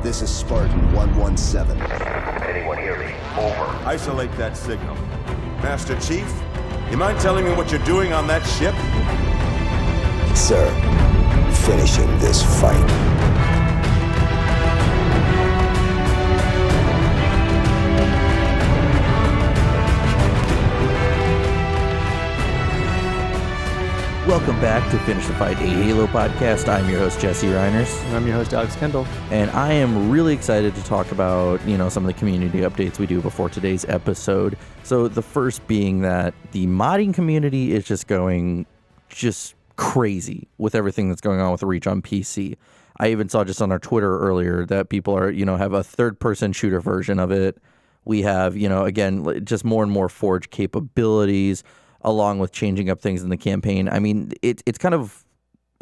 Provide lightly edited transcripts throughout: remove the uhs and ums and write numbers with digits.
This is Spartan 117. Anyone hear me? Over. Isolate that signal. Master Chief, you mind telling me what you're doing on that ship? Sir, finishing this fight. Welcome back to Finish the Fight, a Halo podcast. I'm your host, Jesse Reiners. And I'm your host, Alex Kendall. And I am really excited to talk about, some of the community updates we do before today's episode. So the first being that the modding community is just going crazy with everything that's going on with Reach on PC. I even saw just on our Twitter earlier that people are, have a third-person shooter version of it. We have, again, just more and more Forge capabilities, along with changing up things in the campaign. I mean, it's kind of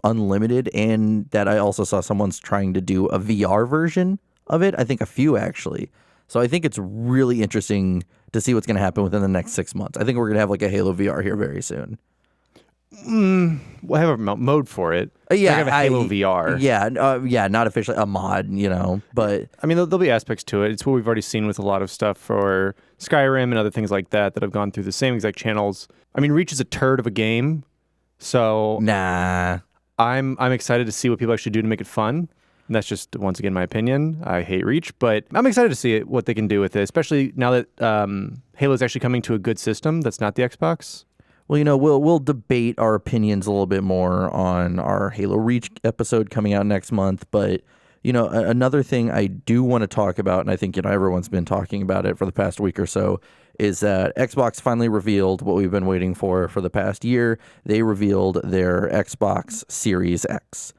unlimited, and that I also saw someone's trying to do a VR version of it. I think a few, actually. So I think it's really interesting to see what's going to happen within the next 6 months. I think we're going to have like a Halo VR here very soon. We'll have a mode for it. Yeah, have a Halo VR. Yeah, not officially a mod, but I mean, there'll be aspects to it. It's what we've already seen with a lot of stuff for Skyrim and other things like that have gone through the same exact channels. I mean, Reach is a turd of a game, so nah. I'm excited to see what people actually do to make it fun. And that's just, once again, my opinion. I hate Reach, but I'm excited to see what they can do with it, especially now that Halo is actually coming to a good system that's not the Xbox. Well, we'll debate our opinions a little bit more on our Halo Reach episode coming out next month. But, another thing I do want to talk about, and I think, everyone's been talking about it for the past week or so, is that Xbox finally revealed what we've been waiting for the past year. They revealed their Xbox Series X.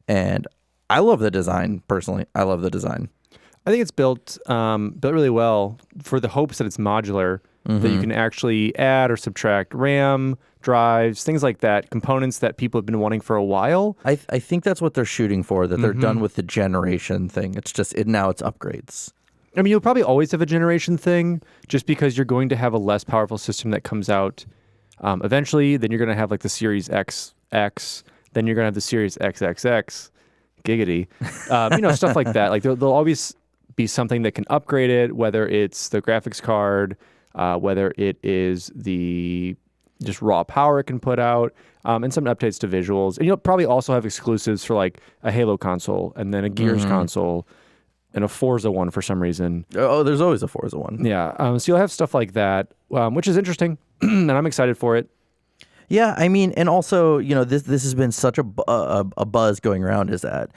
And I love the design, personally. I love the design. I think it's built really well for the hopes that it's modular. That you can actually add or subtract RAM, drives, things like that, components that people have been wanting for a while. I think that's what they're shooting for, that they're done with the generation thing. It's just, now it's upgrades. I mean, you'll probably always have a generation thing just because you're going to have a less powerful system that comes out eventually. Then you're going to have like the Series XX, then you're going to have the Series XXX, giggity, stuff like that. Like there'll always be something that can upgrade it, whether it's the graphics card, whether it is the just raw power it can put out, and some updates to visuals. And you'll probably also have exclusives for like a Halo console and then a Gears console and a Forza one for some reason. Oh, there's always a Forza one. Yeah, so you'll have stuff like that, which is interesting, and I'm excited for it. Yeah, I mean, and also, this has been such a buzz going around, is that,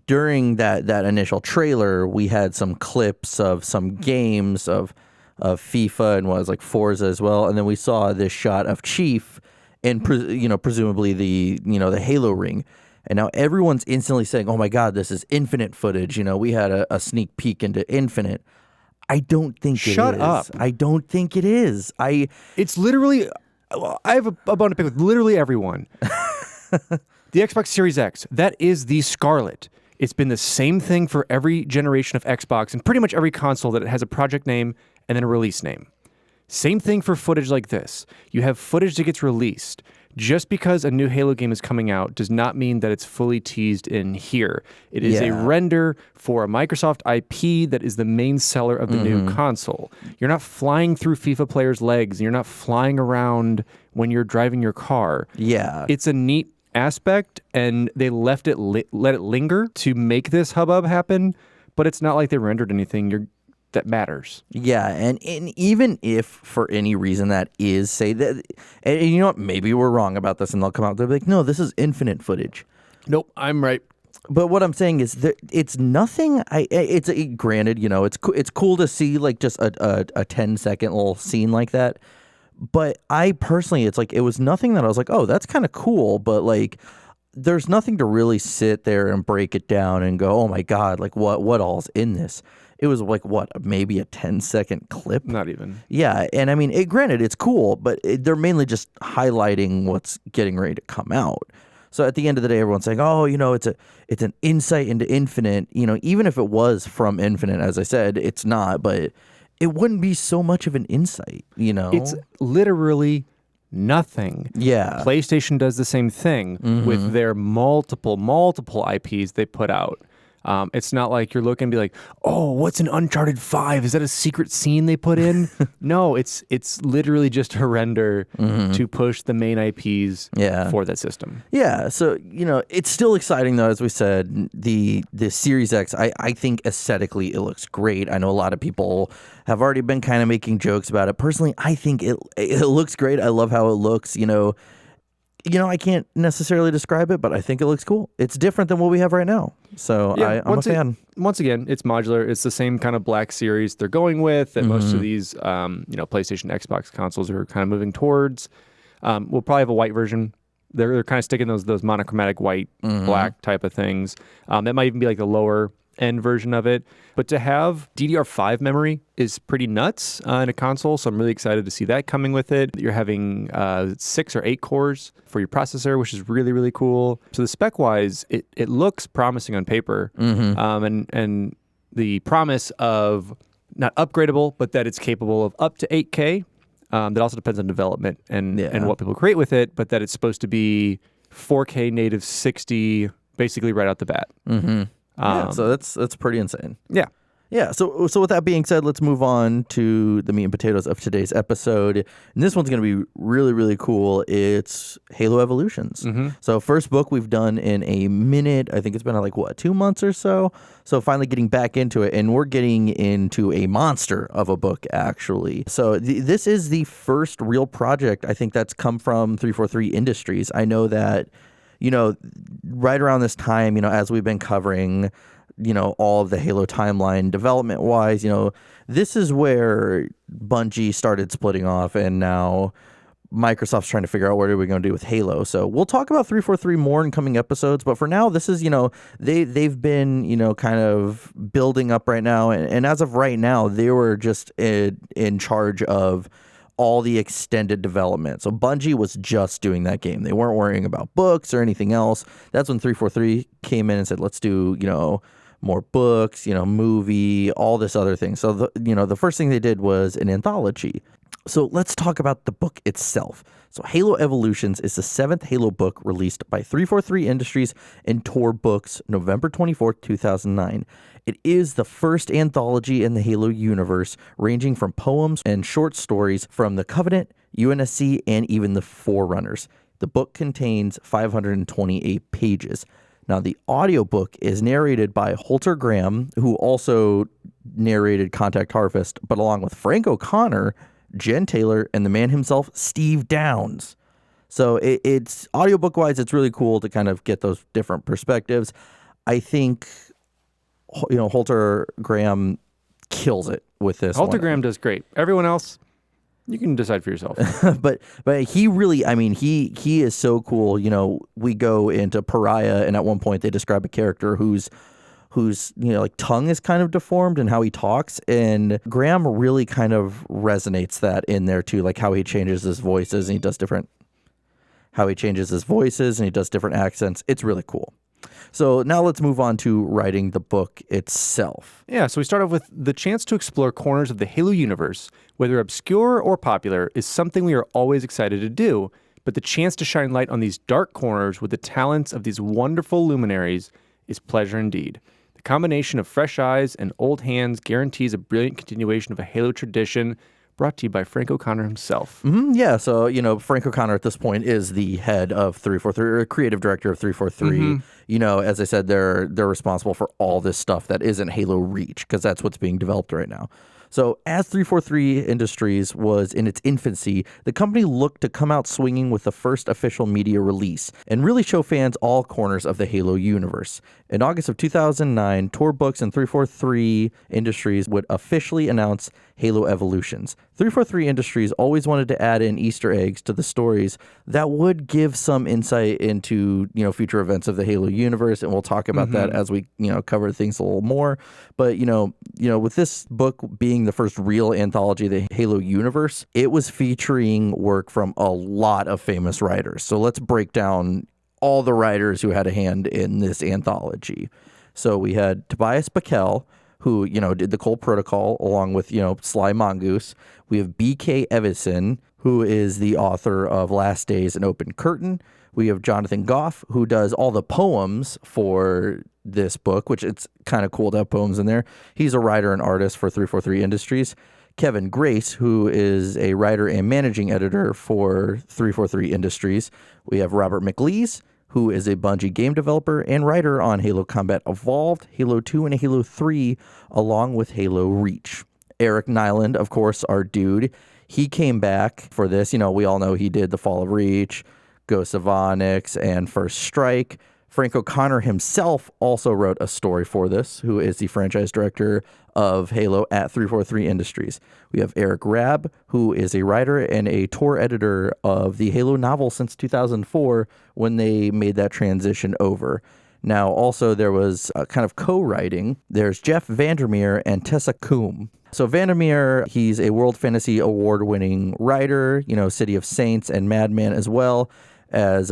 during that initial trailer, we had some clips of some games of FIFA and was like Forza as well, and then we saw this shot of Chief and presumably the Halo ring, and now everyone's instantly saying, "Oh my God, this is Infinite footage." We had a sneak peek into Infinite. I don't think it is. Shut up! I don't think it is. It's literally. I have a bone to pick with literally everyone. The Xbox Series X, that is the Scarlet. It's been the same thing for every generation of Xbox and pretty much every console that it has a project name and then a release name. Same thing for footage like this. You have footage that gets released. Just because a new Halo game is coming out does not mean that it's fully teased in here. It is a render for a Microsoft IP that is the main seller of the new console. You're not flying through FIFA players' legs. You're not flying around when you're driving your car. Yeah. It's a neat aspect, and they let it linger to make this hubbub happen, but it's not like they rendered anything that matters. Yeah, and even if for any reason that is, say that, and you know what, maybe we're wrong about this, and they'll come out, they'll be like, no, this is Infinite footage. Nope, I'm right. But what I'm saying is that it's nothing. Granted, it's cool to see like just a 10-second little scene like that. But I personally, it's like, it was nothing that I was like, oh, that's kind of cool. But like, there's nothing to really sit there and break it down and go, oh my God, like what all's in this? It was like, maybe a 10-second clip? Not even. Yeah, and I mean, granted, it's cool, but they're mainly just highlighting what's getting ready to come out. So at the end of the day, everyone's saying, oh, it's an insight into Infinite. Even if it was from Infinite, as I said, it's not, but it wouldn't be so much of an insight, It's literally nothing. Yeah. PlayStation does the same thing with their multiple IPs they put out. It's not like you're looking and be like, oh, what's an Uncharted 5? Is that a secret scene they put in? No, it's literally just a render to push the main IPs for that system. Yeah, so, it's still exciting, though, as we said. The Series X, I think aesthetically it looks great. I know a lot of people have already been kind of making jokes about it. Personally, I think it looks great. I love how it looks, I can't necessarily describe it, but I think it looks cool. It's different than what we have right now. So I'm a fan. Once again, it's modular. It's the same kind of black series they're going with that most of these, PlayStation, Xbox consoles are kind of moving towards. We'll probably have a white version. They're kind of sticking those monochromatic white, black type of things. That might even be like the lower end version of it. But to have DDR5 memory is pretty nuts in a console, so I'm really excited to see that coming with it. You're having 6 or 8 cores for your processor, which is really, really cool. So the spec-wise, it looks promising on paper, and the promise of not upgradable, but that it's capable of up to 8K. That also depends on development and what people create with it, but that it's supposed to be 4K native 60 basically right out the bat. So that's pretty insane. Yeah. Yeah, so with that being said, let's move on to the meat and potatoes of today's episode. And this one's going to be really, really cool. It's Halo Evolutions. So first book we've done in a minute. I think it's been like, 2 months or so? So finally getting back into it, and we're getting into a monster of a book, actually. So this is the first real project, I think, that's come from 343 Industries. I know that, right around this time, as we've been covering all of the Halo timeline development wise, this is where Bungie started splitting off, and now Microsoft's trying to figure out what are we going to do with Halo. So we'll talk about 343 more in coming episodes, but for now, this is, they've been, kind of building up right now. And as of right now, they were just in charge of all the extended development. So Bungie was just doing that game. They weren't worrying about books or anything else. That's when 343 came in and said, let's do, more books, movie, all this other thing. So, the first thing they did was an anthology. So let's talk about the book itself. So Halo Evolutions is the 7th Halo book released by 343 Industries and Tor Books, November 24th, 2009. It is the first anthology in the Halo universe, ranging from poems and short stories from the Covenant, UNSC, and even the Forerunners. The book contains 528 pages. Now, the audiobook is narrated by Holter Graham, who also narrated Contact Harvest, but along with Frank O'Connor, Jen Taylor, and the man himself, Steve Downes. So it's audiobook-wise, it's really cool to kind of get those different perspectives. I think, Holter Graham kills it with this Holter one. Graham does great. Everyone else, you can decide for yourself. but he really, he is so cool. We go into Pariah, and at one point they describe a character whose tongue is kind of deformed and how he talks, and Graham really kind of resonates that in there too, like how he changes his voices and he does different accents. It's really cool. So now let's move on to writing the book itself. Yeah, so we start off with the chance to explore corners of the Halo universe, whether obscure or popular, is something we are always excited to do. But the chance to shine light on these dark corners with the talents of these wonderful luminaries is pleasure indeed. The combination of fresh eyes and old hands guarantees a brilliant continuation of a Halo tradition, brought to you by Frank O'Connor himself. Yeah, so, Frank O'Connor at this point is the head of 343, or creative director of 343. As I said, they're responsible for all this stuff that isn't Halo Reach, because that's what's being developed right now. So as 343 Industries was in its infancy, the company looked to come out swinging with the first official media release and really show fans all corners of the Halo universe. In August of 2009, Tor Books and 343 Industries would officially announce Halo Evolutions. 343 Industries always wanted to add in Easter eggs to the stories that would give some insight into, future events of the Halo universe, and we'll talk about that as we, cover things a little more. But, with this book being the first real anthology of the Halo universe, it was featuring work from a lot of famous writers. So let's break down all the writers who had a hand in this anthology. So we had Tobias Buckell, who, did the Cold Protocol along with, Sly Mongoose. We have B.K. Evison, who is the author of Last Days and Open Curtain. We have Jonathan Goff, who does all the poems for this book, which it's kind of cool to have poems in there. He's a writer and artist for 343 Industries. Kevin Grace, who is a writer and managing editor for 343 Industries. We have Robert McLeese, who is a Bungie game developer and writer on Halo Combat Evolved, Halo 2, and Halo 3, along with Halo Reach. Eric Nyland, of course, our dude. He came back for this. You know, we all know he did The Fall of Reach, Ghosts of Onyx, and First Strike. Frank O'Connor himself also wrote a story for this, who is the franchise director of Halo at 343 Industries. We have Eric Rabb, who is a writer and a tour editor of the Halo novel since 2004 when they made that transition over. Now, also, there was a kind of co-writing. There's Jeff Vandermeer and Tessa Coombe. So Vandermeer, he's a World Fantasy Award-winning writer, you know, City of Saints and Madman, as well as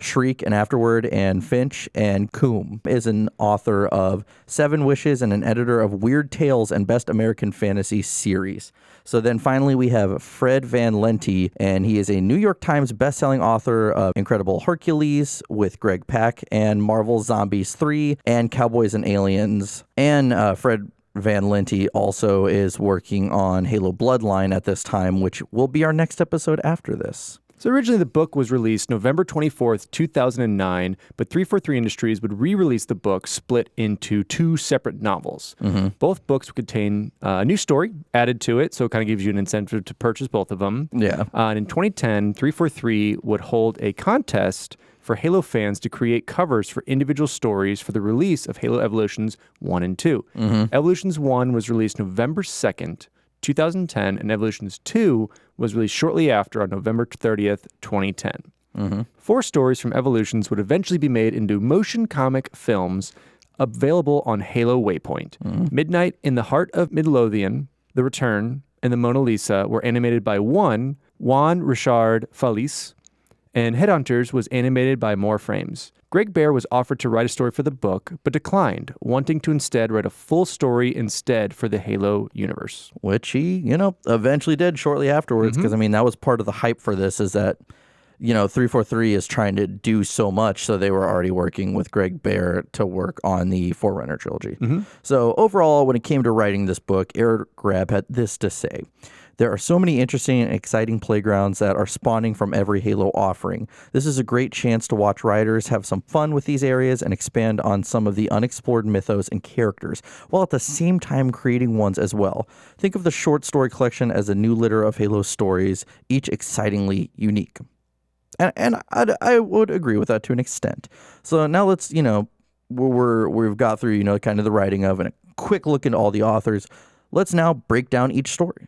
Shriek and Afterward and Finch. And Coombe is an author of Seven Wishes and an editor of Weird Tales and Best American Fantasy series. So then finally we have Fred Van Lente, and he is a New York Times bestselling author of Incredible Hercules with Greg Pak and Marvel Zombies 3 and Cowboys and Aliens. And Fred Van Lente also is working on Halo Bloodline at this time, which will be our next episode after this. So originally the book was released November 24th, 2009, but 343 Industries would re-release the book split into two separate novels. Both books would contain a new story added to it, so it kind of gives you an incentive to purchase both of them. Yeah. And in 2010, 343 would hold a contest for Halo fans to create covers for individual stories for the release of Halo Evolutions 1 and 2. Evolutions 1 was released November 2nd, 2010, and Evolutions 2 was released shortly after on November 30th, 2010. 4 stories from Evolutions would eventually be made into motion comic films available on Halo Waypoint. Midnight in the Heart of Midlothian, The Return, and The Mona Lisa were animated by Juan Richard Feliz, and Headhunters was animated by More Frames. Greg Bear was offered to write a story for the book, but declined, wanting to instead write a full story instead for the Halo universe. Which he, you know, eventually did shortly afterwards, because, I mean, that was part of the hype for this, is that, you know, 343 is trying to do so much, so they were already working with Greg Bear to work on the Forerunner trilogy. So overall, when it came to writing this book, Eric Rabb had this to say. There are so many interesting and exciting playgrounds that are spawning from every Halo offering. This is a great chance to watch writers have some fun with these areas and expand on some of the unexplored mythos and characters, while at the same time creating ones as well. Think of the short story collection as a new litter of Halo stories, each excitingly unique. And I would agree with that to an extent. So now let's, you know, we've got through, you know, kind of the writing of and a quick look into all the authors. Let's now break down each story.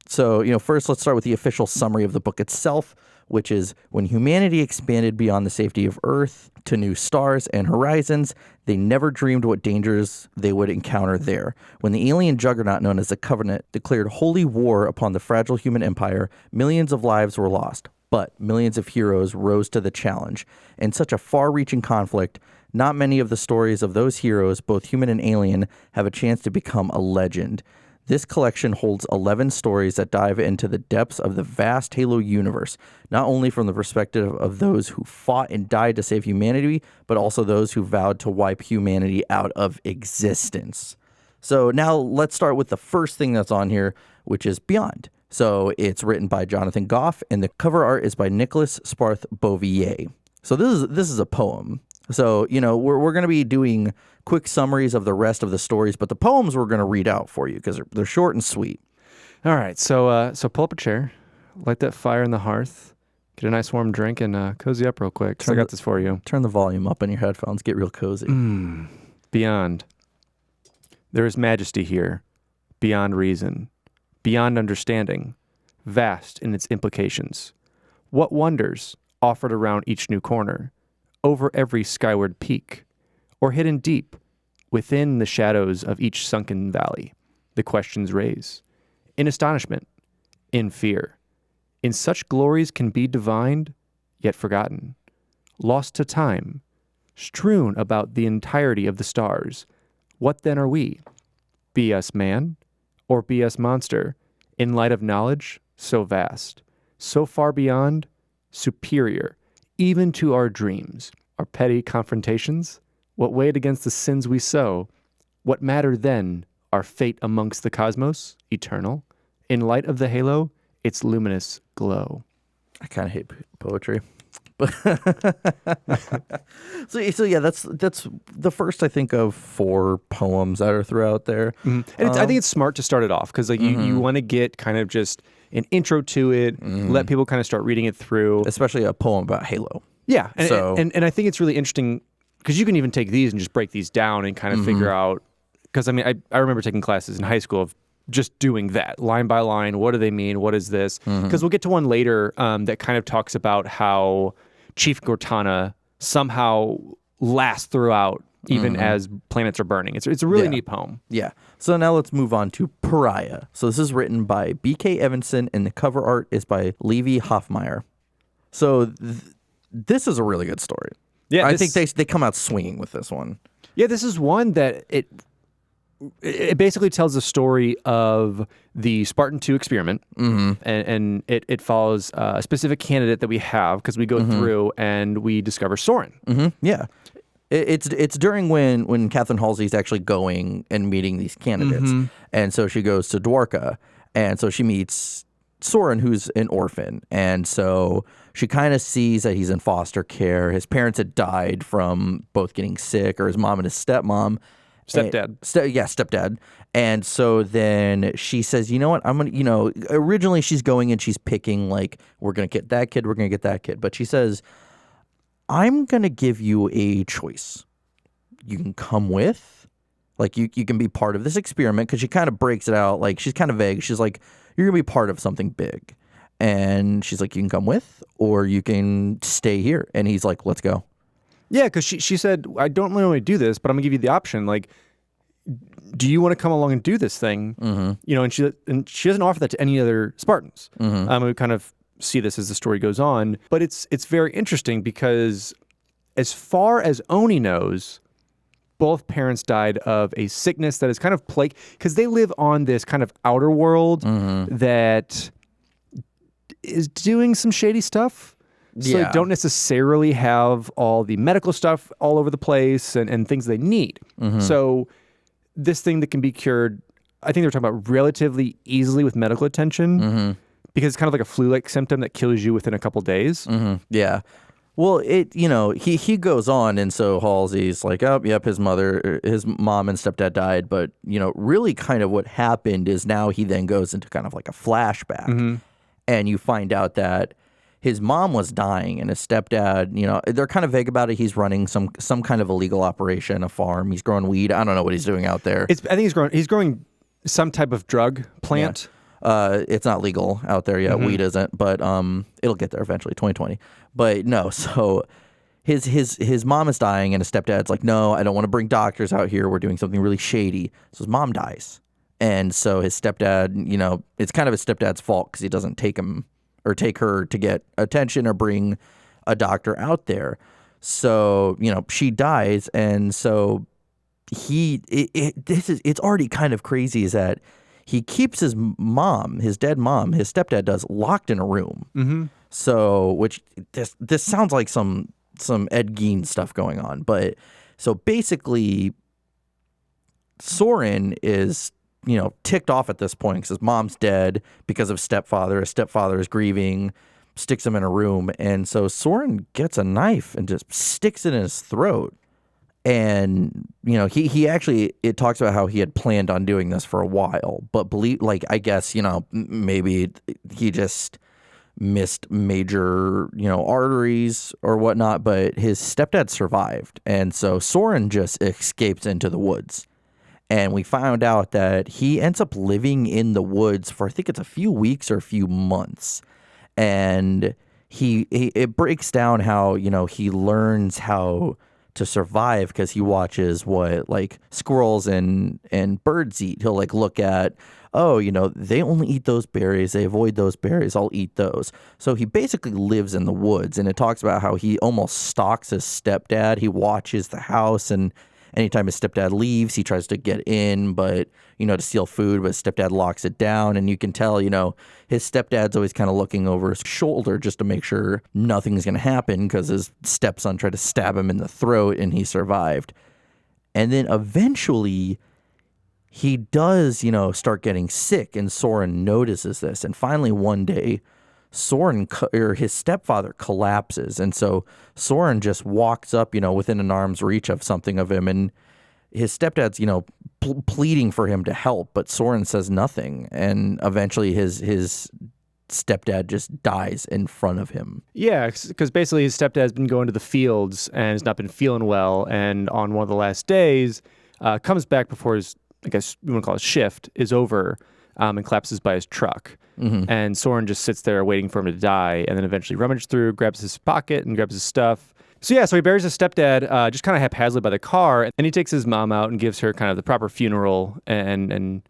So, you know, first let's start with the official summary of the book itself, which is when humanity expanded beyond the safety of Earth to new stars and horizons, they never dreamed what dangers they would encounter there. When the alien juggernaut known as the Covenant declared holy war upon the fragile human empire, millions of lives were lost, but millions of heroes rose to the challenge. In such a far-reaching conflict, not many of the stories of those heroes, both human and alien, have a chance to become a legend. This collection holds 11 stories that dive into the depths of the vast Halo universe, not only from the perspective of those who fought and died to save humanity, but also those who vowed to wipe humanity out of existence. So now let's start with the first thing that's on here, which is Beyond. So it's written by Jonathan Goff, and the cover art is by Nicholas Sparth Bouvier. So this is a poem. So, you know, we're going to be doing quick summaries of the rest of the stories, but the poems we're going to read out for you because they're short and sweet. All right, so pull up a chair, light that fire in the hearth, get a nice warm drink, and cozy up real quick. I got this for you. Turn the volume up in your headphones. Get real cozy. Beyond. There is majesty here, beyond reason, beyond understanding, vast in its implications. What wonders offered around each new corner, over every skyward peak, or hidden deep within the shadows of each sunken valley, the questions raise. In astonishment, in fear, in such glories can be divined, yet forgotten, lost to time, strewn about the entirety of the stars. What then are we? Be us man, or be us monster, in light of knowledge so vast, so far beyond, superior, even to our dreams, our petty confrontations, what weighed against the sins we sow, what matter then, our fate amongst the cosmos, eternal, in light of the halo, its luminous glow. I kind of hate poetry. So yeah, that's the first, I think, of 4 poems that are throughout there. And I think it's smart to start it off because like you want to get kind of just an intro to it, let people kind of start reading it through. Especially a poem about Halo. Yeah, and So- and I think it's really interesting because you can even take these and just break these down and kind of figure out. Because I mean, I remember taking classes in high school of just doing that line by line. What do they mean? What is this? Because we'll get to one later that kind of talks about how Chief Cortana somehow lasts throughout, even as planets are burning. It's a really neat poem. Yeah. So now let's move on to Pariah. So this is written by B.K. Evanson, and the cover art is by Levi Hoffmeyer. So this is a really good story. Yeah, I think they come out swinging with this one. Yeah, this is one that it basically tells the story of the Spartan 2 experiment, and it follows a specific candidate that we have because we go through and we discover Soren. Yeah. It's during when Catherine Halsey's actually going and meeting these candidates. And so she goes to Dwarka, and so she meets Soren, who's an orphan. And so she kind of sees that he's in foster care. His parents had died from both getting sick, or his mom and his stepmom. Stepdad. Stepdad. And so then she says, you know what, I'm going to, originally she's going and she's picking like, we're going to get that kid, we're going to get that kid. But she says, I'm going to give you a choice. You can come with, like you can be part of this experiment, because she kind of breaks it out. Like she's kind of vague. She's like, you're going to be part of something big. And she's like, you can come with, or you can stay here. And he's like, let's go. Yeah, because she said, I don't really want to do this, but I'm going to give you the option. Like, do you want to come along and do this thing? And she doesn't offer that to any other Spartans. We kind of see this as the story goes on. But it's very interesting because as far as Oni knows, both parents died of a sickness that is kind of plague, because they live on this kind of outer world that is doing some shady stuff. So they don't necessarily have all the medical stuff all over the place and things they need. So this thing that can be cured, I think they're talking about relatively easily with medical attention, because it's kind of like a flu-like symptom that kills you within a couple days. Yeah. Well, he goes on, and so Halsey's like, oh, yep, his mom and stepdad died, but, really kind of what happened is now he then goes into kind of like a flashback, and you find out that his mom was dying, and his stepdad, they're kind of vague about it. He's running some kind of illegal operation, a farm. He's growing weed. I don't know what he's doing out there. I think he's growing some type of drug plant. Yeah. It's not legal out there yet. Weed isn't, but it'll get there eventually, 2020. But no, so his mom is dying, and his stepdad's like, no, I don't want to bring doctors out here. We're doing something really shady. So his mom dies. And so his stepdad, it's kind of his stepdad's fault because he doesn't take him or take her to get attention or bring a doctor out there. So, she dies. And so it's already kind of crazy is that he keeps his dead mom, his stepdad does, locked in a room. So, which this sounds like some Ed Gein stuff going on. But so basically Soren is, ticked off at this point because his mom's dead because of stepfather. His stepfather is grieving, sticks him in a room. And so Soren gets a knife and just sticks it in his throat. And, he actually, it talks about how he had planned on doing this for a while, but I guess, maybe he just missed major, arteries or whatnot, but his stepdad survived. And so Soren just escapes into the woods. And we found out that he ends up living in the woods for, I think it's a few weeks or a few months. And it breaks down how, he learns how to survive because he watches what like squirrels and birds eat. He'll like look at, they only eat those berries. They avoid those berries. I'll eat those. So he basically lives in the woods. And it talks about how he almost stalks his stepdad. He watches the house and anytime his stepdad leaves, he tries to get in, but, to steal food, but his stepdad locks it down. And you can tell, his stepdad's always kind of looking over his shoulder just to make sure nothing's going to happen because his stepson tried to stab him in the throat and he survived. And then eventually he does, start getting sick, and Soren notices this. And finally one day, Soren or his stepfather collapses, and so Soren just walks up, within an arm's reach of something of him, and his stepdad's, pleading for him to help, but Soren says nothing, and eventually his stepdad just dies in front of him. Yeah, because basically his stepdad's been going to the fields and has not been feeling well, and on one of the last days, comes back before his, I guess we want to call it shift, is over, and collapses by his truck. Mm-hmm. And Soren just sits there waiting for him to die, and then eventually rummages through, grabs his pocket, and grabs his stuff. So he buries his stepdad just kind of haphazardly by the car, and he takes his mom out and gives her kind of the proper funeral, and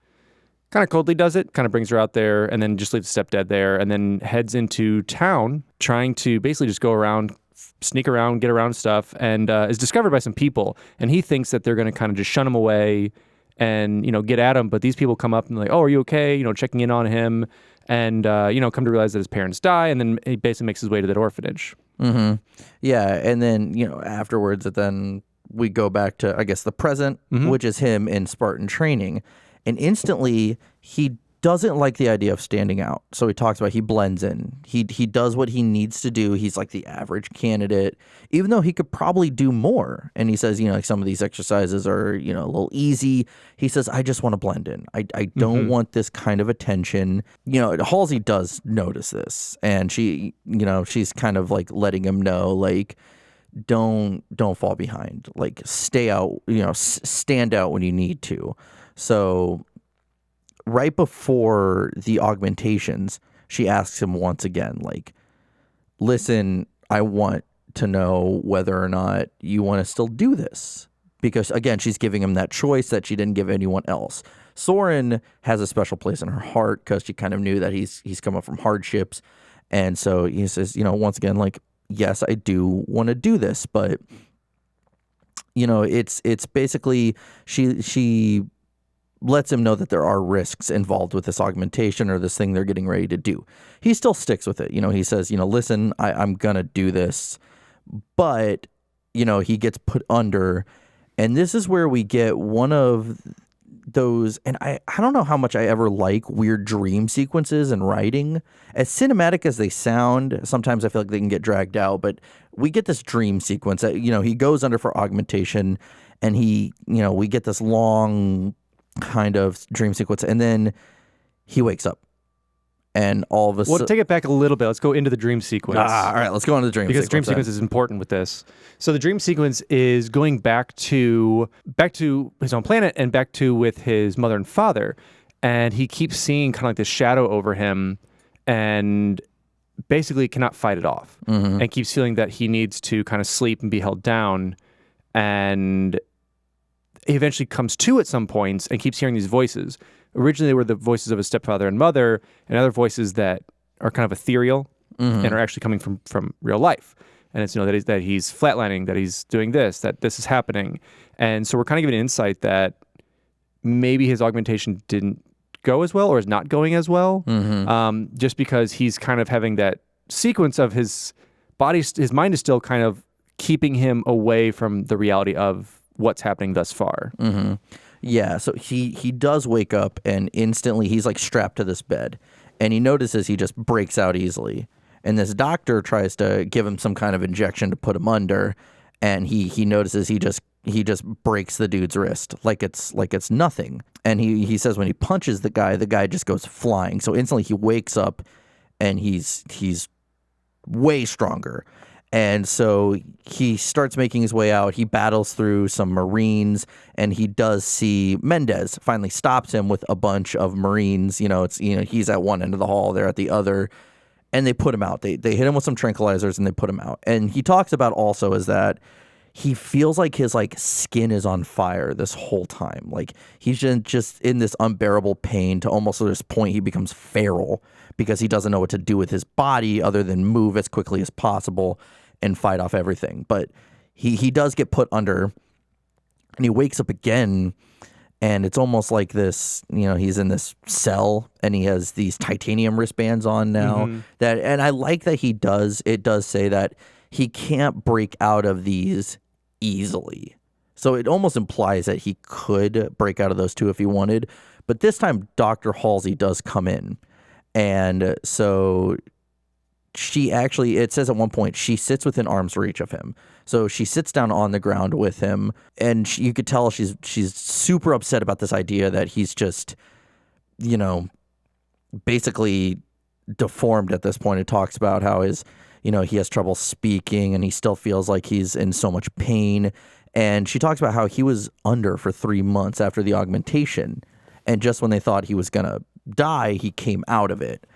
kind of coldly does it, kind of brings her out there, and then just leaves the stepdad there, and then heads into town, trying to basically just go around, sneak around, get around stuff, and is discovered by some people, and he thinks that they're going to kind of just shun him away and, get at him, but these people come up and like, oh, are you okay? Checking in on him, and, come to realize that his parents die, and then he basically makes his way to that orphanage. Mm-hmm. Yeah, and then, afterwards, then we go back to, I guess, the present, which is him in Spartan training, and instantly he doesn't like the idea of standing out. So he talks about he blends in. He does what he needs to do. He's like the average candidate, even though he could probably do more. And he says, like some of these exercises are, a little easy. He says, I just want to blend in. I don't want this kind of attention. Halsey does notice this, and she, she's kind of like letting him know, like, don't fall behind. Like, stay out, stand out when you need to. So right before the augmentations, she asks him once again, like, listen, I want to know whether or not you want to still do this. Because, again, she's giving him that choice that she didn't give anyone else. Soren has a special place in her heart because she kind of knew that he's come up from hardships. And so he says, once again, like, yes, I do want to do this. But, it's basically she lets him know that there are risks involved with this augmentation or this thing they're getting ready to do. He still sticks with it. He says, listen, I'm going to do this. But, he gets put under. And this is where we get one of those, and I don't know how much I ever like weird dream sequences in writing. As cinematic as they sound, sometimes I feel like they can get dragged out. But we get this dream sequence that, he goes under for augmentation, and we get this long kind of dream sequence, and then he wakes up, and all of a sudden... Well, take it back a little bit. Let's go into the dream sequence. All right, let's go into the dream because sequence. Because dream sequence is important with this. So the dream sequence is going back to his own planet and back to with his mother and father, and he keeps seeing kind of like this shadow over him, and basically cannot fight it off, and keeps feeling that he needs to kind of sleep and be held down, and he eventually comes to at some points and keeps hearing these voices. Originally, they were the voices of his stepfather and mother, and other voices that are kind of ethereal and are actually coming from real life. And it's that he's flatlining, that he's doing this, that this is happening, and so we're kind of giving insight that maybe his augmentation didn't go as well or is not going as well, just because he's kind of having that sequence of his body, his mind is still kind of keeping him away from the reality of what's happening thus far. Yeah, so he does wake up, and instantly he's like strapped to this bed, and he notices he just breaks out easily. And this doctor tries to give him some kind of injection to put him under, and he notices he just breaks the dude's wrist like it's nothing. And he says when he punches the guy just goes flying. So instantly he wakes up, and he's way stronger. And so he starts making his way out. He battles through some Marines, and he does see Mendez finally stops him with a bunch of Marines. He's at one end of the hall, they're at the other, and they put him out. They hit him with some tranquilizers, and they put him out. And he talks about also is that he feels like his skin is on fire this whole time. Like he's just in this unbearable pain to almost this point he becomes feral because he doesn't know what to do with his body other than move as quickly as possible and fight off everything. But he does get put under, And he wakes up again, and it's almost like this, he's in this cell, and he has these titanium wristbands on now. And I like that it does say that he can't break out of these easily. So it almost implies that he could break out of those two if he wanted. But this time, Dr. Halsey does come in. And so it says at one point, she sits within arm's reach of him. So she sits down on the ground with him, and you could tell she's super upset about this idea that he's just, basically deformed at this point. It talks about how he has trouble speaking, and he still feels like he's in so much pain. And she talks about how he was under for 3 months after the augmentation. And just when they thought he was going to die, he came out of it.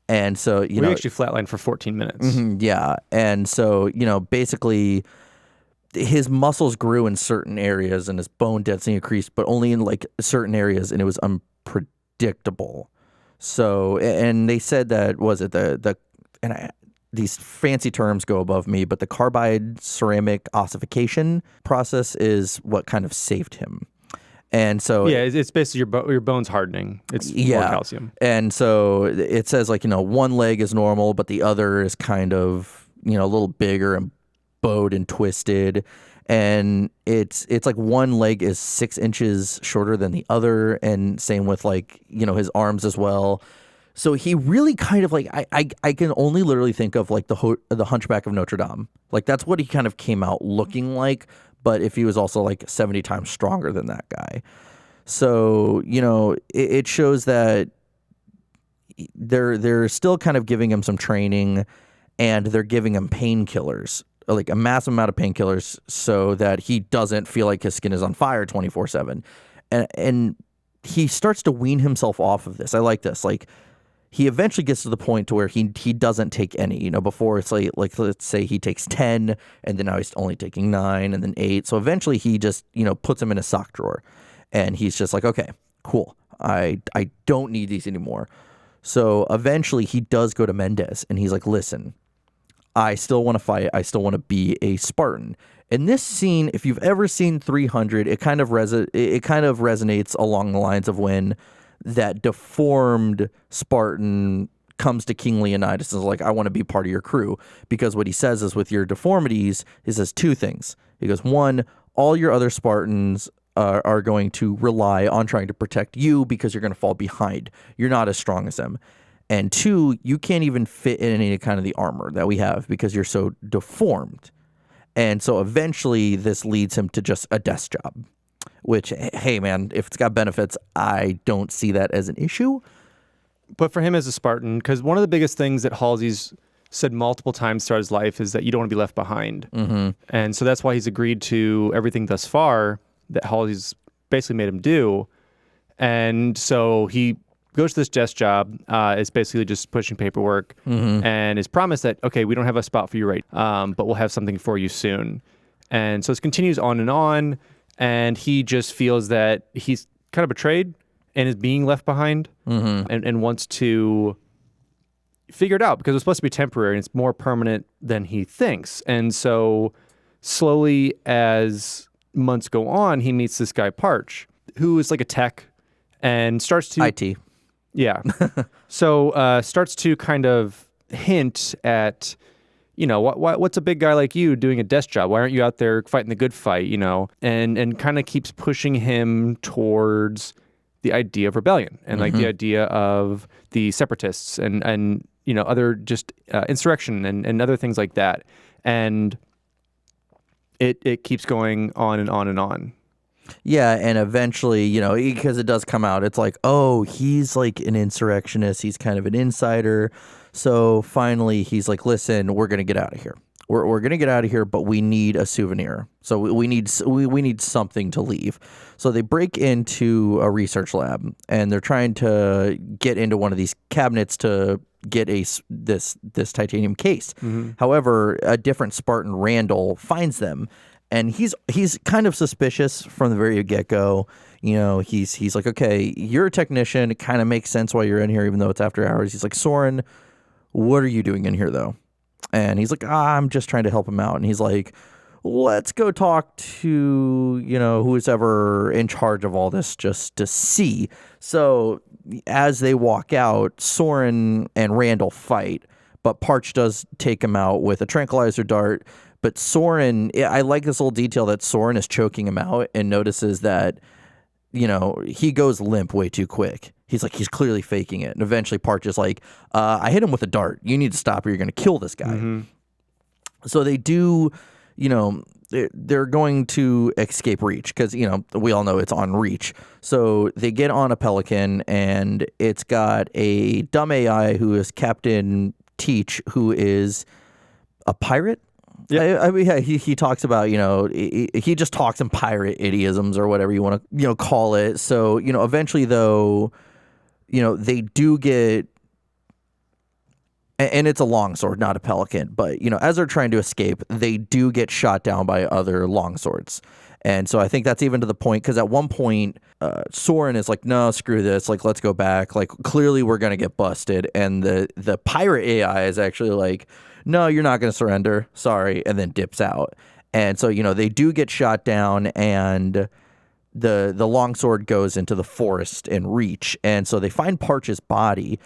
And so, we actually flatlined for 14 minutes. Yeah. And so, basically his muscles grew in certain areas and his bone density increased, but only in like certain areas, and it was unpredictable. So, and they said that, these fancy terms go above me, but the carbide ceramic ossification process is what kind of saved him. And so it's basically your bones hardening. It's more calcium. And so it says one leg is normal, but the other is kind of, a little bigger and bowed and twisted. And it's like one leg is 6 inches shorter than the other. And same with his arms as well. So he really kind of I can only literally think of the Hunchback of Notre Dame. That's what he kind of came out looking like. But if he was also 70 times stronger than that guy. So, it shows that they're still kind of giving him some training, and they're giving him painkillers, a massive amount of painkillers, so that he doesn't feel like his skin is on fire 24/7. And he starts to wean himself off of this. I like this. He eventually gets to the point to where he doesn't take any. Before it's let's say he takes 10, and then now he's only taking 9, and then 8. So eventually he just puts him in a sock drawer, and he's just like, okay, cool. I don't need these anymore. So eventually he does go to Mendez, and he's like, listen, I still want to fight. I still want to be a Spartan. And this scene, if you've ever seen 300, it kind of resonates along the lines of when that deformed Spartan comes to King Leonidas and is like, I want to be part of your crew. Because what he says is, with your deformities, he says 2 things. He goes, 1, all your other Spartans are going to rely on trying to protect you because you're going to fall behind. You're not as strong as them. And 2, you can't even fit in any kind of the armor that we have because you're so deformed. And so eventually this leads him to just a desk job. Which, hey, man, if it's got benefits, I don't see that as an issue. But for him as a Spartan, because one of the biggest things that Halsey's said multiple times throughout his life is that you don't want to be left behind. And so that's why he's agreed to everything thus far that Halsey's basically made him do. And so he goes to this desk job. It's basically just pushing paperwork, and is promised that, okay, we don't have a spot for you right, but we'll have something for you soon. And so it continues on, and he just feels that he's kind of betrayed and is being left behind, and wants to figure it out because it's supposed to be temporary and it's more permanent than he thinks. And so slowly, as months go on, he meets this guy, Parch, who is like a tech and starts to... IT. Yeah. So starts to kind of hint at... what's a big guy like you doing a desk job? Why aren't you out there fighting the good fight, And kind of keeps pushing him towards the idea of rebellion and the idea of the separatists and other just insurrection and other things like that. And it keeps going on and on and on. Yeah, and eventually, because it does come out, it's like, oh, he's like an insurrectionist. He's kind of an insider. So finally, he's like, listen, we're going to get out of here. We're going to get out of here, but we need a souvenir. So we need something to leave. So they break into a research lab, and they're trying to get into one of these cabinets to get this titanium case. However, a different Spartan, Randall, finds them. And he's kind of suspicious from the very get-go. He's like, okay, you're a technician. It kind of makes sense why you're in here, even though it's after hours. He's like, Soren, what are you doing in here, though? And he's like, I'm just trying to help him out. And he's like, let's go talk to, who's ever in charge of all this just to see. So as they walk out, Soren and Randall fight, but Parch does take him out with a tranquilizer dart. But Soren, I like this little detail that Soren is choking him out and notices that, he goes limp way too quick. He's clearly faking it. And eventually Parch is like, I hit him with a dart. You need to stop or you're going to kill this guy. So they do, they're going to escape Reach because, we all know it's on Reach. So they get on a Pelican and it's got a dumb AI who is Captain Teach, who is a pirate. Yeah, I mean, he talks about, he just talks in pirate idioms or whatever you want to, call it. So, eventually though, they do get, and it's a longsword, not a pelican, but, as they're trying to escape, they do get shot down by other longswords. And so I think that's even to the point, because at one point, Soren is like, no, screw this. Like, let's go back. Like, clearly we're going to get busted. And the pirate AI is actually like, no, you're not going to surrender. Sorry. And then dips out. And so, they do get shot down and the longsword goes into the forest and Reach. And so they find Parch's body,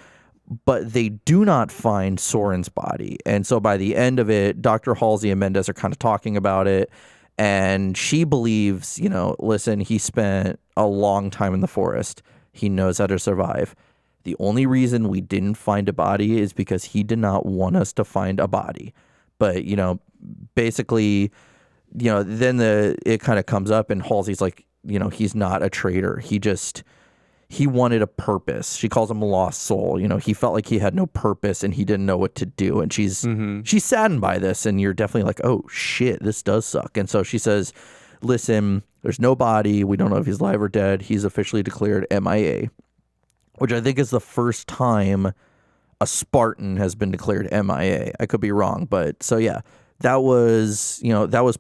but they do not find Soren's body. And so by the end of it, Dr. Halsey and Mendez are kind of talking about it. And she believes, listen, he spent a long time in the forest. He knows how to survive. The only reason we didn't find a body is because he did not want us to find a body. But, basically, then it kind of comes up and Halsey's like, he's not a traitor. He wanted a purpose. She calls him a lost soul. He felt like he had no purpose and he didn't know what to do. And she's saddened by this. And you're definitely like, oh, shit, this does suck. And so she says, listen, there's no body. We don't know if he's alive or dead. He's officially declared MIA, which I think is the first time a Spartan has been declared MIA. I could be wrong. But so, yeah, that was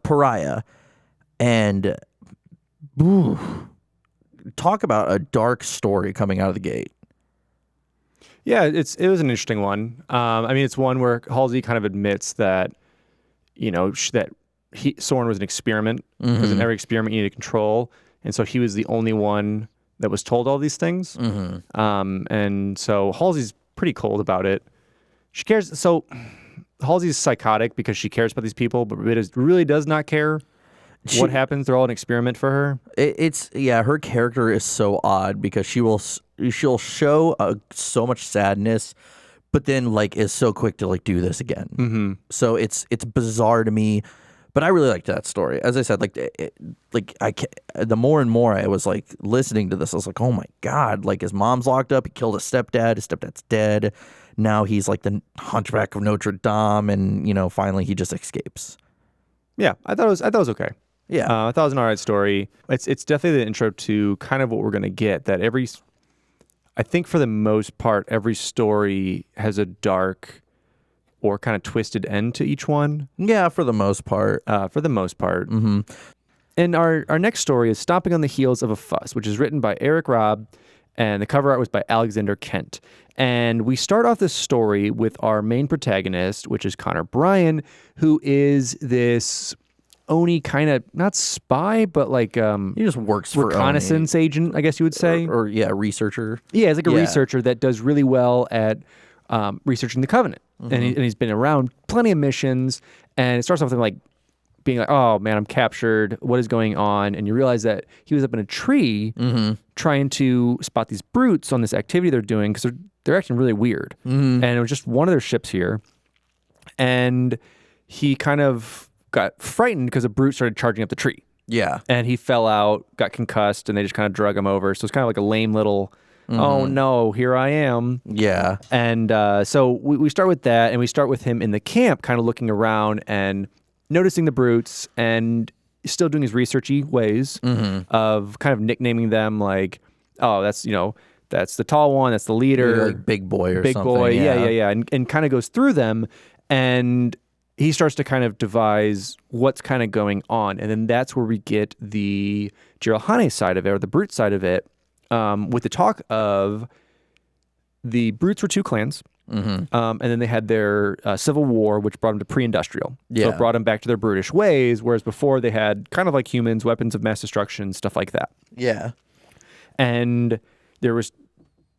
Pariah. And talk about a dark story coming out of the gate. Yeah, it was an interesting one. It's one where Halsey kind of admits that, that Soren was an experiment, because in every experiment you need to control, and so he was the only one that was told all these things. And so Halsey's pretty cold about it. She cares. So Halsey's psychotic because she cares about these people, but really does not care what happens. They're all an experiment for her. Her character is so odd because she'll show so much sadness, but then is so quick to do this again. So it's bizarre to me, but I really liked that story. As I said, the more and more I was listening to this, I was like, oh my God, his mom's locked up. He killed his stepdad's dead. Now he's the Hunchback of Notre Dame, and finally he just escapes. Yeah, I thought it was okay. Yeah, I thought it was an alright story. It's definitely the intro to kind of what we're gonna get. That I think for the most part, every story has a dark or kind of twisted end to each one. Yeah, for the most part. Mm-hmm. And our next story is Stomping on the Heels of a Fuss, which is written by Eric Robb, and the cover art was by Alexander Kent. And we start off this story with our main protagonist, which is Connor Bryan, who is this Oni kind of, not spy, but he just works for reconnaissance agent, I guess you would say. Or researcher. Yeah, he's a researcher that does really well at researching the Covenant. And he's been around plenty of missions. And it starts off with him being like, oh man, I'm captured. What is going on? And you realize that he was up in a tree trying to spot these brutes on this activity they're doing, because they're acting really weird. And it was just one of their ships here. And he kind of got frightened because a brute started charging up the tree. Yeah. And he fell out, got concussed, and they just kind of drug him over. So it's kind of like a lame little, oh no, here I am. Yeah. And so we start with that, and we start with him in the camp kind of looking around and noticing the brutes and still doing his researchy ways of kind of nicknaming them oh, that's the tall one, that's the leader. Big Boy or something. Big Boy, yeah. And kind of goes through them, and he starts to kind of devise what's kind of going on. And then that's where we get the Jiralhane side of it, or the brute side of it, with the talk of the brutes were two clans. And then they had their civil war, which brought them to pre-industrial. So Yeah. it brought them back to their brutish ways, whereas before they had kind of like humans, weapons of mass destruction, stuff like that. Yeah. And there was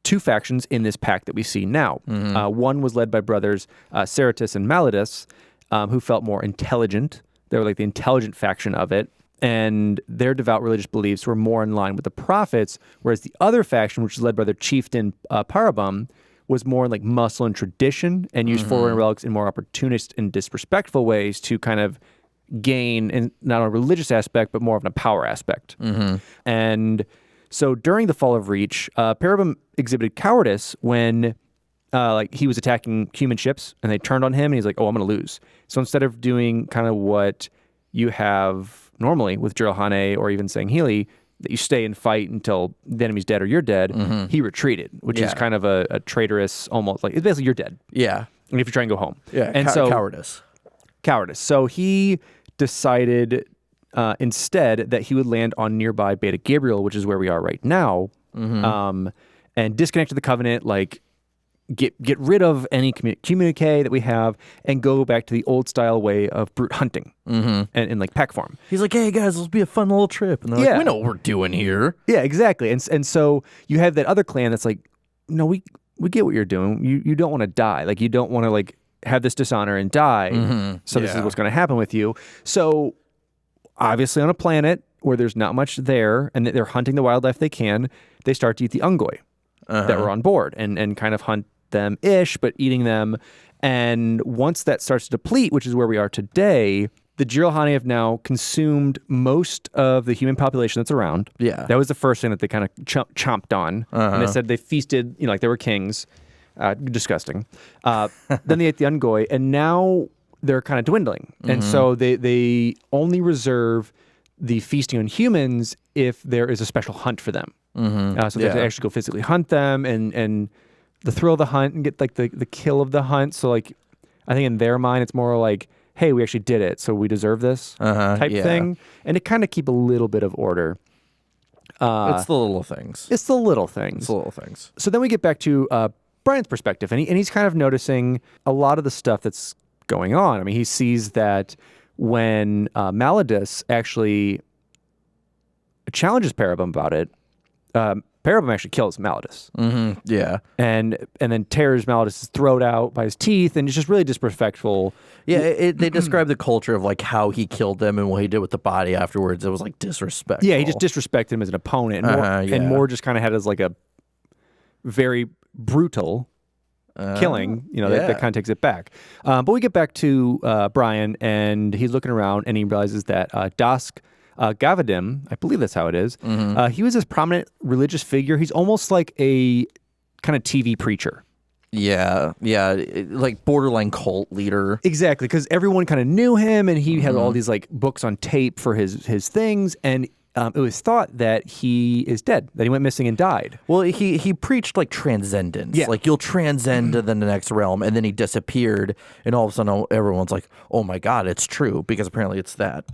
two factions in this pact that we see now. One was led by brothers Ceratus and Malleus, who felt more intelligent. They were like the intelligent faction of it. And their devout religious beliefs were more in line with the prophets, whereas the other faction, which was led by their chieftain Parabum, was more like muscle and tradition and used Forerunner relics in more opportunist and disrespectful ways to kind of gain, in not a religious aspect, but more of a power aspect. And so during the fall of Reach, Parabum exhibited cowardice when like he was attacking human ships and they turned on him and he's like, oh, I'm going to lose. So instead of doing kind of what you have normally with Jiralhane or even Sangheili, that you stay and fight until the enemy's dead or you're dead, he retreated, which is kind of a traitorous, almost like, it's basically you're dead. Yeah. And if you try and go home. Yeah. And so cowardice. Cowardice. So he decided instead that he would land on nearby Beta Gabriel, which is where we are right now, and disconnect to the Covenant, like get rid of any communique that we have and go back to the old style way of brute hunting and in like pack farm. He's like, hey guys, let's be a fun little trip. And they're like, we know what we're doing here. Yeah, exactly. And so you have that other clan that's like, no, we get what you're doing. You don't want to die. Like you don't want to like have this dishonor and die. So this is what's going to happen with you. So obviously on a planet where there's not much there and they're hunting the wildlife they can, they start to eat the Ungoi that were on board and kind of hunt them-ish, but eating them. And once that starts to deplete, which is where we are today, the Jiralhane have now consumed most of the human population that's around. Yeah. That was the first thing that they kind of chomped on. And they said they feasted, like they were kings. Disgusting. Then they ate the Ungoi, and now they're kind of dwindling. And so they only reserve the feasting on humans if there is a special hunt for them. So they have to actually go physically hunt them and the thrill of the hunt and get like the kill of the hunt. So like, I think in their mind, it's more like, hey, we actually did it, so we deserve this type thing. And to kind of keep a little bit of order. It's the little things. It's the little things. It's the little things. So then we get back to Brian's perspective, and he's kind of noticing a lot of the stuff that's going on. I mean, he sees that when Malleus actually challenges Parabum about it, Parabum actually kills Malleus. Yeah. And then tears Malleus' throat out by his teeth, and it's just really disrespectful. Yeah, they describe the culture of like how he killed them and what he did with the body afterwards. It was like disrespectful. Yeah, he just disrespected him as an opponent, and more just kind of had as like a very brutal killing. That kind of takes it back. But we get back to Brian, and he's looking around, and he realizes that Dask Gavadim, I believe that's how it is. He was this prominent religious figure. He's almost like a kind of TV preacher. Yeah, like borderline cult leader. Exactly, because everyone kind of knew him, and he had all these like books on tape for his things, and it was thought that he is dead, that he went missing and died. Well, he preached like transcendence. Yeah. Like you'll transcend to the next realm, and then he disappeared, and all of a sudden everyone's like, oh my God, it's true, because apparently it's that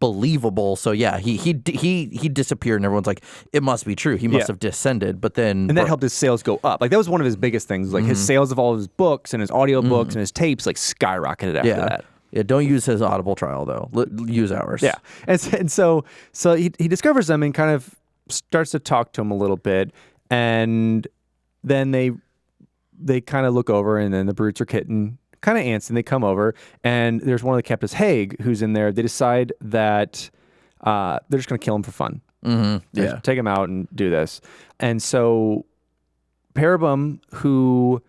believable. So yeah, he disappeared, and everyone's like, it must be true. He must have descended. But then that helped his sales go up. Like that was one of his biggest things. Like his sales of all of his books and his audiobooks and his tapes like skyrocketed after that. Yeah, don't use his Audible trial though. Use ours. Yeah, and so he discovers them and kind of starts to talk to him a little bit, and then they kind of look over, and then the brutes are getting kind of antsy, and they come over, and there's one of the captives, Haig, who's in there. They decide that they're just going to kill him for fun. Yeah, take him out and do this. And so Parabum, who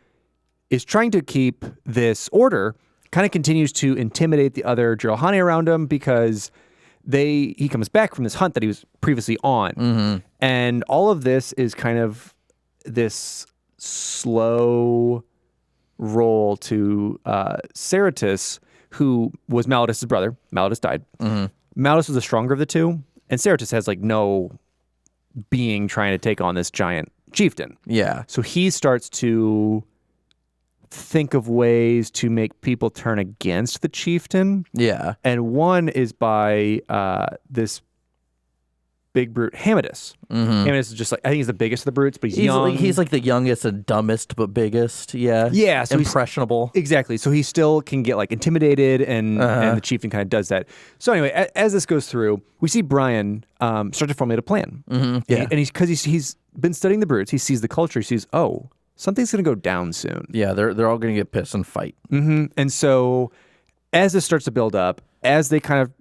is trying to keep this order, kind of continues to intimidate the other Jiralhane around him, because he comes back from this hunt that he was previously on. And all of this is kind of this slow role to Ceratus, who was Malleus' brother. Malleus died. Malleus was the stronger of the two, and Ceratus has like no being trying to take on this giant chieftain. Yeah. So he starts to think of ways to make people turn against the chieftain. Yeah. And one is by this big brute, Hamidus. Hamidus is just like, I think he's the biggest of the brutes, but he's young. He's like the youngest and dumbest, but biggest. Yeah. Yeah. So impressionable. Exactly. So he still can get like intimidated, and the chieftain kind of does that. So anyway, as this goes through, we see Brian start to formulate a plan. Yeah. And he's been studying the brutes. He sees the culture. He sees, oh, something's going to go down soon. Yeah, they're all going to get pissed and fight. And so as this starts to build up, as they kind of,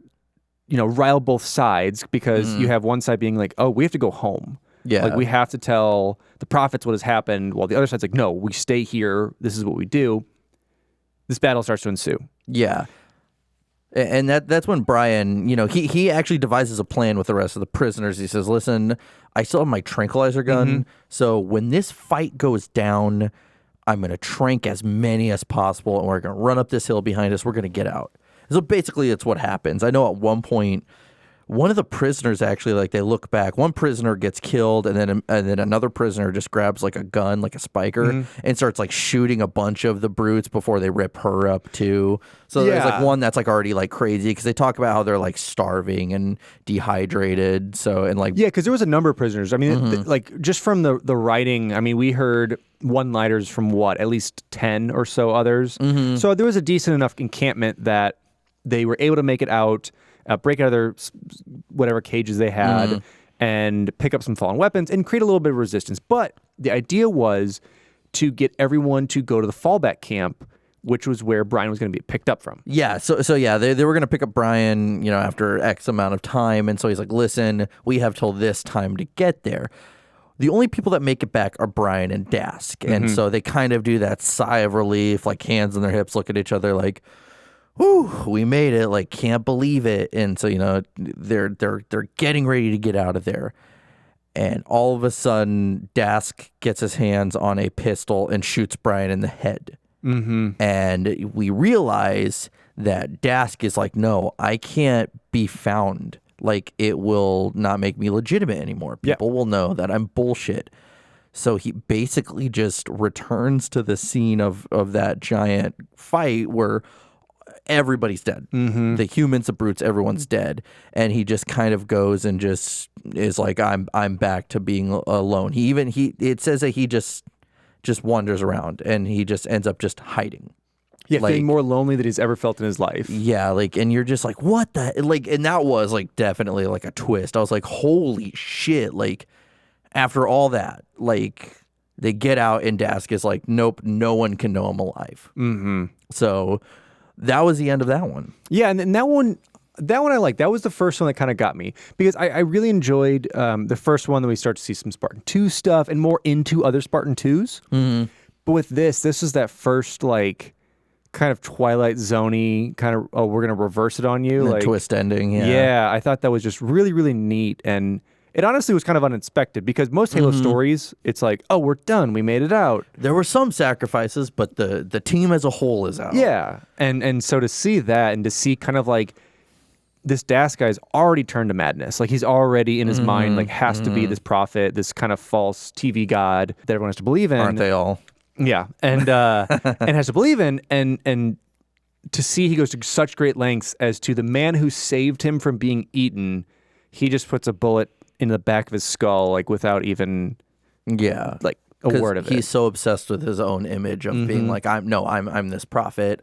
rile both sides, because you have one side being like, oh, we have to go home. Yeah. Like, we have to tell the prophets what has happened, while the other side's like, no, we stay here. This is what we do. This battle starts to ensue. Yeah. And that's when Brian, he actually devises a plan with the rest of the prisoners. He says, listen, I still have my tranquilizer gun. So when this fight goes down, I'm going to trank as many as possible, and we're going to run up this hill behind us. We're going to get out. So basically, it's what happens. I know at one point, one of the prisoners actually, like, they look back. One prisoner gets killed, and then another prisoner just grabs like a gun, like a spiker, and starts like shooting a bunch of the brutes before they rip her up too. So there's like one that's like already like crazy, because they talk about how they're like starving and dehydrated. So because there was a number of prisoners. I mean, like, just from the writing, I mean, we heard one-liners from at least 10 or so others. So there was a decent enough encampment that they were able to make it out, break out of their whatever cages they had, and pick up some fallen weapons and create a little bit of resistance. But the idea was to get everyone to go to the fallback camp, which was where Brian was going to be picked up from. Yeah, so yeah, they were going to pick up Brian, after X amount of time, and so he's like, listen, we have till this time to get there. The only people that make it back are Brian and Dask, and so they kind of do that sigh of relief, like hands on their hips, look at each other like, whew, we made it, like, can't believe it. And so, they're getting ready to get out of there. And all of a sudden, Dask gets his hands on a pistol and shoots Brian in the head. And we realize that Dask is like, no, I can't be found. Like, it will not make me legitimate anymore. People will know that I'm bullshit. So he basically just returns to the scene of that giant fight where everybody's dead. The humans, the brutes, everyone's dead. And he just kind of goes and just is like, I'm back to being alone. It says that he just wanders around, and he just ends up just hiding. Yeah, feeling more lonely than he's ever felt in his life. Yeah, like, and you're just like, what the, like, and that was like definitely like a twist. I was like, holy shit. Like, after all that, like, they get out, and Dask is like, nope, no one can know I'm alive. So that was the end of that one. Yeah, and that one I liked. That was the first one that kind of got me, because I really enjoyed the first one that we start to see some Spartan 2 stuff and more into other Spartan 2s. But with this is that first, like, kind of Twilight Zone-y kind of, oh, we're going to reverse it on you. The like twist ending, Yeah, I thought that was just really, really neat. And it honestly was kind of unexpected, because most Halo stories, it's like, oh, we're done. We made it out. There were some sacrifices, but the team as a whole is out. Yeah. And so to see that, and to see kind of like this Dask guy's already turned to madness. Like, he's already in his mind, like, has to be this prophet, this kind of false TV god that everyone has to believe in. Aren't they all? Yeah. And and has to believe in, and to see he goes to such great lengths as to the man who saved him from being eaten, he just puts a bullet in the back of his skull, like, without even like a word of it. He's so obsessed with his own image of being like, I'm this prophet,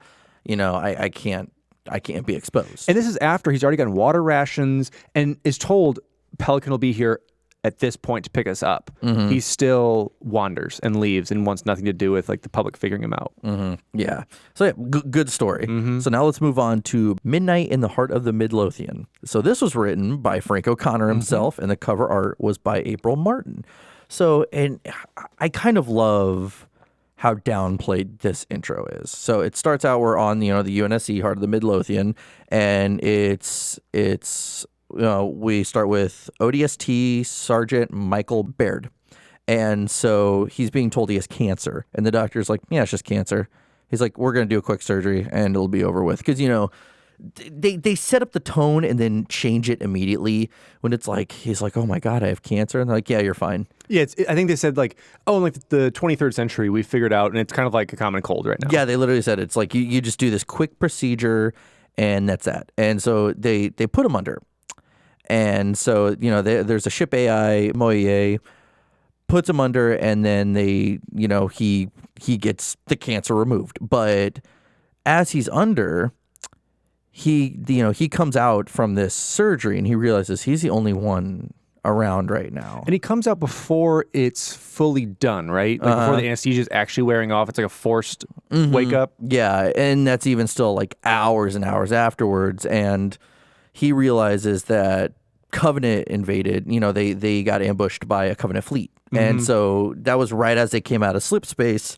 I can't be exposed. And this is after he's already gotten water rations and is told Pelican will be here at this point to pick us up. He still wanders and leaves and wants nothing to do with, like, the public figuring him out. Yeah. So yeah, good story. So now let's move on to Midnight in the Heart of the Midlothian. So this was written by Frank O'Connor himself, and the cover art was by April Martin. So, and I kind of love how downplayed this intro is. So it starts out, we're on the UNSC, Heart of the Midlothian, and it's we start with ODST Sergeant Michael Baird. And so he's being told he has cancer. And the doctor's like, yeah, it's just cancer. He's like, we're going to do a quick surgery and it'll be over with. Because, they set up the tone and then change it immediately when it's like, he's like, oh my God, I have cancer. And they're like, yeah, you're fine. Yeah, I think they said, like, oh, in, like, the 23rd century, we figured out, and it's kind of like a common cold right now. Yeah, they literally said it's like, you just do this quick procedure and that's that. And so they put him under. And so, there's a ship AI, Moye, puts him under, and then he gets the cancer removed. But as he's under, he comes out from this surgery and he realizes he's the only one around right now. And he comes out before it's fully done, right? Like before the anesthesia is actually wearing off. It's like a forced wake up. Yeah, and that's even still like hours and hours afterwards. And he realizes that Covenant invaded. They got ambushed by a Covenant fleet. And so that was right as they came out of slip space.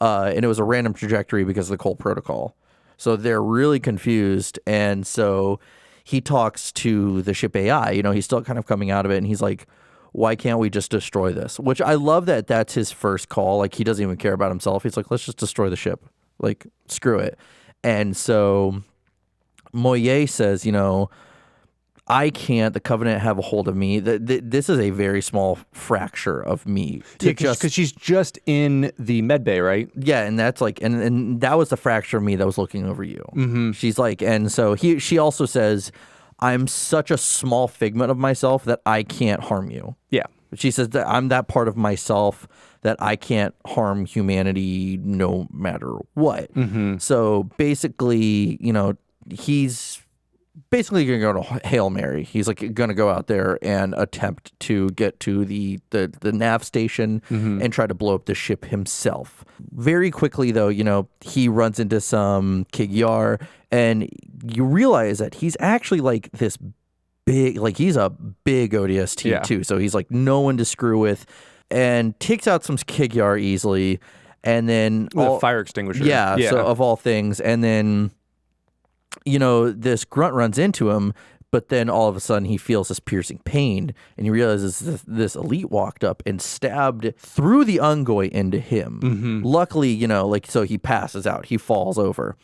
And it was a random trajectory because of the Cole Protocol. So they're really confused. And so he talks to the ship AI. He's still kind of coming out of it. And he's like, why can't we just destroy this? Which I love that that's his first call. Like, he doesn't even care about himself. He's like, let's just destroy the ship. Like, screw it. And so Moye says, I can't, the Covenant, have a hold of me. This is a very small fracture of me. Because she's just in the med bay, right? Yeah, and that's like, and that was the fracture of me that was looking over you. Mm-hmm. She's like, and so she also says, I'm such a small figment of myself that I can't harm you. Yeah. She says that I'm that part of myself that I can't harm humanity no matter what. Mm-hmm. So basically, he's basically going to go to Hail Mary. He's like going to go out there and attempt to get to the nav station and try to blow up the ship himself. Very quickly, though, he runs into some Kigyar, and you realize that he's actually like this big, like he's a big ODST too. So he's like no one to screw with, and takes out some Kigyar easily, and then a fire extinguisher. Yeah. So of all things, and then this grunt runs into him, but then all of a sudden he feels this piercing pain, and he realizes this elite walked up and stabbed through the Ungoy into him. Mm-hmm. Luckily, so he passes out. He falls over.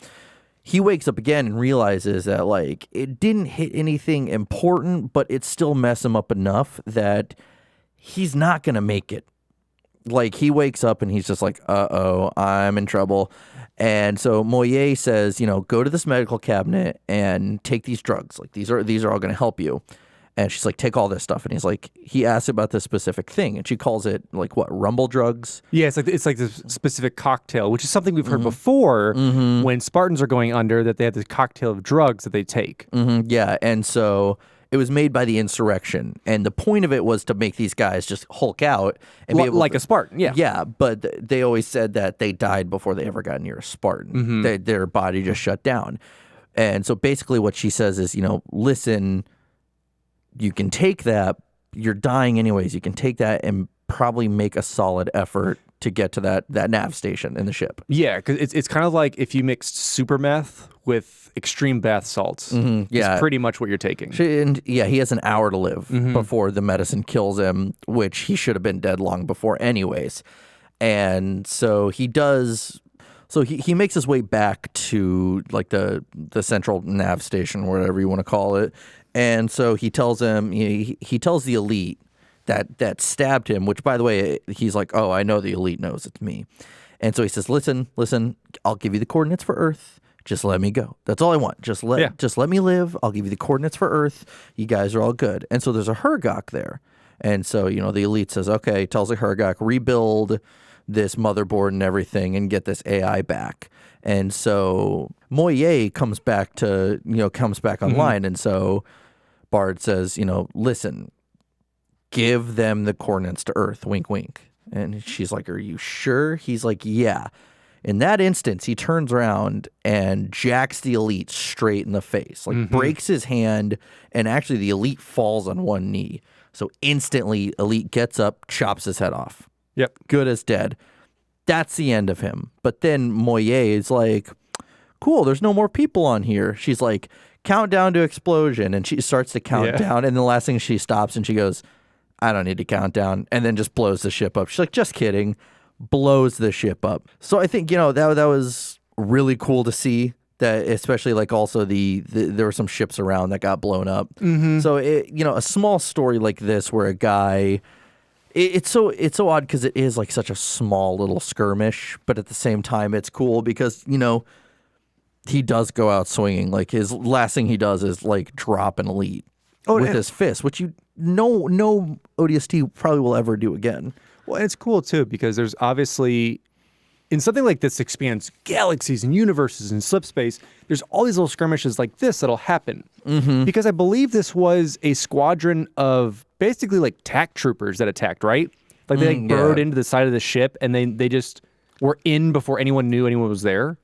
He wakes up again and realizes that, like, it didn't hit anything important, but it still messed him up enough that he's not going to make it. Like, he wakes up and he's just like, uh-oh, I'm in trouble. And so Moye says, go to this medical cabinet and take these drugs. Like, these are all going to help you. And she's like, take all this stuff. And he's like, he asks about this specific thing, and she calls it like what, rumble drugs? Yeah, it's like this specific cocktail, which is something we've heard before when Spartans are going under, that they have this cocktail of drugs that they take. Mm-hmm. Yeah, and so it was made by the insurrection, and the point of it was to make these guys just hulk out and be able like a Spartan. Yeah, yeah. But they always said that they died before they ever got near a Spartan. Their body just shut down, and so basically what she says is, listen. You can take that. You're dying anyways. You can take that and probably make a solid effort to get to that nav station in the ship. Yeah, because it's kind of like if you mixed super meth with extreme bath salts. Mm-hmm. Yeah, it's pretty much what you're taking. He has an hour to live before the medicine kills him, which he should have been dead long before anyways. And so he does. So he makes his way back to like the central nav station, or whatever you want to call it. And so he tells him, he tells the elite that stabbed him, which, by the way, he's like, oh, I know the elite knows it's me. And so he says, listen, I'll give you the coordinates for Earth. Just let me go. That's all I want. Just let me live. I'll give you the coordinates for Earth. You guys are all good. And so there's a Hergok there. And so, the elite says, okay, tells the Hergok, rebuild this motherboard and everything and get this AI back. And so Moye comes back online. And so Bard says, listen, give them the coordinates to Earth, wink, wink. And she's like, are you sure? He's like, yeah. In that instance, he turns around and jacks the elite straight in the face, like breaks his hand, and actually the elite falls on one knee. So instantly, elite gets up, chops his head off. Yep. Good as dead. That's the end of him. But then Moye is like, cool, there's no more people on here. She's like, countdown to explosion. And she starts to count down. And the last thing, she stops and she goes, I don't need to count down. And then just blows the ship up. She's like, just kidding. Blows the ship up. So I think, that was really cool to see. That especially like also there were some ships around that got blown up. Mm-hmm. So a small story like this where a guy, it's so odd because it is like such a small little skirmish, but at the same time it's cool because he does go out swinging. Like his last thing he does is like drop an elite. with his fist, which no ODST probably will ever do again. Well, and it's cool too because there's obviously in something like this expands galaxies and universes and slip space. There's all these little skirmishes like this that'll happen because I believe this was a squadron of basically like TAC troopers that attacked, right? Like they burrowed into the side of the ship and they just were in before anyone knew anyone was there.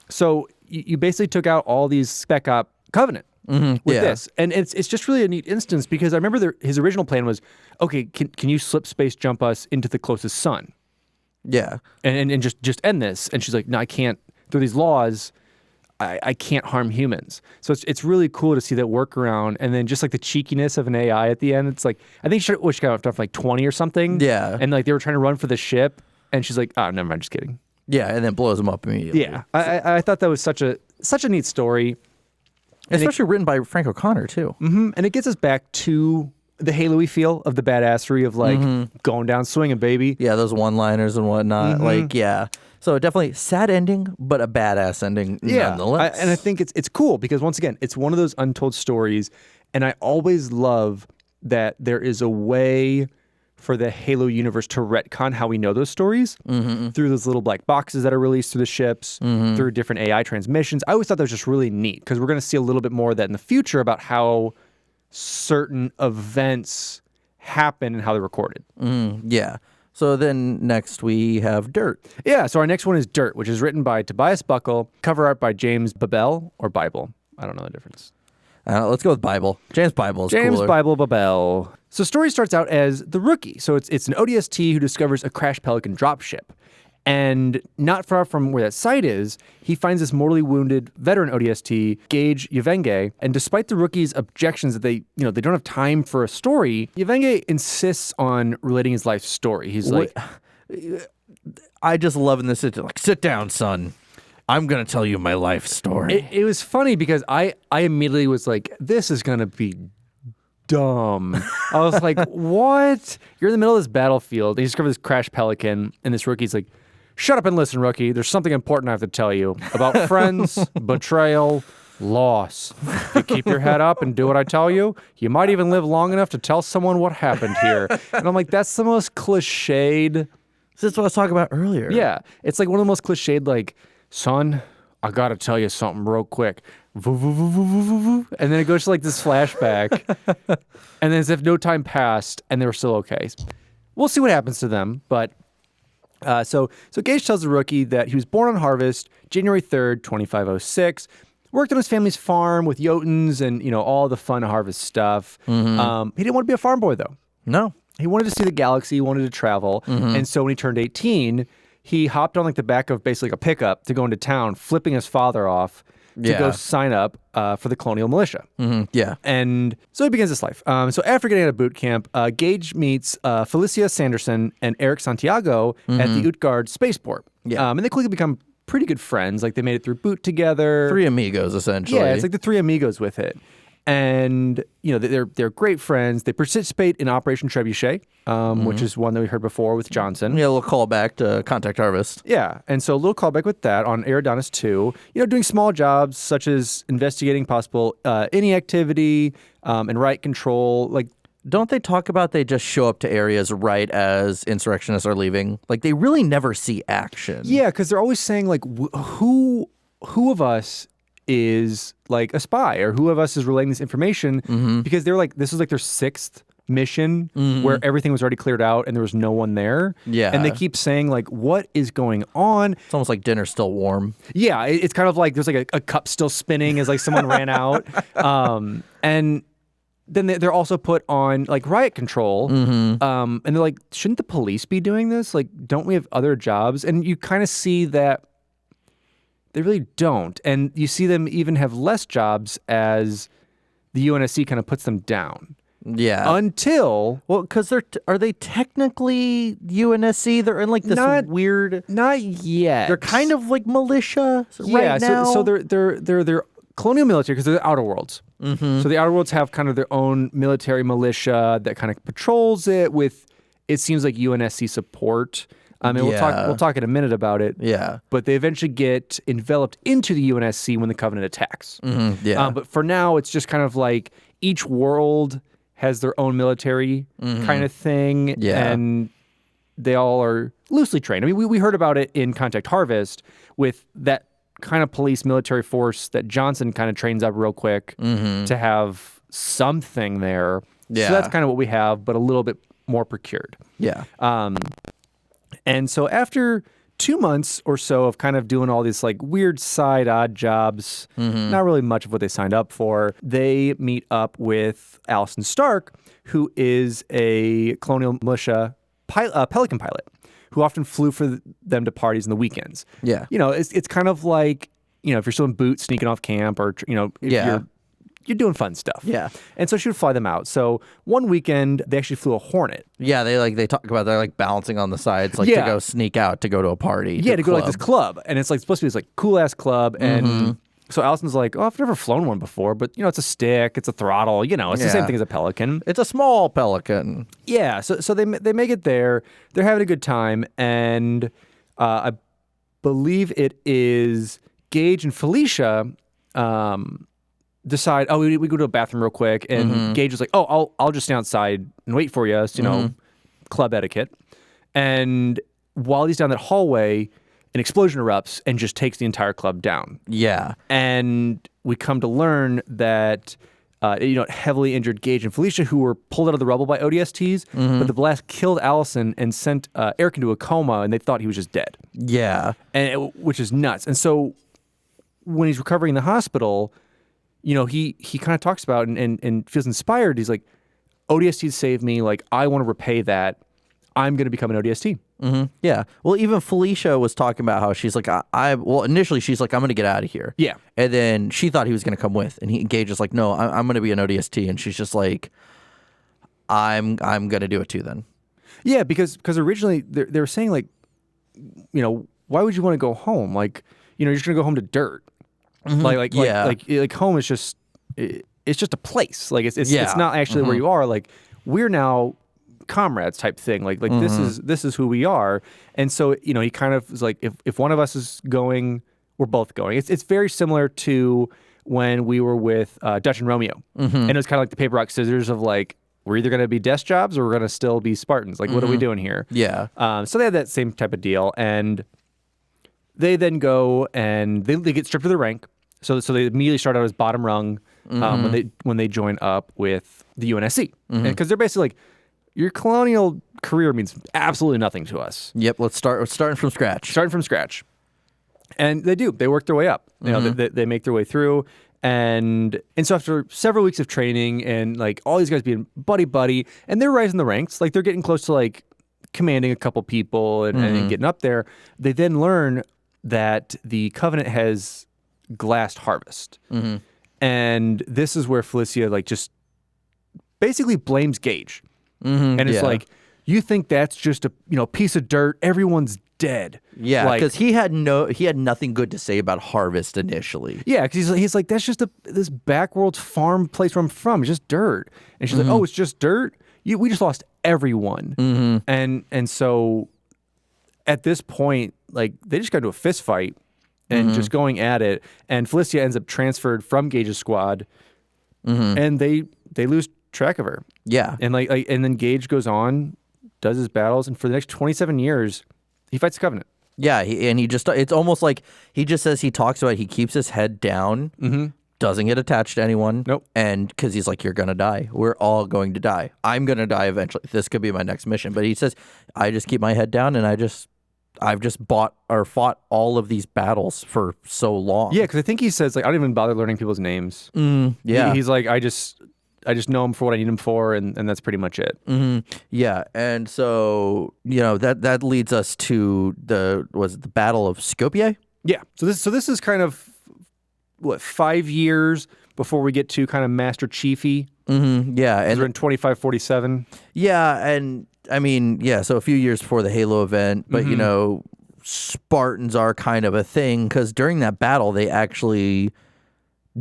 So you basically took out all these Spec Op Covenant with this. And it's just really a neat instance because I remember his original plan was, okay, can you slip space jump us into the closest sun? Yeah. And just end this. And she's like, no, I can't. Through these laws, I can't harm humans. So it's really cool to see that workaround. And then just like the cheekiness of an AI at the end, it's like, I think she got off to like 20 or something. Yeah. And like they were trying to run for the ship. And she's like, oh, never mind, just kidding. Yeah, and then blows him up immediately. Yeah. I thought that was such a neat story. Especially written by Frank O'Connor, too. Mm-hmm. And it gets us back to the Halo-y feel of the badassery of like going down swinging, baby. Yeah, those one-liners and whatnot. Like, yeah. So definitely sad ending, but a badass ending nonetheless. And I think it's cool because once again, it's one of those untold stories. And I always love that there is a way for the Halo universe to retcon how we know those stories through those little black boxes that are released through the ships, through different AI transmissions. I always thought that was just really neat because we're going to see a little bit more of that in the future about how certain events happen and how they're recorded. Yeah. So then next we have Dirt. Yeah, so our next one is Dirt, which is written by Tobias Buckle, cover art by James Babel or Bible. I don't know the difference. Let's go with Bible. James Bible is James cooler. Bible Babel. So story starts out as the Rookie. So it's an ODST who discovers a crashed Pelican dropship. And not far from where that site is, he finds this mortally wounded veteran ODST, Gage Yavenge. And despite the Rookie's objections that they don't have time for a story, Yavenge insists on relating his life story. He's like, I just love in this, like, sit down, son. I'm going to tell you my life story. It was funny because I immediately was like, this is going to be dumb. I was like, what? You're in the middle of this battlefield. And you discover this crashed Pelican, and this Rookie's like, shut up and listen, Rookie. There's something important I have to tell you about friends, betrayal, loss. If you keep your head up and do what I tell you, you might even live long enough to tell someone what happened here. And I'm like, that's the most cliched. This is what I was talking about earlier. Yeah. It's like one of the most cliched, like, son, I got to tell you something real quick. And then it goes to like this flashback. And then as if no time passed and they were still okay. We'll see what happens to them. But so Gage tells the Rookie that he was born on Harvest, January 3rd, 2506. Worked on his family's farm with Jotuns and, all the fun Harvest stuff. He didn't want to be a farm boy, though. No. He wanted to see the galaxy. He wanted to travel. And so when he turned 18, he hopped on like the back of basically a pickup to go into town, flipping his father off to go sign up for the Colonial Militia. Yeah. And so he begins his life. So after getting out of boot camp, Gage meets Felicia Sanderson and Eric Santiago at the Utgard spaceport. Yeah. And they quickly become pretty good friends. Like they made it through boot together. Three amigos, essentially. Yeah, it's like the three amigos with it. And, they're great friends. They participate in Operation Trebuchet, which is one that we heard before with Johnson. Yeah, a little callback to Contact Harvest. Yeah, and so a little callback with that on Eridonis 2. Doing small jobs such as investigating possible any activity and riot control. Like, don't they talk about they just show up to areas right as insurrectionists are leaving? Like, they really never see action. Yeah, because they're always saying, like, who of us is like a spy or who of us is relaying this information because they're like, this is like their sixth mission where everything was already cleared out and there was no one there. Yeah. And they keep saying like, what is going on? It's almost like dinner's still warm. Yeah. It's kind of like there's like a cup still spinning as like someone ran out. And then they're also put on like riot control. And they're like, shouldn't the police be doing this? Like, don't we have other jobs? And you kind of see that they really don't. And you see them even have less jobs as the UNSC kind of puts them down. Yeah. Until... Well, because are they technically UNSC? They're in like this weird... Not yet. They're kind of like militia right now. So they're colonial military because they're the Outer Worlds. So the Outer Worlds have kind of their own military militia that kind of patrols it with, it seems like UNSC support. I mean, we'll talk in a minute about it. Yeah. But they eventually get enveloped into the UNSC when the Covenant attacks. Yeah. But for now, it's just kind of like each world has their own military kind of thing. Yeah. And they all are loosely trained. I mean, we heard about it in Contact Harvest with that kind of police military force that Johnson kind of trains up real quick to have something there. Yeah. So that's kind of what we have, but a little bit more procured. Yeah. And so after 2 months or so of kind of doing all these like weird side odd jobs, not really much of what they signed up for, they meet up with Allison Stark, who is a colonial militia Pelican pilot who often flew for them to parties in the weekends. Yeah. You know, it's kind of like, you know, if you're still in boots sneaking off camp or, you know, if you're doing fun stuff. Yeah. And so she would fly them out. So one weekend they actually flew a Hornet. Yeah, they talk about they're like balancing on the sides, like to go sneak out to go to a party. Yeah, to go to like this club. And it's like supposed to be this like cool ass club. And so Allison's like, oh, I've never flown one before, but you know, it's a stick, it's a throttle, you know, it's the same thing as a Pelican. It's a small Pelican. Yeah. So they make it there. They're having a good time. And I believe it is Gage and Felicia decide, oh, we go to a bathroom real quick. And Gage is like, oh, I'll just stand outside and wait for you. So, you know, club etiquette. And while he's down that hallway, an explosion erupts and just takes the entire club down. Yeah. And we come to learn that, you know, heavily injured Gage and Felicia, who were pulled out of the rubble by ODSTs, but the blast killed Allison and sent Eric into a coma, and they thought he was just dead. Yeah. Which is nuts. And so when he's recovering in the hospital, you know, he kind of talks about and feels inspired. He's like, ODSTs saved me. Like, I want to repay that. I'm going to become an ODST. Yeah. Well, even Felicia was talking about how she's like, well, initially she's like, I'm going to get out of here. Yeah. And then she thought he was going to come with, and Gage is like, no, I'm going to be an ODST. And she's just like, I'm going to do it too then. Yeah, because originally they were saying like, you know, why would you want to go home? Like, you know, you're just going to go home to dirt. Like home is just, it's just a place. Like it's not actually where you are. Like we're now comrades type thing. Like this is who we are. And so, you know, he kind of is like, if one of us is going, we're both going. It's very similar to when we were with Dutch and Romeo. And it was kind of like the paper, rock, scissors of like, we're either going to be desk jobs or we're going to still be Spartans. Like, what are we doing here? Yeah. So they had that same type of deal. And they then go and they get stripped of their rank. So they immediately start out as bottom rung when they join up with the UNSC. Because they're basically like, your colonial career means absolutely nothing to us. Yep. We're starting from scratch. Starting from scratch. And they do. They work their way up. You know, they make their way through. And so after several weeks of training and like all these guys being buddy, and they're rising the ranks, like they're getting close to like commanding a couple people and getting up there, they then learn that the Covenant has glassed Harvest. And this is where Felicia like just basically blames Gage. And it's like, you think that's just a piece of dirt, everyone's dead. Yeah, because he had nothing good to say about Harvest initially. Yeah, because he's like, that's just this backworld farm place where I'm from. It's just dirt. And she's like, oh, it's just dirt? We just lost everyone. And so at this point, like they just got into a fist fight and just going at it. And Felicia ends up transferred from Gage's squad, and they lose track of her. Yeah, and and then Gage goes on, does his battles, and for the next 27 years, he fights the Covenant. Yeah, it's almost like he just says he talks about it, he keeps his head down, doesn't get attached to anyone. Nope. And because he's like, you're going to die. We're all going to die. I'm going to die eventually. This could be my next mission. But he says, I just keep my head down and I've just fought all of these battles for so long. Yeah, because I think he says, like, I don't even bother learning people's names. Yeah. He's like, I just know him for what I need him for, and that's pretty much it. Yeah, and so that leads us to the Battle of Skopje? Yeah. So this is kind of 5 years before we get to kind of Master Chiefy. Yeah, and we're in 2547. Yeah, and I mean, yeah. So a few years before the Halo event, but Spartans are kind of a thing because during that battle they actually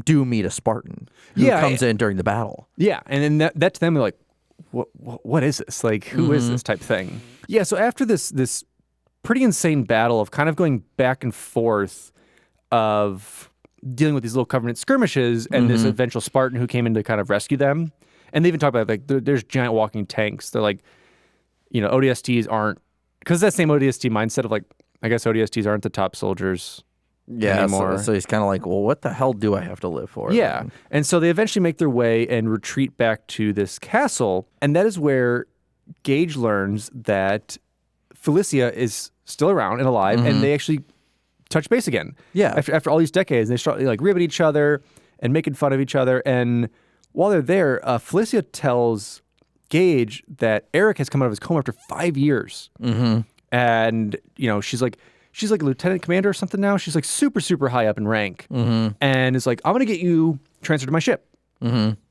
do meet a Spartan who comes in during the battle. Yeah, and then that to them, they're like, what is this? Like, who is this type thing? Yeah, so after this pretty insane battle of kind of going back and forth of dealing with these little Covenant skirmishes and this eventual Spartan who came in to kind of rescue them. And they even talk about, like, there's giant walking tanks. They're like, ODSTs aren't, because that same ODST mindset of, like, I guess ODSTs aren't the top soldiers anymore. So he's kind of like, well, what the hell do I have to live for? Yeah. And so they eventually make their way and retreat back to this castle. And that is where Gage learns that Felicia is still around and alive, and they actually touch base again. Yeah. After all these decades, they start like ribbing each other and making fun of each other. And while they're there, Felicia tells Gage that Eric has come out of his coma after 5 years. And, she's like a lieutenant commander or something now. She's like super, super high up in rank. And it's like, I'm going to get you transferred to my ship.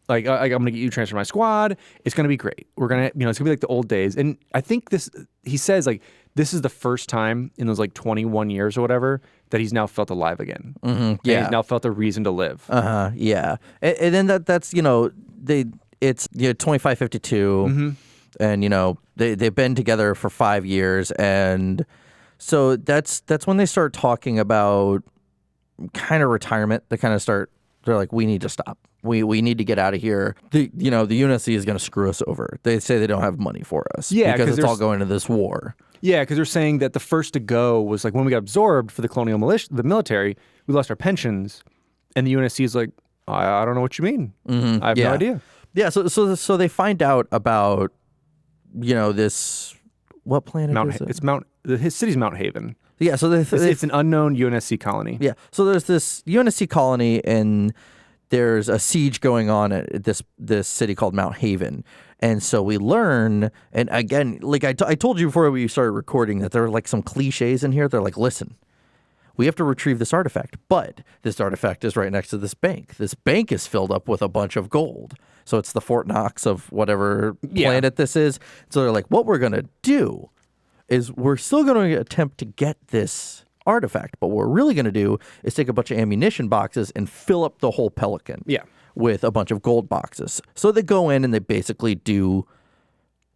Like, I'm going to get you transferred to my squad. It's going to be great. We're going to, it's going to be like the old days. And I think he says, like, this is the first time in those, like, 21 years or whatever that he's now felt alive again. And he's now felt a reason to live. Yeah. And then that's, it's 2552. And, they've been together for 5 years. And so that's when they start talking about kind of retirement. They're like, we need to stop. We need to get out of here. The UNSC is going to screw us over. They say they don't have money for us. Yeah, because it's all going to this war. Yeah, because they're saying that the first to go was like when we got absorbed for the colonial the military, we lost our pensions, and the UNSC is like, I don't know what you mean. I have no idea. Yeah, so they find out about this, what planet is it? It's his city's Mount Haven. Yeah, so it's an unknown UNSC colony. Yeah, so there's this UNSC colony, and there's a siege going on at this city called Mount Haven. And so we learn, and again, like I told you before we started recording, that there are like some cliches in here. They're like, listen, we have to retrieve this artifact, but this artifact is right next to this bank. This bank is filled up with a bunch of gold. So it's the Fort Knox of whatever planet this is. So they're like, what we're going to do is we're still going to attempt to get this artifact, but what we're really going to do is take a bunch of ammunition boxes and fill up the whole Pelican with a bunch of gold boxes. So they go in and they basically do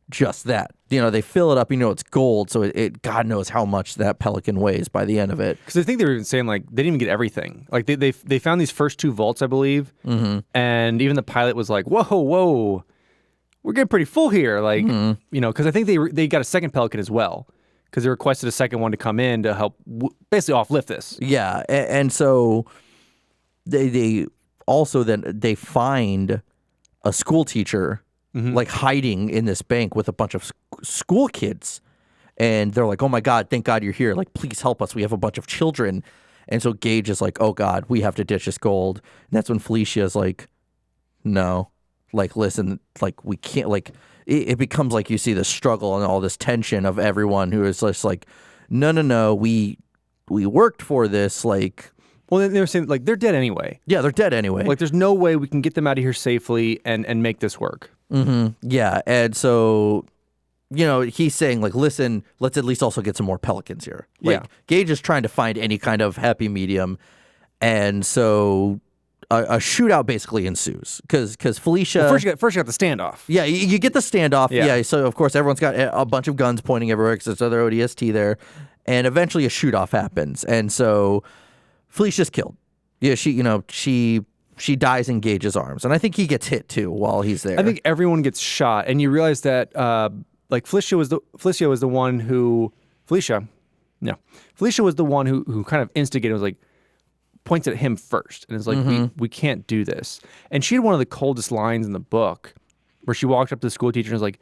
just that. They fill it up, it's gold, so it God knows how much that Pelican weighs by the end of it. Because I think they were even saying, like, they didn't even get everything. Like, they found these first 2 vaults, I believe, and even the pilot was like, whoa, we're getting pretty full here. Like, because I think they got a second Pelican as well, because they requested a second one to come in to help basically offlift this. Yeah, and so they also then they find a school teacher like hiding in this bank with a bunch of school kids, and they're like, oh my God, thank God you're here. Like, please help us. We have a bunch of children. And so Gage is like, oh God, we have to ditch this gold. And that's when Felicia is like, no, like, listen, like, we can't, like, it becomes like you see the struggle and all this tension of everyone who is just like, no, we worked for this, like. Well, they were saying, like, they're dead anyway. Yeah, they're dead anyway. Like, there's no way we can get them out of here safely and make this work. Yeah, and so, he's saying, like, listen, let's at least also get some more Pelicans here. Like, Gage is trying to find any kind of happy medium, and so a shootout basically ensues because Felicia. Well, first you got the standoff. Yeah, you get the standoff. Yeah, so of course everyone's got a bunch of guns pointing everywhere because there's other ODST there, and eventually a shoot-off happens, and so Felicia's killed. Yeah, she dies in Gage's arms, and I think he gets hit too while he's there. I think everyone gets shot, and you realize that like Felicia was the one who Felicia was the one who kind of instigated, was like, points at him first and is like, we can't do this. And she had one of the coldest lines in the book where she walked up to the school teacher and was like,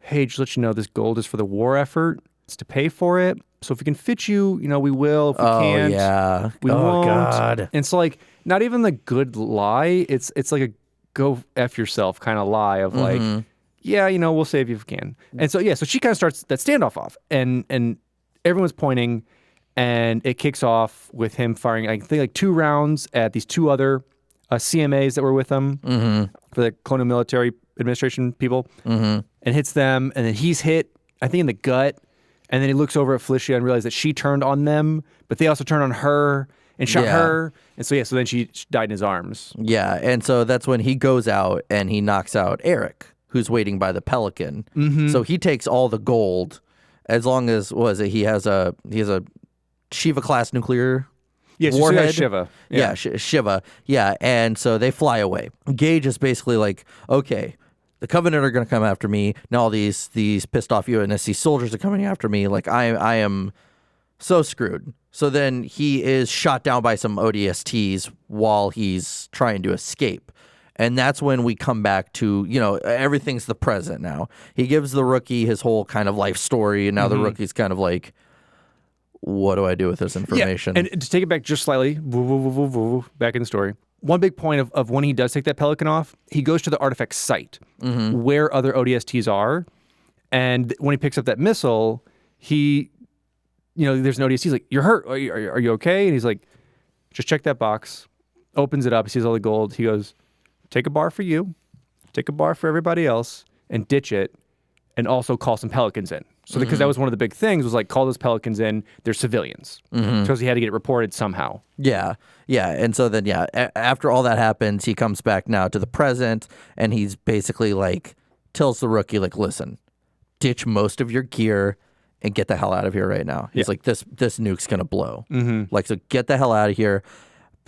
hey, just let you know, this gold is for the war effort. It's to pay for it. So if we can fit you, we will. If we can't, we won't. God. And it's like, not even the good lie. It's like a go F yourself kind of lie of like, we'll save you if we can. And so, so she kind of starts that standoff off, and everyone's pointing, and it kicks off with him firing, I think, like 2 rounds at these 2 other CMAs that were with him for the Colonial Military Administration people, and hits them, and then he's hit, I think, in the gut, and then he looks over at Felicia and realizes that she turned on them, but they also turned on her and shot her, and so then she died in his arms. Yeah, and so that's when he goes out and he knocks out Eric, who's waiting by the Pelican. So he takes all the gold as long as he has a Shiva class nuclear Yes, warhead. Shiva. Yeah, Shiva. Yeah, and so they fly away. Gage is basically like, okay, the Covenant are going to come after me. Now all these pissed off UNSC soldiers are coming after me. Like I am so screwed. So then he is shot down by some ODSTs while he's trying to escape. And that's when we come back to, everything's the present now. He gives the rookie his whole kind of life story, and now the rookie's kind of like, what do I do with this information? Yeah. And to take it back just slightly, back in the story, one big point of when he does take that Pelican off, he goes to the artifact site where other ODSTs are. And when he picks up that missile, there's an ODST. He's like, you're hurt. Are you okay? And he's like, just check that box. Opens it up. He sees all the gold. He goes, take a bar for you, take a bar for everybody else, and ditch it, and also call some Pelicans in. So because that was one of the big things, was like, call those Pelicans in, they're civilians. Because he had to get it reported somehow. Yeah. And so then, after all that happens, he comes back now to the present, and he's basically like, tells the rookie, like, listen, ditch most of your gear and get the hell out of here right now. He's like, this nuke's going to blow. Like, so get the hell out of here.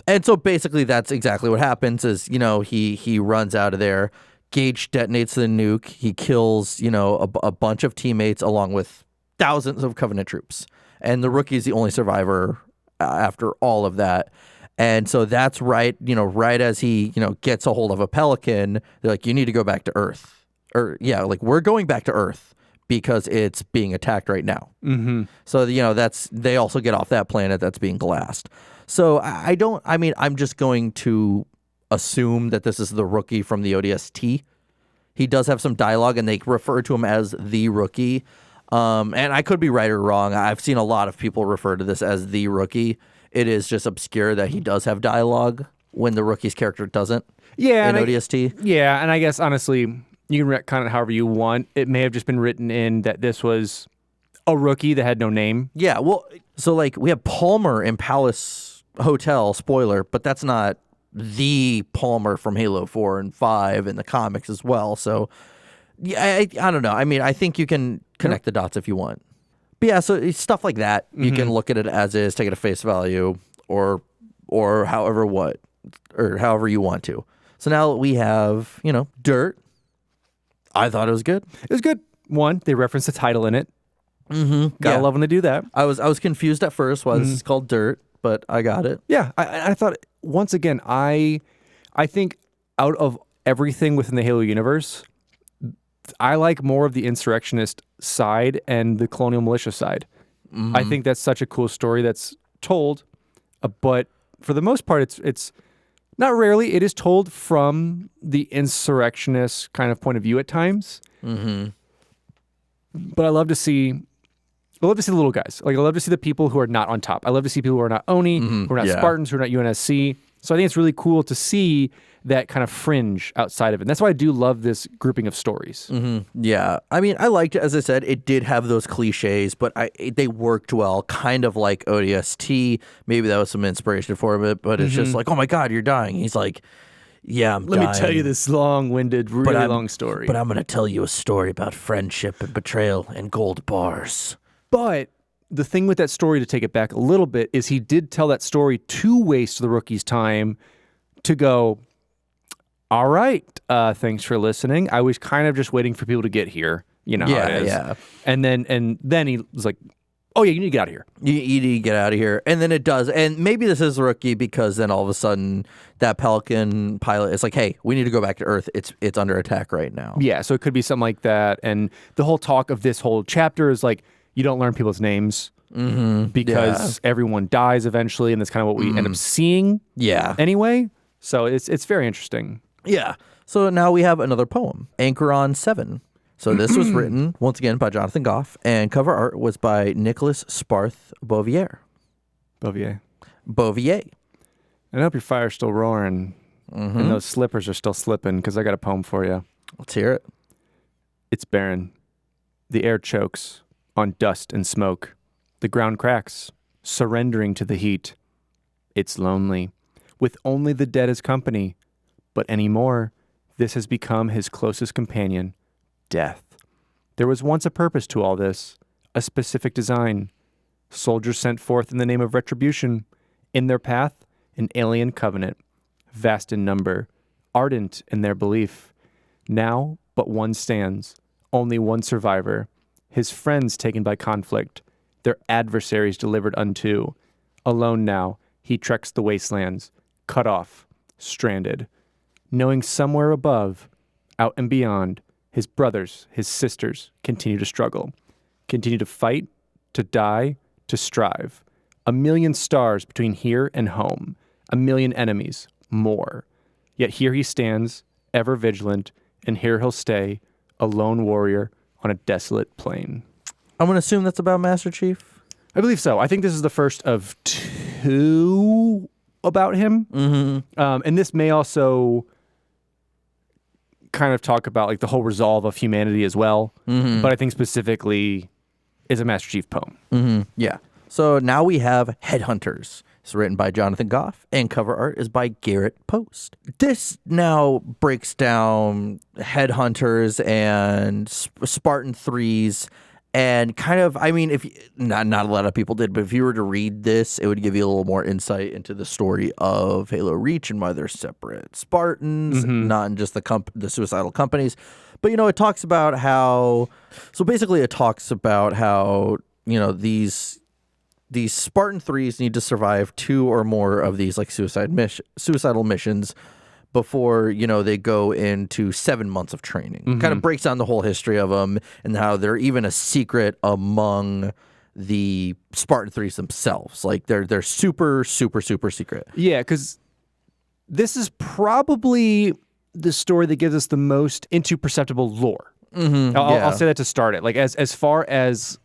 And so basically that's exactly what happens is, he runs out of there. Gage detonates the nuke. He kills, a bunch of teammates along with thousands of Covenant troops. And the rookie is the only survivor after all of that. And so that's right, right as he, gets a hold of a Pelican, they're like, you need to go back to Earth. Or, we're going back to Earth because it's being attacked right now. So, they also get off that planet that's being glassed. So I'm just going to assume that this is the rookie from the ODST. He does have some dialogue, and they refer to him as the rookie. And I could be right or wrong. I've seen a lot of people refer to this as the rookie. It is just obscure that he does have dialogue when the rookie's character doesn't. Yeah, in ODST. And I guess honestly, you can retcon it however you want. It may have just been written in that this was a rookie that had no name. Yeah, well, so we have Palmer in Palace Hotel, spoiler, but that's not the Palmer from Halo 4 and 5 in the comics as well. So, yeah, I don't know. I mean, I think you can connect the dots if you want. But yeah, so stuff like that, you can look at it as is, take it at face value, or however you want to. So now we have, Dirt. I thought it was good. It was good. One, they referenced the title in it. Gotta love when they do that. I was confused at first why this is called Dirt, but I got it. Yeah, I thought, once again, I think out of everything within the Halo universe, I like more of the insurrectionist side and the colonial militia side. I think that's such a cool story that's told, but for the most part, it's not rarely, it is told from the insurrectionist kind of point of view at times. But I love to see the little guys. Like, I love to see the people who are not on top. I love to see people who are not Oni, who are not Spartans, who are not UNSC. So I think it's really cool to see that kind of fringe outside of it. And that's why I do love this grouping of stories. Yeah. I mean, I liked it. As I said, it did have those cliches, but they worked well, kind of like ODST. Maybe that was some inspiration for it, but it's just like, oh my God, you're dying. He's like, yeah, I'm dying. Let me tell you this long-winded, really long story. But I'm going to tell you a story about friendship and betrayal and gold bars. But the thing with that story, to take it back a little bit, is he did tell that story to waste the rookie's time to go, all right, thanks for listening. I was kind of just waiting for people to get here. You know how it is. Yeah. And then he was like, oh yeah, you need to get out of here. You need to get out of here. And then it does. And maybe this is the rookie because then all of a sudden that Pelican pilot is like, hey, we need to go back to Earth. It's under attack right now. Yeah, so it could be something like that. And the whole talk of this whole chapter is like, you don't learn people's names because everyone dies eventually, and that's kind of what we end up seeing. Yeah. Anyway, so it's very interesting. Yeah. So now we have another poem, Anchoron 7. So this was written once again by Jonathan Goff, and cover art was by Nicholas Sparth Bouvier. Bouvier. And I hope your fire's still roaring, and those slippers are still slipping, because I got a poem for you. Let's hear it. It's barren. The air chokes on dust and smoke. The ground cracks, surrendering to the heat. It's lonely, with only the dead as company. But anymore, this has become his closest companion, death. There was once a purpose to all this, a specific design. Soldiers sent forth in the name of retribution. In their path, an alien covenant, vast in number, ardent in their belief. Now, but one stands, only one survivor, his friends taken by conflict, their adversaries delivered unto. Alone now, he treks the wastelands, cut off, stranded, knowing somewhere above, out and beyond, his brothers, his sisters continue to struggle, continue to fight, to die, to strive. A million stars between here and home, a million enemies, more. Yet here he stands, ever vigilant, and here he'll stay, a lone warrior on a desolate plain. I'm going to assume that's about Master Chief. I believe so. I think this is the first of 2 about him. And this may also kind of talk about like the whole resolve of humanity as well. But I think specifically is a Master Chief poem. Yeah. So now we have Headhunters. It's written by Jonathan Goff, and cover art is by Garrett Post. This now breaks down Headhunters and Spartan 3s, and kind of, I mean, if not a lot of people did, but if you were to read this, it would give you a little more insight into the story of Halo Reach and why they're separate Spartans, not in just the suicidal companies. But, it talks about how, these Spartan 3s need to survive 2 or more of these like suicidal missions before, they go into 7 months of training. Kind of breaks down the whole history of them and how they're even a secret among the Spartan 3s themselves. Like they're super, super, super secret. Yeah, because this is probably the story that gives us the most into perceptible lore. I'll say that to start it. Like as far as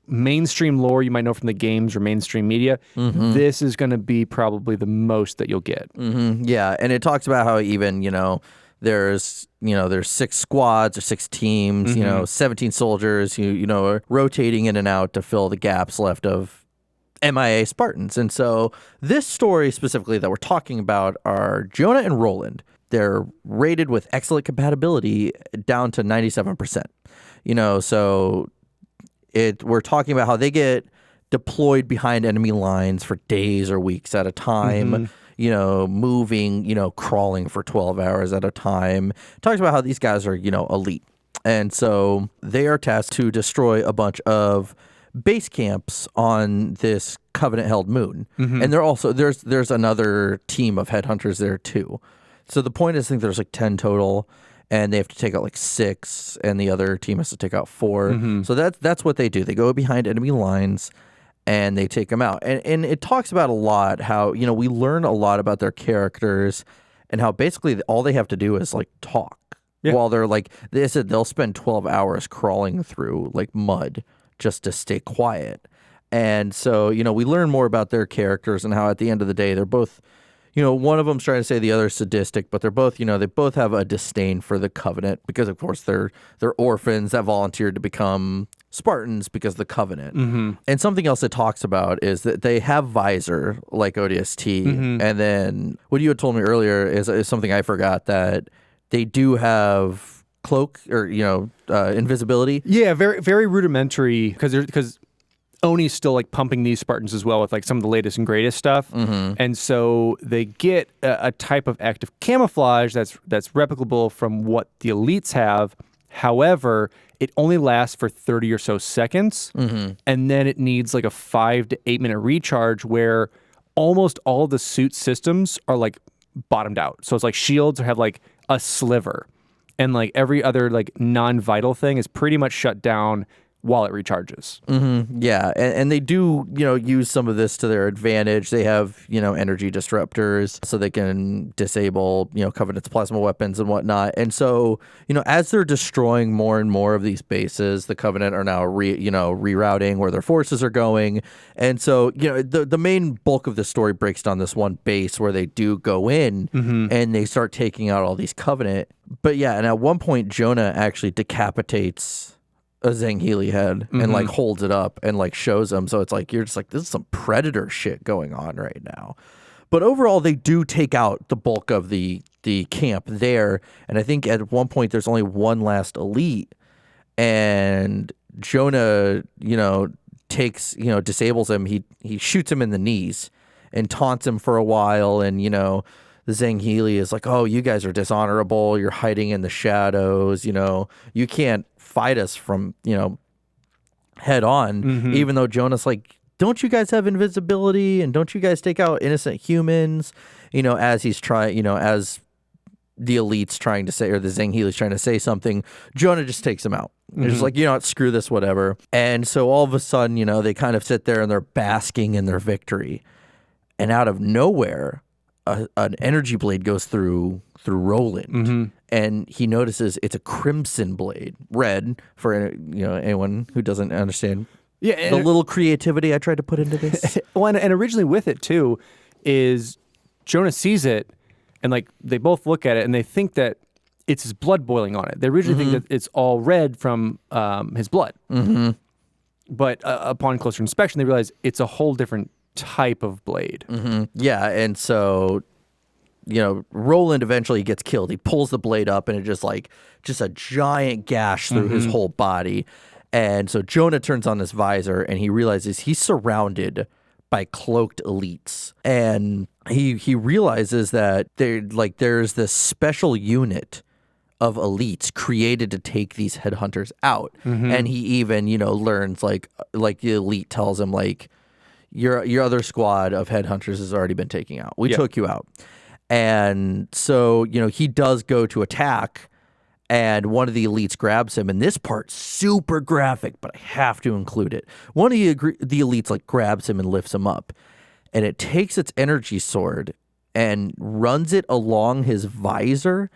mainstream lore you might know from the games or mainstream media, this is going to be probably the most that you'll get. Yeah, and it talks about how even, there's 6 squads or 6 teams, 17 soldiers who, are rotating in and out to fill the gaps left of MIA Spartans. And so this story specifically that we're talking about are Jonah and Roland. They're rated with excellent compatibility down to 97%. So we're talking about how they get deployed behind enemy lines for days or weeks at a time, moving, crawling for 12 hours at a time. Talks about how these guys are, elite. And so they are tasked to destroy a bunch of base camps on this Covenant-held moon. And they're also, there's another team of headhunters there too. So the point is, I think there's like 10 total. And they have to take out like 6, and the other team has to take out 4. So that's what they do. They go behind enemy lines, and they take them out. And it talks about a lot how, we learn a lot about their characters and how basically all they have to do is like talk. Yeah. While they're like, they said they'll spend 12 hours crawling through like mud just to stay quiet. And so, we learn more about their characters and how at the end of the day, they're both, one of them's trying to say the other's sadistic, but they're both, they both have a disdain for the Covenant because, of course, they're orphans that volunteered to become Spartans because of the Covenant. And something else it talks about is that they have visor like ODST. And then what you had told me earlier is something I forgot, that they do have cloak or, invisibility. Yeah, very, very rudimentary because Oni's still like pumping these Spartans as well with like some of the latest and greatest stuff. And so they get a type of active camouflage that's replicable from what the elites have. However, it only lasts for 30 or so seconds. And then it needs like a 5 to 8 minute recharge where almost all of the suit systems are like bottomed out. So it's like shields have like a sliver, and like every other like non-vital thing is pretty much shut down while it recharges. Yeah, and they do, use some of this to their advantage. They have, energy disruptors so they can disable, Covenant's plasma weapons and whatnot. And so, as they're destroying more and more of these bases, the Covenant are now rerouting where their forces are going. And so, the main bulk of the story breaks down this one base where they do go in and they start taking out all these Covenant. But yeah, and at one point, Jonah actually decapitates a Zanghili head and like holds it up and like shows them. So it's like, you're just like, this is some Predator shit going on right now. But overall, they do take out the bulk of the camp there. And I think at one point there's only one last elite, and Jonah, disables him. He shoots him in the knees and taunts him for a while. And, the Zanghili is like, oh, you guys are dishonorable. You're hiding in the shadows. You can't fight us from, head on, even though Jonah's like, don't you guys have invisibility? And don't you guys take out innocent humans? As he's trying, as the elite's trying to say, or the Zanghili's trying to say something, Jonah just takes him out. They're just like, screw this, whatever. And so all of a sudden, they kind of sit there and they're basking in their victory. And out of nowhere, an energy blade goes through Roland, and he notices it's a crimson blade, red for anyone who doesn't understand. Yeah, the little creativity I tried to put into this. Well, and originally with it too, is Jonah sees it, and like they both look at it and they think that it's his blood boiling on it. They originally think that it's all red from his blood, but upon closer inspection, they realize it's a whole different type of blade. Yeah, and so Roland eventually gets killed. He pulls the blade up, and it just a giant gash through his whole body. And so Jonah turns on his visor, and he realizes he's surrounded by cloaked elites, and he realizes that there's this special unit of elites created to take these headhunters out. And he even learns like the elite tells him like, your other squad of headhunters has already been taken out. We took you out. And so, he does go to attack, and one of the elites grabs him. And this part's super graphic, but I have to include it. One of the elites grabs him and lifts him up, and it takes its energy sword and runs it along his visor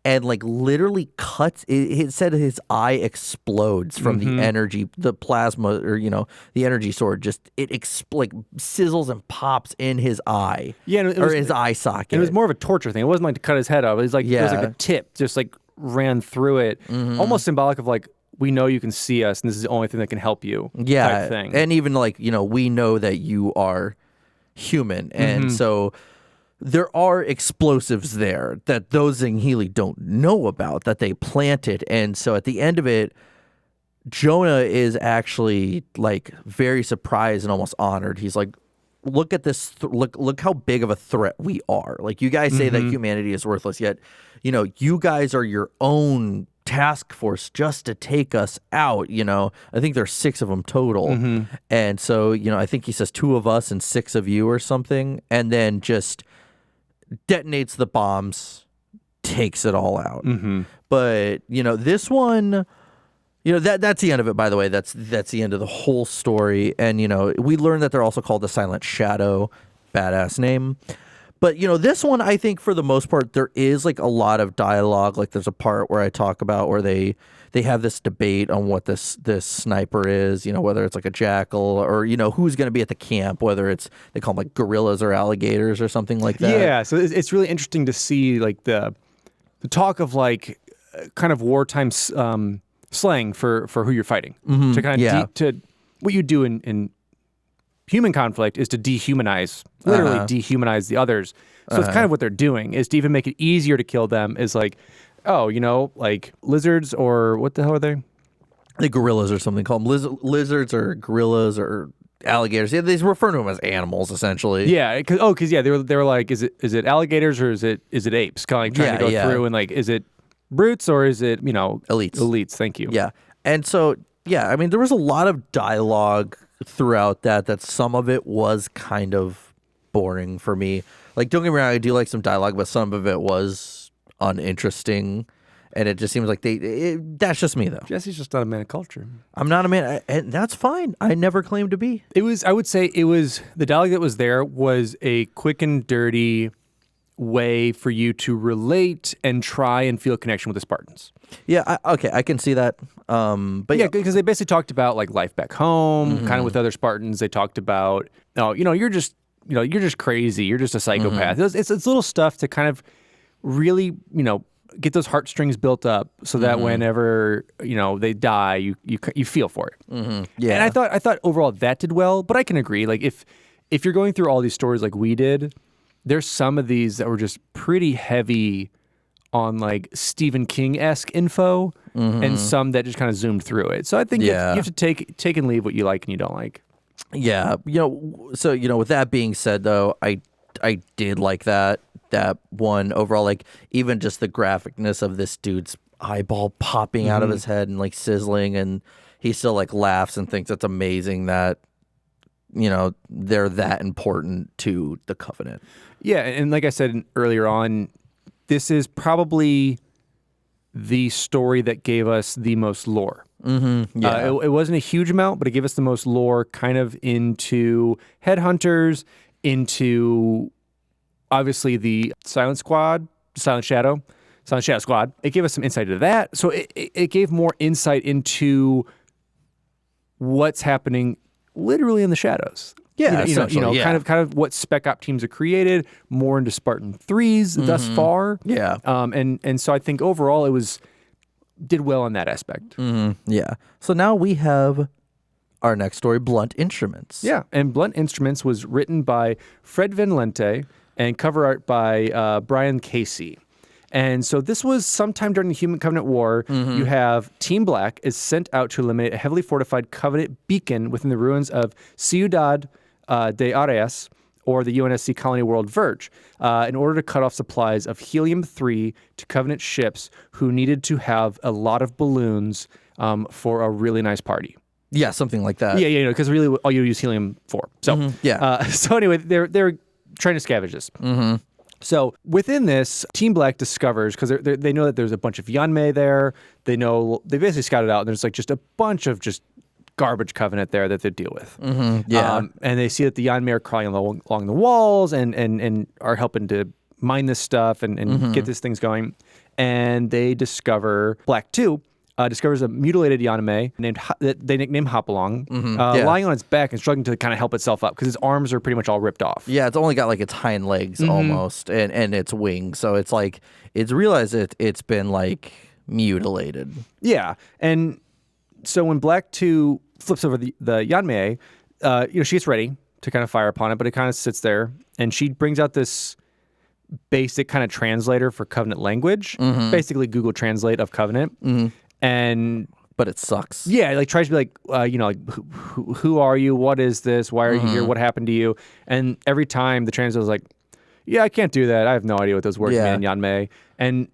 and literally cuts it. It said his eye explodes from the energy, the plasma, or the energy sword. Just it sizzles and pops in his eye, his eye socket. And it was more of a torture thing. It wasn't like to cut his head off. It was like it was like a tip, just ran through it, almost symbolic of we know you can see us, and this is the only thing that can help you. Type thing. And even we know that you are human, and so. There are explosives there that those Zanghili don't know about that they planted. And so at the end of it, Jonah is actually very surprised and almost honored. He's like, look at this. Look how big of a threat we are. You guys say that humanity is worthless, yet, you guys are your own task force just to take us out. I think there's 6 of them total. And so, I think he says 2 of us and 6 of you or something. And then just detonates the bombs, takes it all out. But this one, that's the end of it. By the way, that's the end of the whole story. And we learned that they're also called the Silent Shadow, badass name. But this one, I think for the most part, there is a lot of dialogue. There's a part where I talk about where they have this debate on what this sniper is, whether it's a jackal or, who's going to be at the camp, whether it's, they call them gorillas or alligators or something like that. Yeah, so it's really interesting to see the talk of kind of wartime slang for who you're fighting. To kind of to what you do in human conflict is to dehumanize, literally dehumanize the others. So it's kind of what they're doing, is to even make it easier to kill them, is lizards, or what the hell are they? The gorillas or something. Call them lizards or gorillas or alligators. Yeah, they refer to them as animals, essentially. Yeah, because they were like, is it alligators or is it apes? Kind of trying to go through and is it brutes or is it elites? Elites. Thank you. Yeah, and so I mean, there was a lot of dialogue throughout that some of it was kind of boring for me. Don't get me wrong, I do like some dialogue, but some of it was uninteresting, and it just seems like that's just me, though. Jesse's just not a man of culture. I'm not a man, and that's fine. I never claimed to be. I would say the dialogue that was there was a quick and dirty way for you to relate and try and feel a connection with the Spartans. Yeah, I can see that. But yeah, because they basically talked about life back home, kind of with other Spartans. They talked about, you're just crazy. You're just a psychopath. It's little stuff to kind of really, get those heartstrings built up so that whenever, they die, you feel for it. Yeah. And I thought overall that did well, but I can agree. If you're going through all these stories like we did, there's some of these that were just pretty heavy on like Stephen King-esque info and some that just kind of zoomed through it. So I think you have to take and leave what you like and you don't like. Yeah. So, with that being said, though, I did like that one overall, like even just the graphicness of this dude's eyeball popping out of his head and like sizzling, and he still like laughs and thinks it's amazing that, they're that important to the Covenant. Yeah. And like I said earlier on, this is probably the story that gave us the most lore. Yeah. It wasn't a huge amount, but it gave us the most lore kind of into headhunters, into obviously the Silent Shadow Squad. It gave us some insight into that. So it gave more insight into what's happening literally in the shadows. Yeah, kind of what spec op teams have created, more into Spartan 3s thus far. Yeah. And so I think overall it did well in that aspect. Yeah. So now we have our next story, Blunt Instruments. Yeah, and Blunt Instruments was written by Fred Van Lente and cover art by Brian Casey. And so this was sometime during the Human Covenant War. You have Team Black is sent out to eliminate a heavily fortified Covenant beacon within the ruins of Ciudad de Arias, or the UNSC colony world Verge, in order to cut off supplies of helium-3 to Covenant ships who needed to have a lot of balloons for a really nice party. Yeah, something like that. Yeah, because really all you use helium for. So, so anyway, they're trying to scavenge this. So within this, Team Black discovers, because they know that there's a bunch of Yanmei there. They basically scouted out, and there's like just a bunch of just garbage Covenant there that they deal with. And they see that the Yanmei are crawling along the walls and are helping to mine this stuff and get these things going. And they discover Black 2 discovers a mutilated Yanmei that they nickname Hopalong, lying on its back and struggling to kind of help itself up because its arms are pretty much all ripped off. Yeah, it's only got like its hind legs almost and its wings. So it's like it's realized it's been like mutilated. Yeah, and so when Black 2 flips over the Yanmei, she gets ready to kind of fire upon it, but it kind of sits there, and she brings out this basic kind of translator for Covenant language, basically Google Translate of Covenant, but it sucks. Yeah, like tries to be like, who are you? What is this? Why are you here? What happened to you? And every time the translator's like, yeah, I can't do that. I have no idea what those words mean, Yanmei. And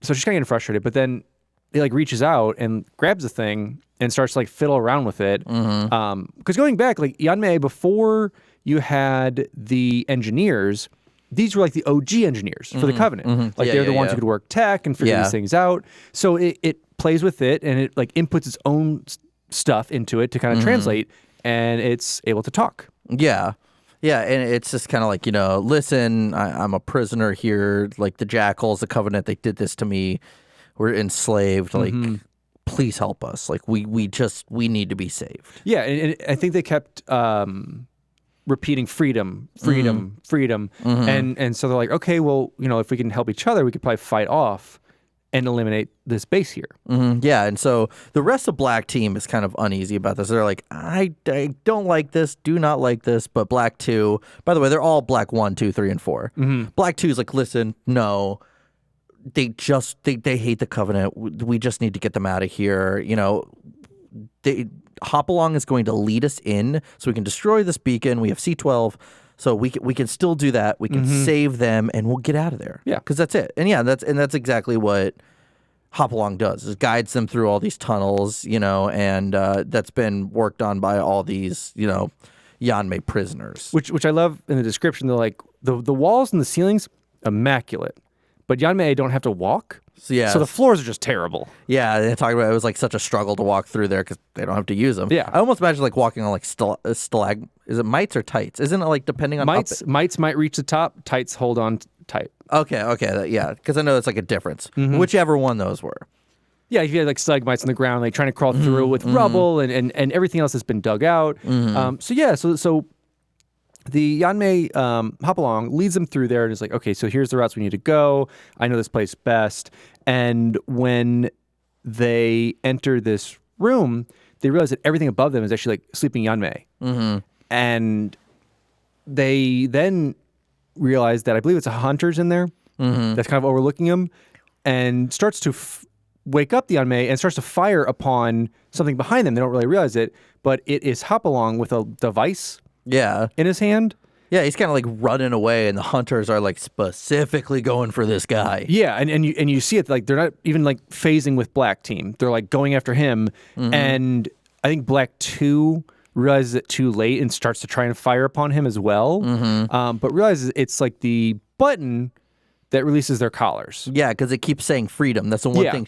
so she's kind of getting frustrated, but then he like reaches out and grabs the thing and starts to like fiddle around with it. Because going back, like Yanmei, before you had the engineers, these were like the OG engineers for the Covenant. Like they're the ones who could work tech and figure these things out. So it plays with it and it like inputs its own stuff into it to kind of translate, and it's able to talk. Yeah. Yeah, and it's just kind of like, listen, I'm a prisoner here. Like the Jackals, the Covenant, they did this to me. We're enslaved. Like, please help us. Like we need to be saved. Yeah, and I think they kept repeating freedom. And so they're like, okay, well, if we can help each other, we could probably fight off and eliminate this base here. Yeah, and so the rest of Black Team is kind of uneasy about this. They're like, I don't like this, do not like this, but Black 2, by the way, they're all Black 1, 2, 3, and 4. Black 2 is like, listen, no, they hate the Covenant. We just need to get them out of here. Hopalong is going to lead us in so we can destroy this beacon. We have C-12. So we can still do that. We can save them, and we'll get out of there. Yeah, because that's it. And yeah, that's exactly what Hopalong does. Is guides them through all these tunnels, and that's been worked on by all these, Yanmei prisoners. Which I love in the description. They're like the walls and the ceilings immaculate, but Yanmei don't have to walk. So the floors are just terrible. Yeah, they talk about it was like such a struggle to walk through there because they don't have to use them. Yeah, I almost imagine like walking on like stalag. Is it mites or tights? Isn't it like depending on mites? Mites might reach the top. Tights hold on tight. Okay, yeah, because I know it's like a difference. Whichever one those were. Yeah, if you had like stalagmites on the ground, like trying to crawl through it with rubble and everything else that's been dug out. So the Yanmei Hopalong leads them through there and is like, okay, so here's the routes we need to go. I know this place best. And when they enter this room, they realize that everything above them is actually like sleeping Yanmei. And they then realize that I believe it's a hunter's in there that's kind of overlooking them. and starts to wake up the Yanmei and starts to fire upon something behind them. They don't really realize it, but it is Hopalong with a device in his hand. Yeah, he's kind of like running away, and the hunters are like specifically going for this guy. Yeah, and you see it, like they're not even like phasing with Black Team. They're like going after him, and I think Black 2 realizes it too late and starts to try and fire upon him as well, but realizes it's like the button that releases their collars. Yeah, because it keeps saying freedom. That's the one thing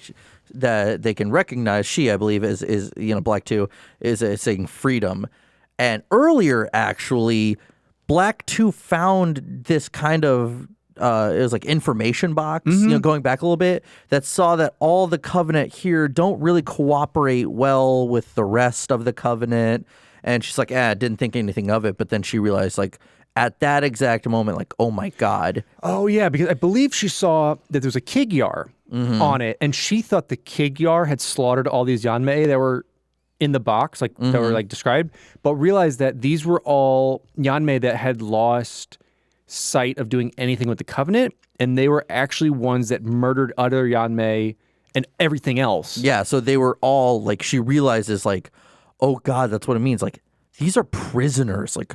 that they can recognize. She, I believe, is Black 2 is saying freedom. And earlier, actually, Black 2 found this kind of it was like information box, going back a little bit, that saw that all the Covenant here don't really cooperate well with the rest of the Covenant. And she's like, didn't think anything of it. But then she realized, like, at that exact moment, like, oh my God. Oh, yeah, because I believe she saw that there was a Kigyar on it, and she thought the Kigyar had slaughtered all these Yanmei that were in the box, like that were like described, but realized that these were all Yanmei that had lost sight of doing anything with the Covenant, and they were actually ones that murdered other Yanmei and everything else. Yeah, so they were all, like, she realizes, like, oh God, that's what it means. Like, these are prisoners, like,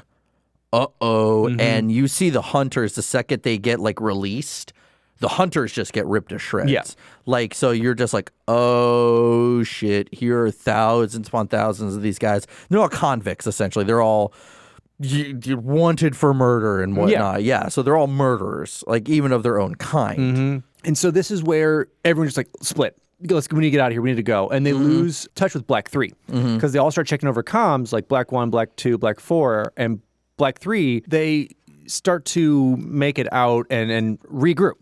and you see the hunters, the second they get like released, the hunters just get ripped to shreds. Yeah. Like, so you're just like, oh shit, here are thousands upon thousands of these guys. They're all convicts, essentially. They're all you're wanted for murder and whatnot. Yeah, so they're all murderers, like, even of their own kind. And so this is where everyone's just like, split. We need to get out of here. We need to go. And they lose touch with Black 3 because they all start checking over comms, like Black 1, Black 2, Black 4, and Black 3, they start to make it out and regroup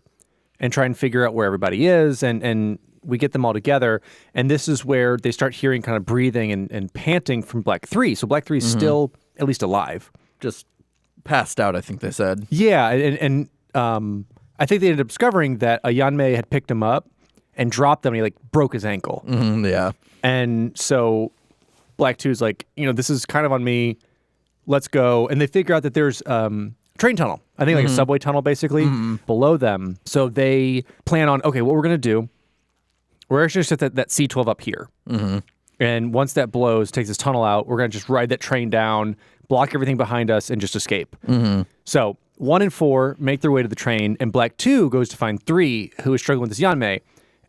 and try and figure out where everybody is, and we get them all together. And this is where they start hearing kind of breathing and panting from Black 3. So Black 3 is still at least alive. Just passed out, I think they said. Yeah, and I think they ended up discovering that a Yanmei had picked him up and dropped him, and he like broke his ankle. Yeah. And so Black 2 is like, this is kind of on me. Let's go. And they figure out that there's train tunnel. I think like a subway tunnel, basically, below them. So they plan on, okay, what we're going to do, we're actually going to set that C-12 up here. And once that blows, takes this tunnel out, we're going to just ride that train down, block everything behind us, and just escape. So 1 and 4 make their way to the train, and Black 2 goes to find 3, who is struggling with this Yanmei.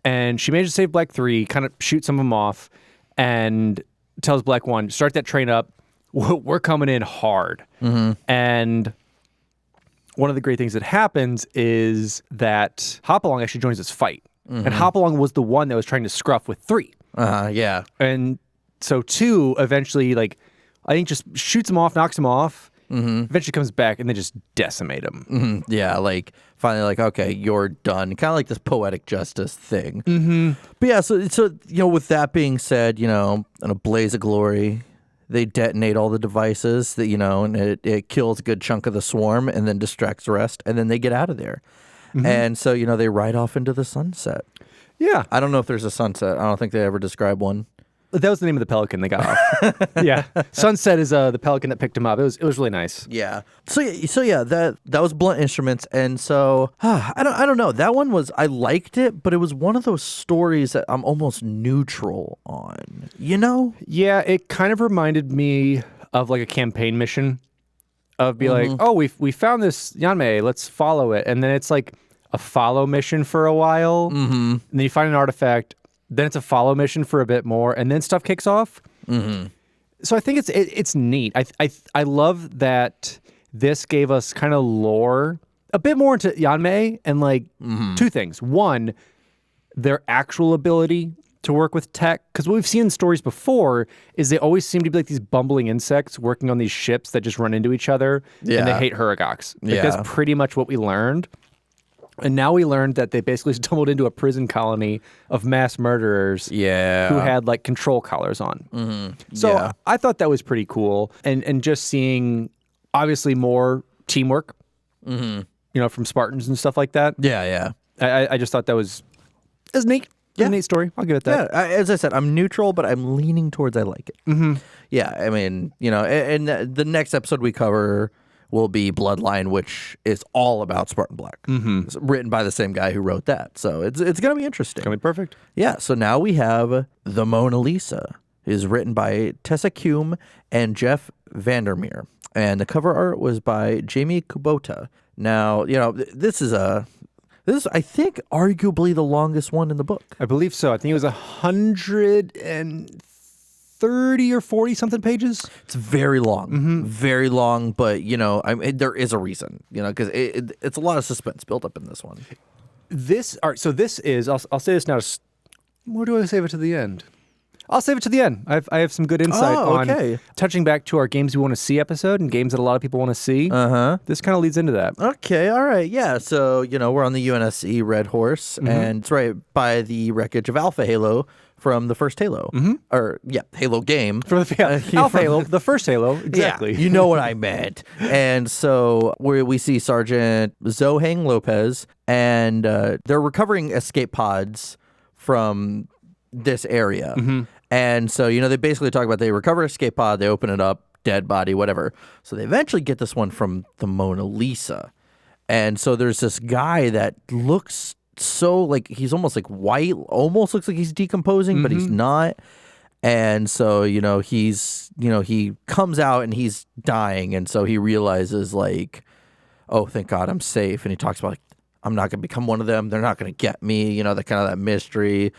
And she manages to save Black 3, kind of shoot some of them off, and tells Black 1, start that train up. We're coming in hard. And one of the great things that happens is that Hopalong actually joins this fight. And Hopalong was the one that was trying to scruff with 3. Yeah. And so 2 eventually, like, I think just shoots him off, knocks him off, eventually comes back, and then just decimate him. Yeah, like, finally, like, okay, you're done. Kind of like this poetic justice thing. But yeah, so with that being said, in a blaze of glory, they detonate all the devices that, and it kills a good chunk of the swarm and then distracts the rest, and then they get out of there. And so, they ride off into the sunset. Yeah. I don't know if there's a sunset. I don't think they ever describe one. That was the name of the pelican they got off. Yeah. Sunset is the pelican that picked him up. It was really nice. Yeah. So yeah, that was Blunt Instruments, and so I don't know. That one was, I liked it, but it was one of those stories that I'm almost neutral on. Yeah, it kind of reminded me of like a campaign mission of like, oh, we found this Yanmei, let's follow it, and then it's like a follow mission for a while, and then you find an artifact. Then it's a follow mission for a bit more, and then stuff kicks off. So I think it's neat. I love that this gave us kind of lore, a bit more into Yanmei, and like 2 things. One, their actual ability to work with tech, because what we've seen in stories before is they always seem to be like these bumbling insects working on these ships that just run into each other, and they hate Huragox. Like, that's pretty much what we learned. And now we learned that they basically stumbled into a prison colony of mass murderers who had like control collars on. So I thought that was pretty cool. And just seeing obviously more teamwork, from Spartans and stuff like that. Yeah. I just thought that was neat. It's a neat story. I'll give it that. Yeah, as I said, I'm neutral, but I'm leaning towards I like it. Yeah, I mean, and the next episode we cover, will be Bloodline, which is all about Spartan Black. It's written by the same guy who wrote that. So it's going to be interesting. Gonna be perfect. Yeah, so now we have The Mona Lisa. It is written by Tessa Kume and Jeff Vandermeer. And the cover art was by Jamie Kubota. Now, this is, I think, arguably the longest one in the book. I believe so. I think it was 130 or 40 something pages. It's very long, very long, but, there is a reason, because it's a lot of suspense built up in this one. So this is, I'll say this now. Where do I save it to the end? I'll save it to the end. I have some good insight on touching back to our games we want to see episode and games that a lot of people want to see. This kind of leads into that. Okay, all right, yeah. So, we're on the UNSC Red Horse, and it's right by the wreckage of Alpha Halo from the first Halo. Halo game. Alpha Halo, the first Halo, exactly. Yeah, you know what I meant. And so we see Sergeant Zohang Lopez, and they're recovering escape pods from this area. And so, they basically talk about they recover escape pod, they open it up, dead body, whatever. So they eventually get this one from the Mona Lisa. And so there's this guy that looks so like he's almost like white, almost looks like he's decomposing, but he's not. And so, he comes out and he's dying. And so he realizes like, oh, thank God I'm safe. And he talks about like, I'm not going to become one of them. They're not going to get me, that kind of that mystery.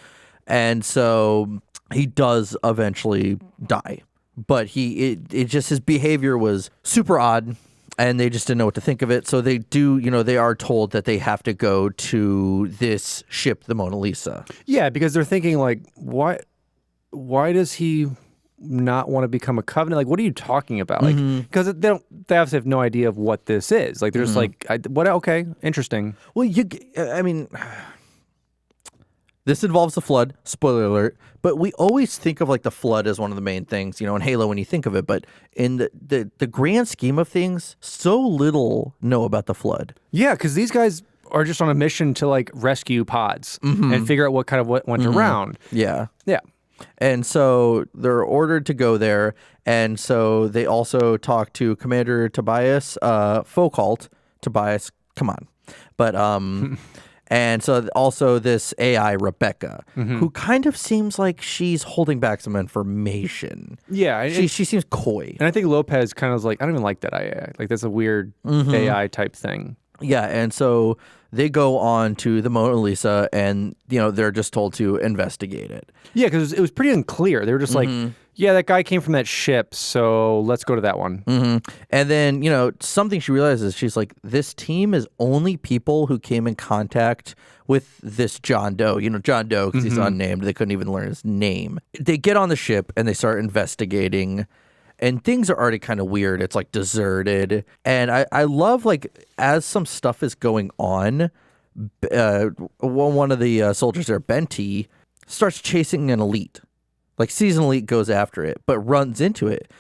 And so he does eventually die, but it just, his behavior was super odd and they just didn't know what to think of it. So they do, they are told that they have to go to this ship, the Mona Lisa. Yeah, because they're thinking like, why does he not want to become a Covenant? Like, what are you talking about? Like, because they obviously have no idea of what this is. Like, there's like, okay, interesting. Well, this involves the flood, spoiler alert, but we always think of like the flood as one of the main things, in Halo when you think of it, but in the grand scheme of things, so little know about the flood. Yeah, because these guys are just on a mission to like rescue pods and figure out what went around. Yeah. Yeah. And so they're ordered to go there, and so they also talk to Commander Tobias Foucault. Tobias, come on. But and so also this AI, Rebecca, who kind of seems like she's holding back some information. Yeah. She seems coy. And I think Lopez kind of was like, I don't even like that AI. Like, that's a weird AI type thing. Yeah, and so they go on to the Mona Lisa, and, they're just told to investigate it. Yeah, because it was pretty unclear. They were just like, yeah, that guy came from that ship, so let's go to that one. And then, something she realizes, she's like, this team is only people who came in contact with this John Doe. John Doe, because he's unnamed. They couldn't even learn his name. They get on the ship, and they start investigating, and things are already kind of weird. It's, like, deserted. And I love, like, as some stuff is going on, one of the soldiers there, Benty, starts chasing an elite. Like, sees an elite, goes after it, but runs into it.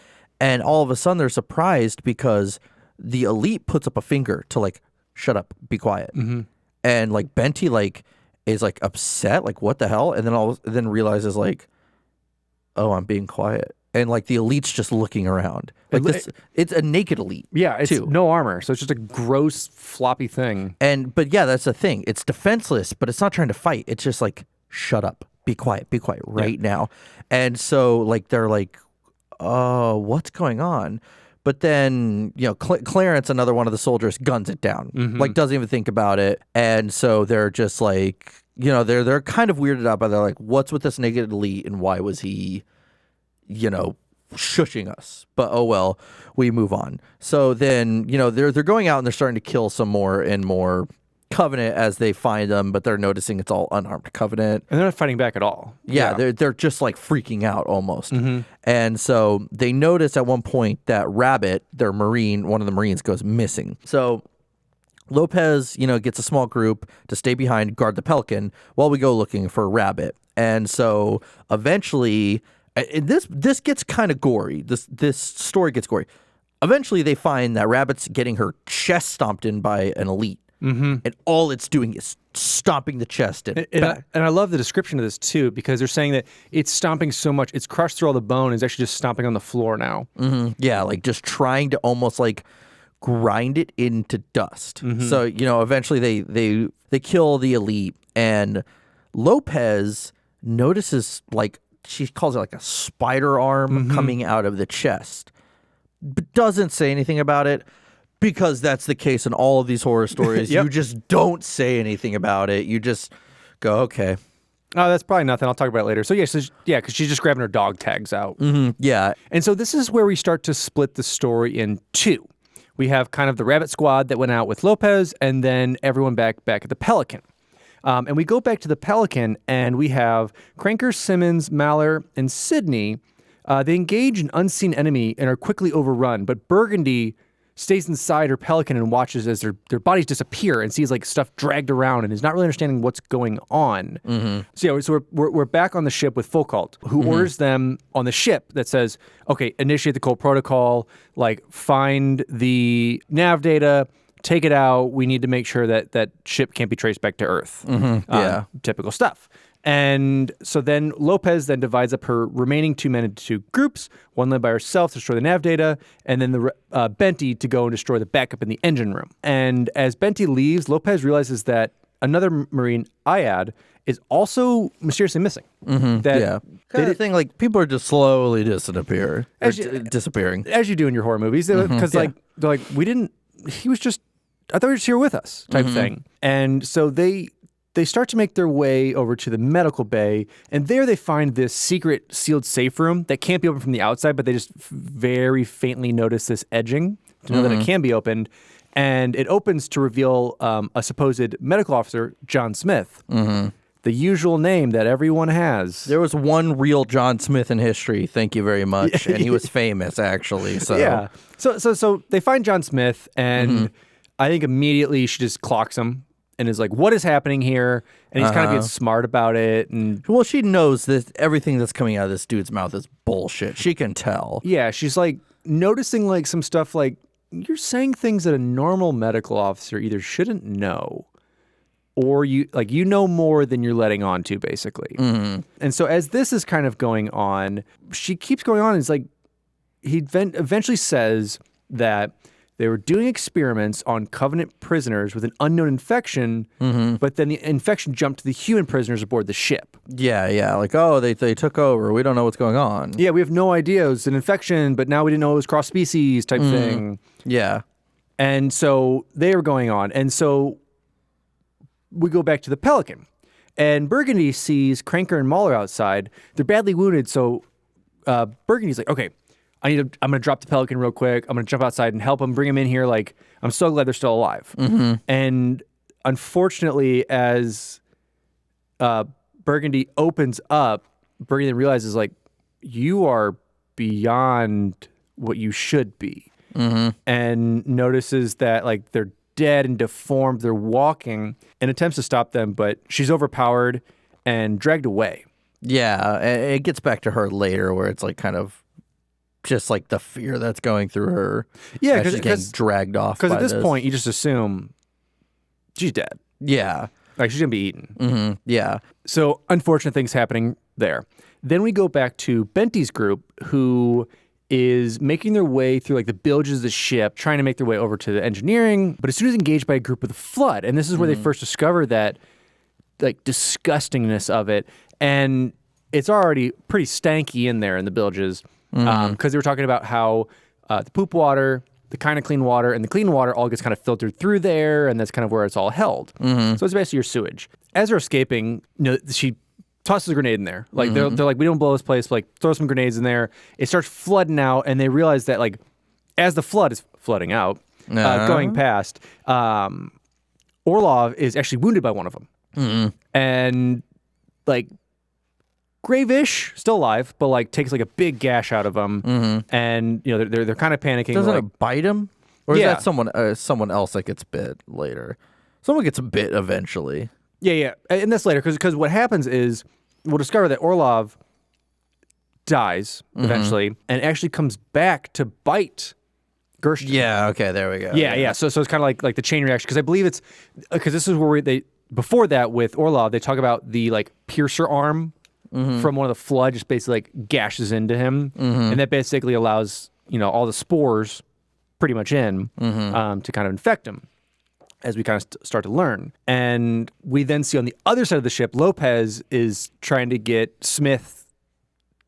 And all of a sudden, they're surprised because the elite puts up a finger to, like, shut up, be quiet. And, like, Benty, like, is, like, upset, like, what the hell? And then realizes, like, oh, I'm being quiet. And, like, the elite's just looking around. Like, it's a naked elite. Yeah, it's too. No armor. So it's just a gross, floppy thing. But yeah, that's the thing. It's defenseless, but it's not trying to fight. It's just like, shut up. Be quiet right now. And so, like, they're like, oh, what's going on? But then, Clarence, another one of the soldiers, guns it down. Like, doesn't even think about it. And so they're just like, they're kind of weirded out by they're like, what's with this naked elite and why was he, shushing us? But oh well, we move on. So then, they're going out and they're starting to kill some more and more Covenant as they find them, but they're noticing it's all unarmed Covenant. And they're not fighting back at all. Yeah. They're just like freaking out almost. And so they notice at one point that Rabbit, their Marine, one of the Marines, goes missing. So Lopez, gets a small group to stay behind, guard the Pelican, while we go looking for Rabbit. And so eventually, and this gets kind of gory. This story gets gory. Eventually, they find that Rabbit's getting her chest stomped in by an elite. And all it's doing is stomping the chest in. And I love the description of this, too, because they're saying that it's stomping so much, it's crushed through all the bone, it's actually just stomping on the floor now. Yeah, like just trying to almost like grind it into dust. So, eventually they kill the elite, and Lopez notices, like, she calls it like a spider arm coming out of the chest, but doesn't say anything about it, because that's the case in all of these horror stories. Yep. You just don't say anything about it. You just go, okay. Oh, that's probably nothing. I'll talk about it later. So because she's just grabbing her dog tags out. Yeah. And so this is where we start to split the story in two. We have kind of the rabbit squad that went out with Lopez, and then everyone back at the Pelican. And we go back to the Pelican, and we have Cranker, Simmons, Maller, and Sydney. They engage an unseen enemy and are quickly overrun, but Burgundy stays inside her Pelican and watches as their bodies disappear and sees like stuff dragged around and is not really understanding what's going on. So we're back on the ship with Foucault, who orders them on the ship that says, okay, initiate the Cold Protocol, like find the nav data, take it out. We need to make sure that ship can't be traced back to Earth. Yeah. Typical stuff. And so then Lopez then divides up her remaining 2 men into 2 groups, one led by herself to destroy the nav data, and then the Benty to go and destroy the backup in the engine room. And as Benty leaves, Lopez realizes that another Marine, Ayad, is also mysteriously missing. Yeah. Kind of thing, like, people are just slowly disappearing. As you do in your horror movies, because they're like, he was just, I thought he was just here with us type thing. And so they start to make their way over to the medical bay, and there they find this secret sealed safe room that can't be opened from the outside, but they just very faintly notice this edging to know that it can be opened. And it opens to reveal a supposed medical officer, John Smith, the usual name that everyone has. There was one real John Smith in history, thank you very much, and he was famous, actually. So. Yeah. So they find John Smith, and I think immediately she just clocks him and is like, what is happening here? And he's kind of being smart about it. And well, she knows that everything that's coming out of this dude's mouth is bullshit. She can tell. Yeah, she's like noticing like some stuff like, you're saying things that a normal medical officer either shouldn't know, or you know more than you're letting on to, basically. And so as this is kind of going on, she keeps going on. And it's like, he eventually says that they were doing experiments on Covenant prisoners with an unknown infection, but then the infection jumped to the human prisoners aboard the ship. Yeah. Like, oh, they took over. We don't know what's going on. Yeah, we have no idea. It was an infection, but now we didn't know it was cross-species type thing. Yeah. And so they were going on. And so we go back to the Pelican. And Burgundy sees Cranker and Mahler outside. They're badly wounded, so Burgundy's like, okay, I'm going to drop the Pelican real quick. I'm going to jump outside and help them, bring them in here. Like, I'm so glad they're still alive. And unfortunately, as Burgundy opens up, Burgundy realizes, like, you are beyond what you should be. And notices that, like, they're dead and deformed. They're walking and attempts to stop them, but she's overpowered and dragged away. Yeah, it gets back to her later where it's, like, kind of just like the fear that's going through her. Yeah, because she's getting dragged off. Because at this point, you just assume she's dead. Yeah, like she's gonna be eaten. Yeah. So unfortunate things happening there. Then we go back to Benty's group, who is making their way through like the bilges of the ship, trying to make their way over to the engineering. But as soon as engaged by a group of the Flood, and this is where they first discover that like disgustingness of it, and it's already pretty stanky in there in the bilges. Because they were talking about how the poop water, the kind of clean water, and the clean water all gets kind of filtered through there, and that's kind of where it's all held. So it's basically your sewage. As they're escaping, she tosses a grenade in there. Like they're like, we don't blow this place. Like throw some grenades in there. It starts flooding out, and they realize that like as the flood is flooding out, going past, Orlov is actually wounded by one of them, and like. Gravish, still alive, but like takes like a big gash out of him, and they're kind of panicking. Doesn't like, it bite him, or is that someone else that gets bit later? Someone gets bit eventually. Yeah, and that's later because what happens is we'll discover that Orlov dies eventually and actually comes back to bite Gershon. Yeah. Okay. There we go. Yeah. So it's kind of like the chain reaction because I believe it's because this is where before that with Orlov they talk about the like piercer arm. From one of the Flood just basically like gashes into him. And that basically allows, all the spores, pretty much in to kind of infect him, as we kind of start to learn. And we then see on the other side of the ship, Lopez is trying to get Smith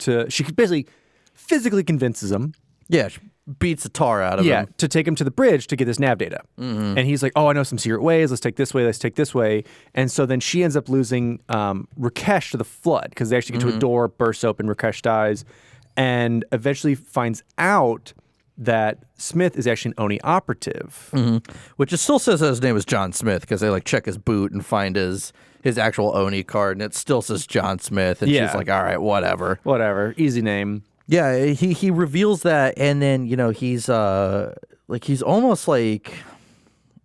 she basically physically convinces him. Yeah, she beats the tar out of him. To take him to the bridge to get this nav data. And he's like, oh, I know some secret ways. Let's take this way. Let's take this way. And so then she ends up losing Rakesh to the flood because they actually get to a door, bursts open, Rakesh dies, and eventually finds out that Smith is actually an Oni operative. Which it still says that his name is John Smith because they like check his boot and find his actual Oni card, and it still says John Smith. And she's like, all right, whatever. Whatever. Easy name. Yeah, he reveals that, and then, he's he's almost like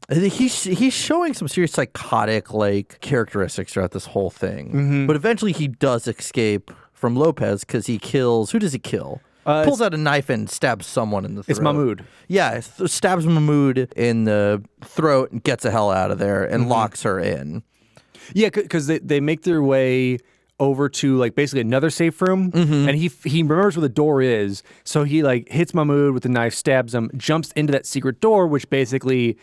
he's showing some serious psychotic like characteristics throughout this whole thing. But eventually he does escape from Lopez because he kills. Who does he kill? Pulls out a knife and stabs someone in the throat. It's Mahmoud. Yeah, stabs Mahmoud in the throat and gets the hell out of there and locks her in. Yeah, because they make their way over to like basically another safe room, and he remembers where the door is, so he like hits Mahmoud with the knife, stabs him, jumps into that secret door, which basically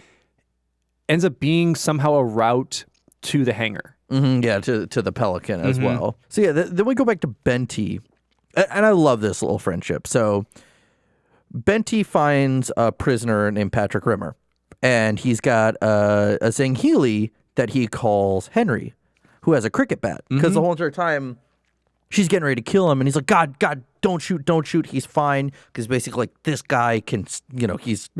ends up being somehow a route to the hangar. Yeah, to the Pelican as well. So yeah, then we go back to Benty. And I love this little friendship. So Benty finds a prisoner named Patrick Rimmer, and he's got a Zanghili that he calls Henry, who has a cricket bat. Because the whole entire time she's getting ready to kill him, and he's like, God, don't shoot. He's fine. Because basically, like, this guy can, he's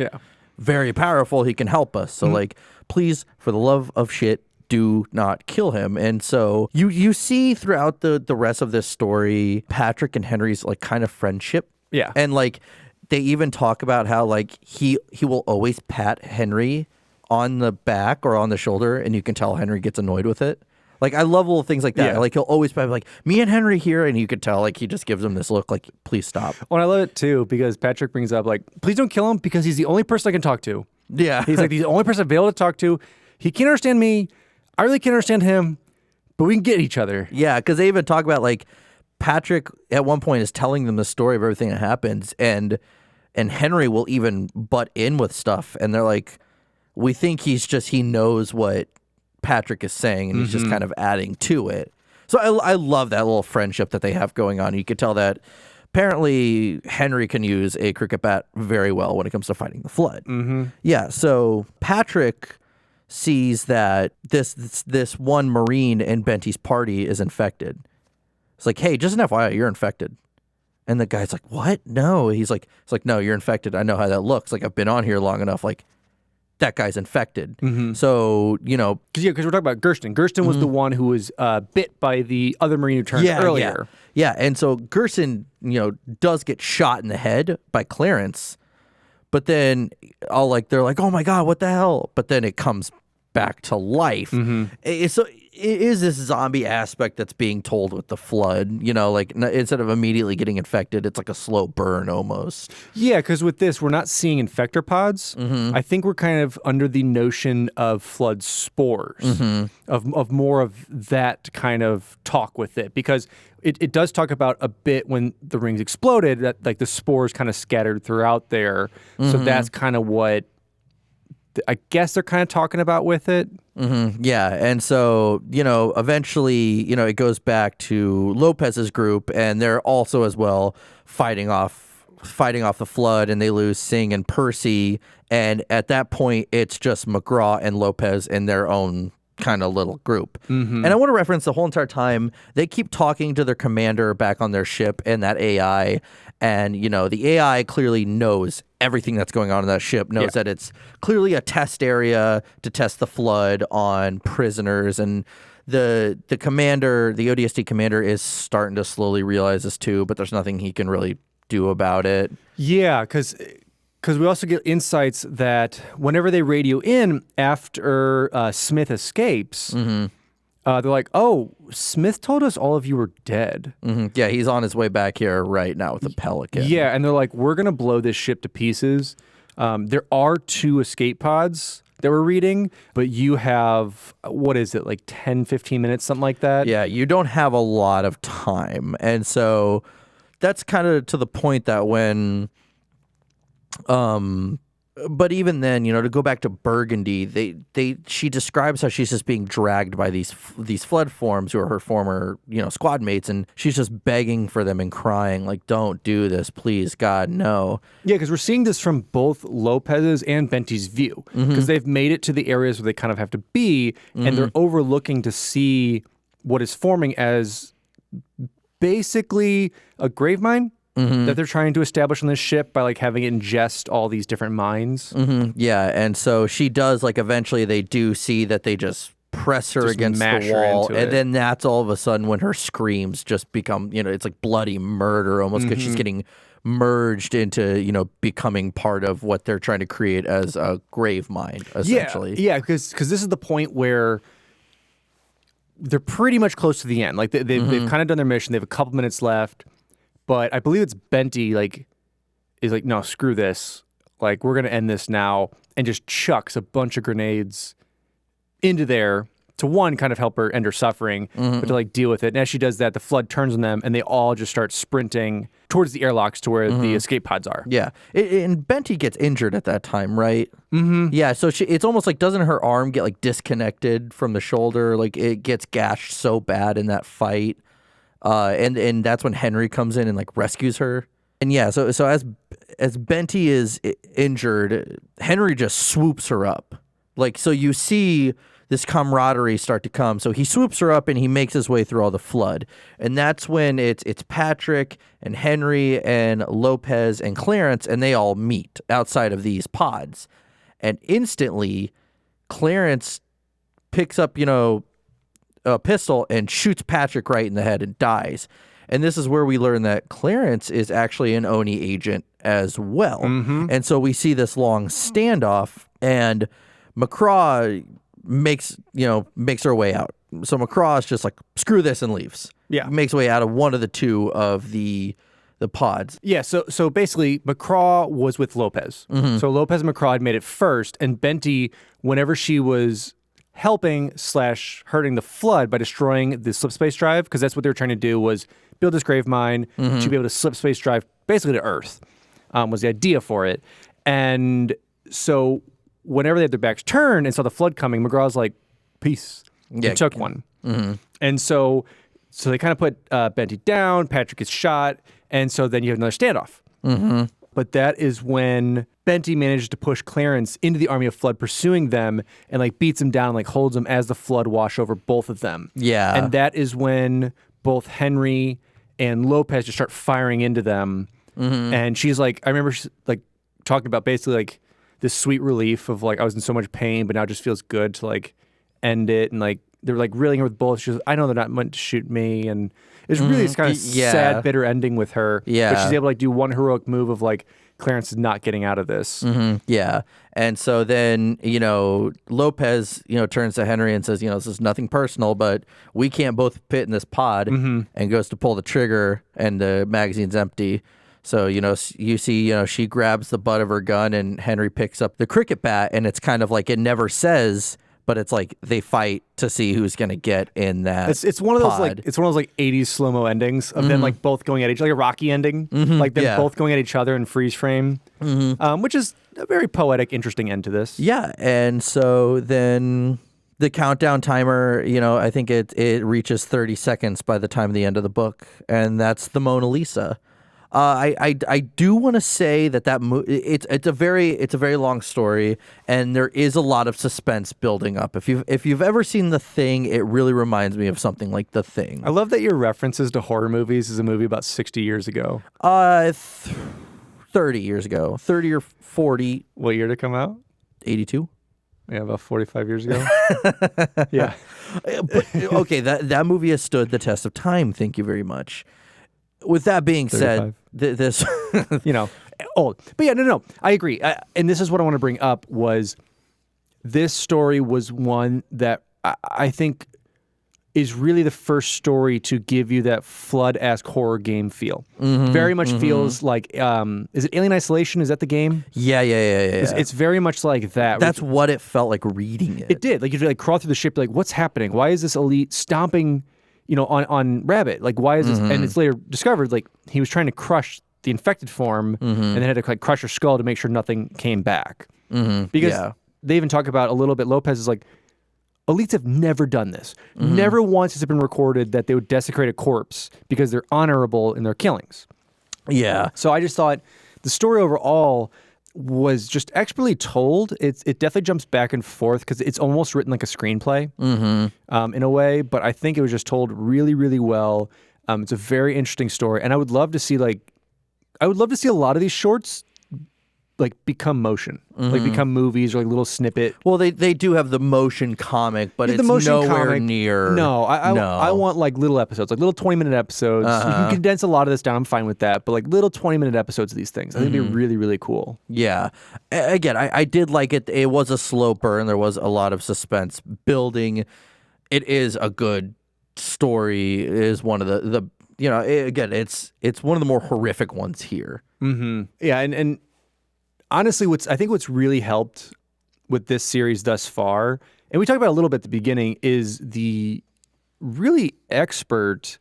very powerful. He can help us. So, like, please, for the love of shit, do not kill him. And so you see throughout the rest of this story, Patrick and Henry's like kind of friendship. Yeah. And like they even talk about how like he will always pat Henry on the back or on the shoulder, and you can tell Henry gets annoyed with it. Like I love little things like that. Yeah. Like he'll always be like, me and Henry here, and you could tell like he just gives him this look like, please stop. Well, I love it too because Patrick brings up like, please don't kill him because he's the only person I can talk to. Yeah. He's like the only person I've been able to talk to. He can't understand me. I really can't understand him, but we can get each other. Yeah, because they even talk about like Patrick at one point is telling them the story of everything that happens, and Henry will even butt in with stuff, and they're like, we think he knows what Patrick is saying, and he's just kind of adding to it. So I love that little friendship that they have going on. You could tell that apparently Henry can use a cricket bat very well when it comes to fighting the flood. Yeah, so Patrick sees that this one Marine in Benty's party is infected. It's like, hey, just an FYI, you're infected. And the guy's like, what? No. It's like, no, you're infected. I know how that looks. Like, I've been on here long enough. Like, that guy's infected. So, Because we're talking about Gersten. Gersten was the one who was bit by the other Marine who turned earlier. Yeah, and so Gersten, does get shot in the head by Clarence. But then they're like, oh my God, what the hell? But then it comes back to life. So it is this zombie aspect that's being told with the flood, like instead of immediately getting infected, it's like a slow burn almost. Yeah, because with this, we're not seeing infector pods. I think we're kind of under the notion of flood spores, of more of that kind of talk with it, because it does talk about a bit when the rings exploded that like the spores kind of scattered throughout there. So that's kind of what I guess they're kind of talking about with it. Yeah, and so, eventually, it goes back to Lopez's group, and they're also as well fighting off the flood, and they lose Singh and Percy, and at that point, it's just McGraw and Lopez in their own kind of little group. And I want to reference the whole entire time, they keep talking to their commander back on their ship and that AI, and, the AI clearly knows everything that's going on in that ship, knows that it's clearly a test area to test the flood on prisoners, and the commander, the ODST commander, is starting to slowly realize this too, but there's nothing he can really do about it. Yeah, because we also get insights that whenever they radio in after Smith escapes, they're like, oh, Smith told us all of you were dead. Yeah, he's on his way back here right now with the Pelican. Yeah, and they're like, we're going to blow this ship to pieces. There are 2 escape pods that we're reading, but you have, what is it, like 10, 15 minutes, something like that? Yeah, you don't have a lot of time. And so that's kind of to the point that when But even then, to go back to Burgundy, she describes how she's just being dragged by these flood forms who are her former, squad mates, and she's just begging for them and crying, like, don't do this, please, God, no. Yeah, because we're seeing this from both Lopez's and Benty's view, because they've made it to the areas where they kind of have to be, and they're overlooking to see what is forming as basically a grave mine. That they're trying to establish on this ship by like having it ingest all these different mines. Yeah, and so she does, like, eventually they do see that they just press her against the wall, and then that's all of a sudden when her screams just become, it's like bloody murder almost, because she's getting merged into, becoming part of what they're trying to create as a grave mine, essentially. Yeah, because this is the point where they're pretty much close to the end. Like they've kind of done their mission. They have a couple minutes left. But I believe it's Benty, is like, no, screw this. Like, we're going to end this now, and just chucks a bunch of grenades into there to, one, kind of help her end her suffering, but to, like, deal with it. And as she does that, the flood turns on them, and they all just start sprinting towards the airlocks to where the escape pods are. Yeah. And Benty gets injured at that time, right? Yeah, so it's almost like, doesn't her arm get, like, disconnected from the shoulder? Like, it gets gashed so bad in that fight. And that's when Henry comes in and like rescues her. And yeah, so as Benty is injured, Henry just swoops her up. Like, so you see this camaraderie start to come. So he swoops her up and he makes his way through all the flood. And that's when it's Patrick and Henry and Lopez and Clarence, and they all meet outside of these pods. And instantly Clarence picks up, a pistol and shoots Patrick right in the head and dies. And this is where we learn that Clarence is actually an Oni agent as well. And so we see this long standoff, and McCraw makes her way out. So McCraw is just like, screw this, and leaves. Yeah. Makes way out of one of the two of the pods. Yeah, so basically McCraw was with Lopez. So Lopez and McCraw had made it first, and Benty, whenever she was helping/hurting the flood by destroying the slip space drive, because that's what they were trying to do, was build this grave mine to be able to slip space drive basically to Earth, was the idea for it. And so whenever they had their backs turned and saw the flood coming, McGraw's like, peace. Yeah, took one. And so they kind of put Benty down, Patrick gets shot, and so then you have another standoff. But that is when Benty manages to push Clarence into the army of flood, pursuing them, and like beats him down and like holds them as the flood wash over both of them. Yeah. And that is when both Henry and Lopez just start firing into them. And she's like, I remember she's like talking about basically like this sweet relief of like, I was in so much pain, but now it just feels good to like end it. And like, they're like reeling her with bullets. She's like, I know they're not meant to shoot me. And it's really this kind of sad, bitter ending with her. Yeah. But she's able to like do one heroic move of like, Clarence is not getting out of this. Yeah. And so then, Lopez, turns to Henry and says, this is nothing personal, but we can't both fit in this pod, and goes to pull the trigger and the magazine's empty. So, you see, she grabs the butt of her gun and Henry picks up the cricket bat, and it's kind of like, it never says, but it's like they fight to see who's going to get in that. It's one of those like 80s slow-mo endings of them like both going at each other, like a Rocky ending, like them both going at each other in freeze frame, which is a very poetic, interesting end to this. Yeah, and so then the countdown timer, I think it reaches 30 seconds by the time of the end of the book, and that's the Mona Lisa. I do want to say that it's a very long story, and there is a lot of suspense building up. If you've ever seen The Thing, it really reminds me of something like The Thing. I love that your references to horror movies is a movie about 60 years ago. 30 years ago, 30 or 40. What year did it come out? 82. Yeah, about 45 years ago. Yeah. But, okay, that movie has stood the test of time. Thank you very much. With that being 35. Said, this, old. But yeah, no, I agree. And this is what I want to bring up was this story was one that I think is really the first story to give you that Flood-esque horror game feel. Very much feels like, is it Alien Isolation? Is that the game? Yeah. It's very much like that. That's what it felt like reading it. It did. Like, you'd like crawl through the ship, like, what's happening? Why is this elite stomping on Rabbit? Like, why is this? And it's later discovered, like, he was trying to crush the infected form, and then had to like crush her skull to make sure nothing came back. Because they even talk about a little bit. Lopez is like, elites have never done this. Never once has it been recorded that they would desecrate a corpse because they're honorable in their killings. Yeah. So I just thought the story overall was just expertly told. It definitely jumps back and forth because it's almost written like a screenplay in a way, but I think it was just told really, really well. It's a very interesting story, and I would love to see a lot of these shorts like become motion, like become movies or like little snippet. Well, they do have the motion comic, but it's nowhere near. No, I want like little episodes, like little 20-minute episodes. You can condense a lot of this down. I'm fine with that, but like little 20-minute episodes of these things, I think it'd be really, really cool. Yeah. Again, I did like it. It was a slow burn. There was a lot of suspense building. It is a good story. It is one of the again, it's one of the more horrific ones here. Yeah, and honestly, what's really helped with this series thus far, and we talked about it a little bit at the beginning, is the really expert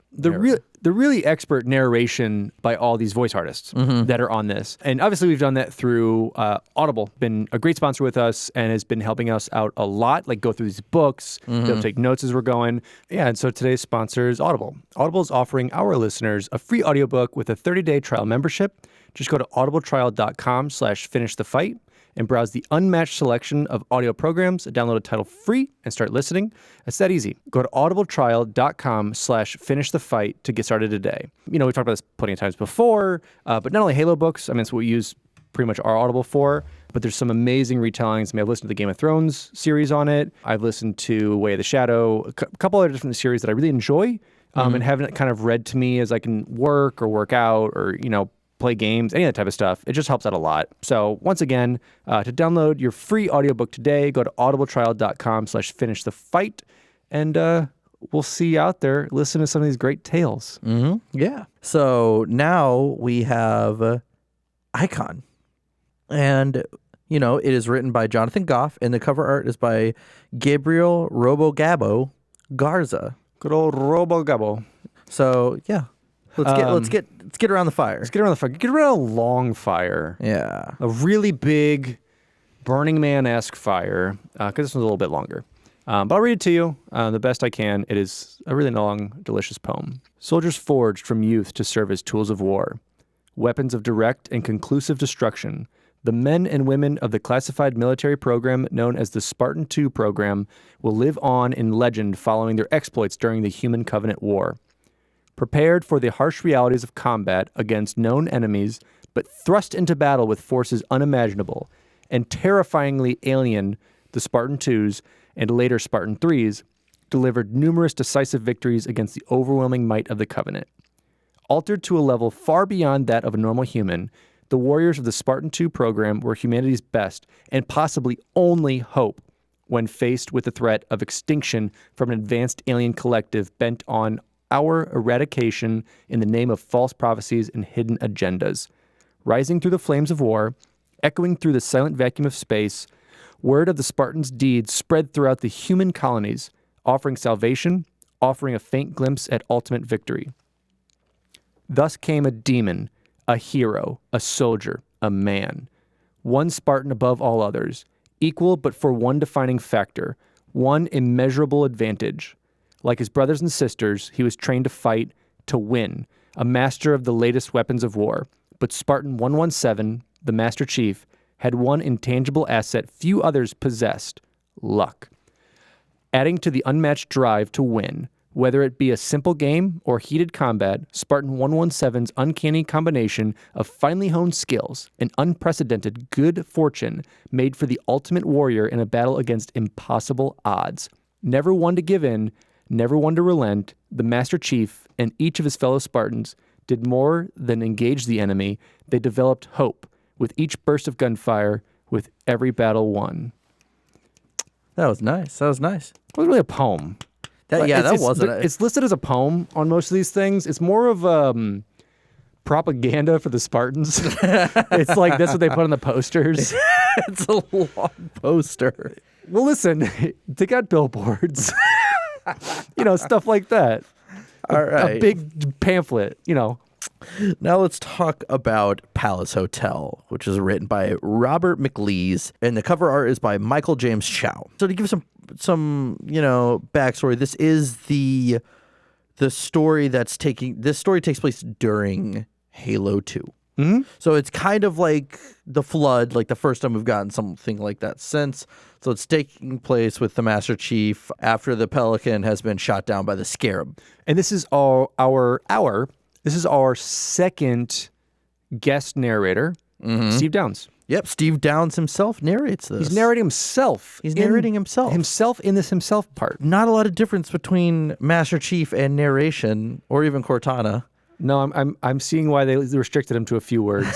narration by all these voice artists that are on this. And obviously we've done that through Audible, been a great sponsor with us and has been helping us out a lot, like go through these books, they'll take notes as we're going. Yeah, and so today's sponsor is Audible. Audible is offering our listeners a free audiobook with a 30-day trial membership. Just go to audibletrial.com/finishthefight and browse the unmatched selection of audio programs, download a title free, and start listening. It's that easy. Go to audibletrial.com/finishthefight to get started today. You know, we've talked about this plenty of times before, but not only Halo books, I mean, it's what we use pretty much our Audible for, but there's some amazing retellings. I mean, I've listened to the Game of Thrones series on it. I've listened to Way of the Shadow, a couple other different series that I really enjoy, and having it kind of read to me as I can work or work out or, play games, any of that type of stuff. It just helps out a lot. So once again, to download your free audiobook today, go to audibletrial.com/finishthefight, and we'll see you out there. Listen to some of these great tales. Yeah. So now we have Icon. And, it is written by Jonathan Goff, and the cover art is by Gabriel Robogabo Garza. Good old Robogabo. So, yeah. Let's get around the fire. Let's get around the fire. Get around a long fire. Yeah. A really big Burning Man-esque fire, because this one's a little bit longer. But I'll read it to you the best I can. It is a really long, delicious poem. Soldiers forged from youth to serve as tools of war, weapons of direct and conclusive destruction. The men and women of the classified military program known as the Spartan II program will live on in legend following their exploits during the Human Covenant War. Prepared for the harsh realities of combat against known enemies, but thrust into battle with forces unimaginable and terrifyingly alien, the Spartan IIs and later Spartan IIIs delivered numerous decisive victories against the overwhelming might of the Covenant. Altered to a level far beyond that of a normal human, the warriors of the Spartan II program were humanity's best and possibly only hope when faced with the threat of extinction from an advanced alien collective bent on our eradication in the name of false prophecies and hidden agendas. Rising through the flames of war, echoing through the silent vacuum of space, word of the Spartans' deeds spread throughout the human colonies, offering salvation, offering a faint glimpse at ultimate victory. Thus came a demon, a hero, a soldier, a man, one Spartan above all others, equal but for one defining factor, one immeasurable advantage. Like his brothers and sisters, he was trained to fight, to win, a master of the latest weapons of war. But Spartan 117, the Master Chief, had one intangible asset few others possessed: luck. Adding to the unmatched drive to win, whether it be a simple game or heated combat, Spartan 117's uncanny combination of finely honed skills and unprecedented good fortune made for the ultimate warrior in a battle against impossible odds. Never one to give in, never one to relent, the Master Chief and each of his fellow Spartans did more than engage the enemy. They developed hope with each burst of gunfire, with every battle won. That was nice. It wasn't really a poem. It's listed as a poem on most of these things. It's more of propaganda for the Spartans. It's like that's what they put on the posters. It's a long poster. Well, listen, they got billboards. Stuff like that. All right. A big pamphlet, Now let's talk about Palace Hotel, which is written by Robert McLeese, and the cover art is by Michael James Chow. So to give some backstory, this is the story this story takes place during Halo 2. Mm-hmm. So it's kind of like the Flood, like the first time we've gotten something like that since. So it's taking place with the Master Chief after the Pelican has been shot down by the Scarab. And this is this is our second guest narrator, Steve Downs. Yep, Steve Downs himself narrates this. He's narrating himself. Himself in this himself part. Not a lot of difference between Master Chief and narration, or even Cortana. No, I'm seeing why they restricted him to a few words.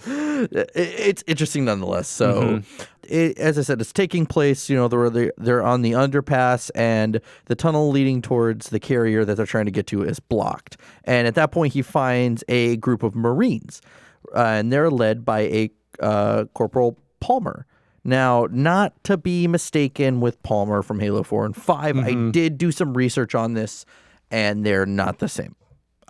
It's interesting nonetheless. So, as I said, it's taking place. They're on the underpass, and the tunnel leading towards the carrier that they're trying to get to is blocked. And at that point, he finds a group of Marines, and they're led by a Corporal Palmer. Now, not to be mistaken with Palmer from Halo 4 and 5, I did do some research on this, and they're not the same.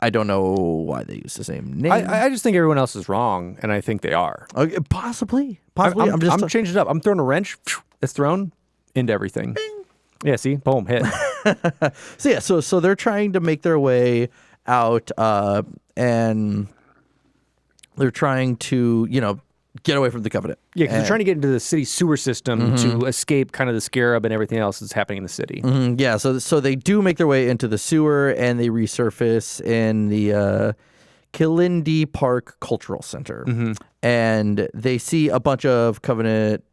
I don't know why they use the same name. I just think everyone else is wrong, and I think they are. Possibly. I'm changing it up. I'm throwing a wrench. It's thrown into everything. Bing. Yeah, see? Boom, hit. So they're trying to make their way out, and they're trying to, get away from the Covenant. Yeah, because they're trying to get into the city sewer system to escape kind of the Scarab and everything else that's happening in the city. Yeah, so they do make their way into the sewer, and they resurface in the Kilindi Park Cultural Center. And they see a bunch of Covenant,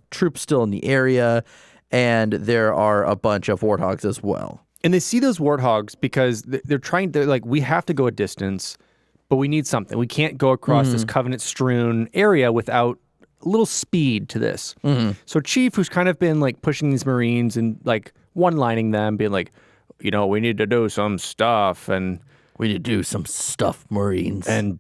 troops still in the area, and there are a bunch of warthogs as well. And they see those warthogs because they're like, we have to go a distance, but we need something. We can't go across this Covenant-strewn area without a little speed to this. So Chief, who's kind of been like pushing these Marines and like one-lining them, being like, we need to do some stuff, and we need to do some stuff, Marines. And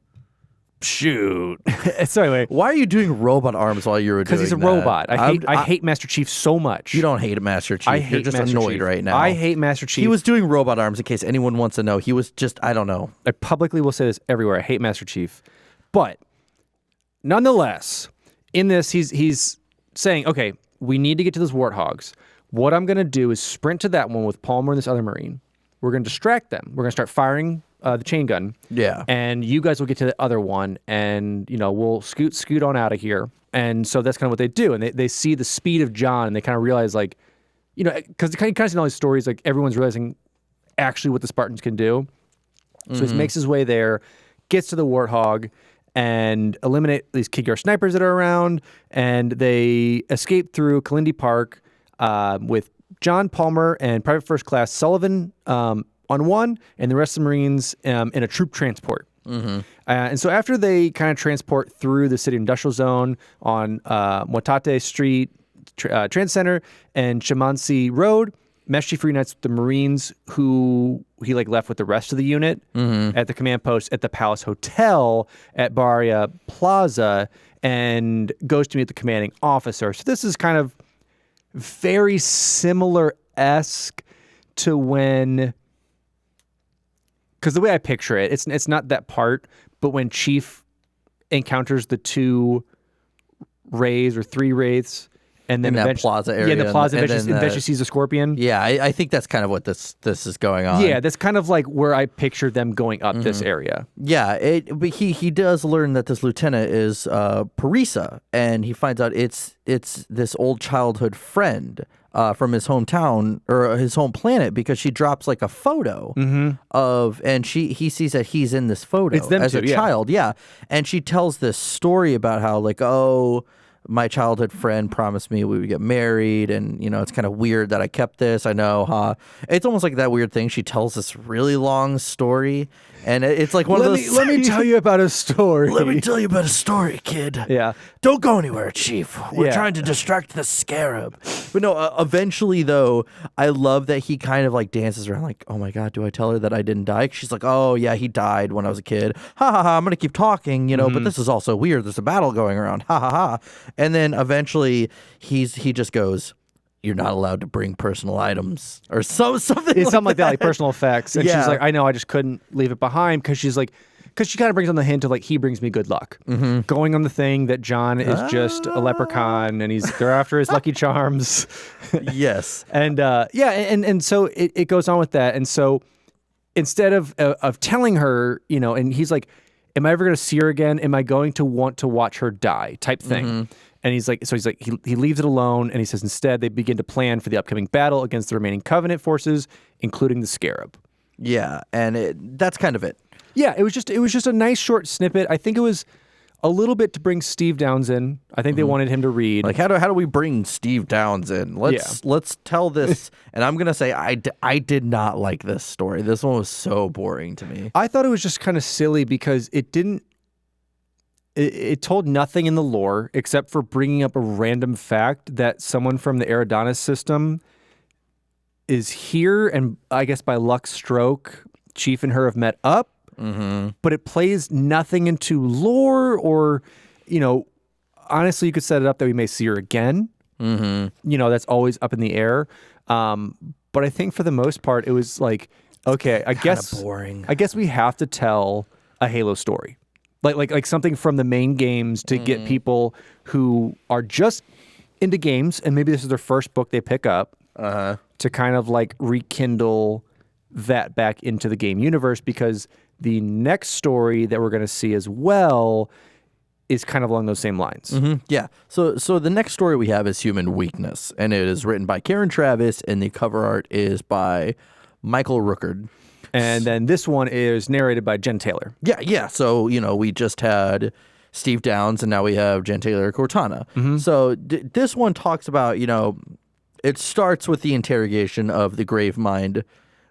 shoot. So anyway, why are you doing robot arms while you were doing that? Because he's a robot. I hate Master Chief so much. You don't hate Master Chief. I hate You're just Master annoyed Chief. right now. I hate Master Chief. He was doing robot arms, in case anyone wants to know. He was just, I don't know. I publicly will say this everywhere. I hate Master Chief. But nonetheless, in this, he's saying, okay, we need to get to those warthogs. What I'm going to do is sprint to that one with Palmer and this other Marine. We're going to distract them. We're going to start firing the chain gun. Yeah. And you guys will get to the other one, and, we'll scoot on out of here. And so that's kind of what they do. And they see the speed of John, and they kind of realize, like, because you kind of see all these stories, like, everyone's realizing actually what the Spartans can do. So he makes his way there, gets to the Warthog, and eliminate these Kigar snipers that are around, and they escape through Kilindi Park with John Palmer and Private First Class Sullivan on one, and the rest of the Marines in a troop transport. And so after they kind of transport through the city industrial zone on Motate Street, Trans Center, and Shamansi Road, Master Chief reunites with the Marines who he left with the rest of the unit at the command post at the Palace Hotel at Baria Plaza, and goes to meet the commanding officer. So this is kind of very similar-esque to when, because the way I picture it, it's not that part, but when Chief encounters the two Wraiths or three Wraiths, and then in that plaza area. Yeah, the plaza eventually sees a scorpion. Yeah, I think that's kind of what this is going on. Yeah, that's kind of like where I pictured them going up this area. Yeah, but he does learn that this lieutenant is Parisa, and he finds out it's this old childhood friend from his hometown or his home planet, because she drops like a photo of, and he sees that he's in this photo it's them as two, a child. Yeah, and she tells this story about how, like, my childhood friend promised me we would get married, and, it's kind of weird that I kept this. I know, huh? It's almost like that weird thing. She tells this really long story, and it's like one of those... Let me tell you about a story. Let me tell you about a story, kid. Yeah. Don't go anywhere, Chief. We're trying to distract the Scarab. But no, eventually, though, I love that he kind of, like, dances around like, oh, my God, do I tell her that I didn't die? She's like, oh, yeah, he died when I was a kid. Ha, ha, ha, I'm going to keep talking, but this is also weird. There's a battle going around. Ha, ha, ha. And then eventually he just goes, you're not allowed to bring personal items or something. It's something like that, like personal effects. And Yeah. she's like, I know, I just couldn't leave it behind because she kind of brings on the hint of like, he brings me good luck. Going on the thing that John is just a leprechaun and they're after his Lucky Charms. Yes. And and so it goes on with that. And so instead of telling her, and he's like, am I ever going to see her again? Am I going to want to watch her die type thing? And he's like, he leaves it alone. And he says, instead, they begin to plan for the upcoming battle against the remaining Covenant forces, including the Scarab. Yeah. And that's kind of it. Yeah, it was just a nice short snippet. I think it was a little bit to bring Steve Downs in. I think they wanted him to read. Like, how do we bring Steve Downs in? Let's tell this. And I'm going to say I did not like this story. This one was so boring to me. I thought it was just kind of silly because it told nothing in the lore except for bringing up a random fact that someone from the Eridanos system is here, and I guess by luck stroke, Chief and her have met up. But it plays nothing into lore or, honestly, you could set it up that we may see her again. That's always up in the air. But I think for the most part, it was like, okay, I guess boring. I guess we have to tell a Halo story, like something from the main games to get people who are just into games and maybe this is their first book they pick up to kind of like rekindle that back into the game universe, because the next story that we're going to see as well is kind of along those same lines. Yeah. So the next story we have is Human Weakness, and it is written by Karen Travis, and the cover art is by Michael Ruckard. And then this one is narrated by Jen Taylor. Yeah. So, we just had Steve Downs, and now we have Jen Taylor Cortana. So this one talks about, it starts with the interrogation of the Gravemind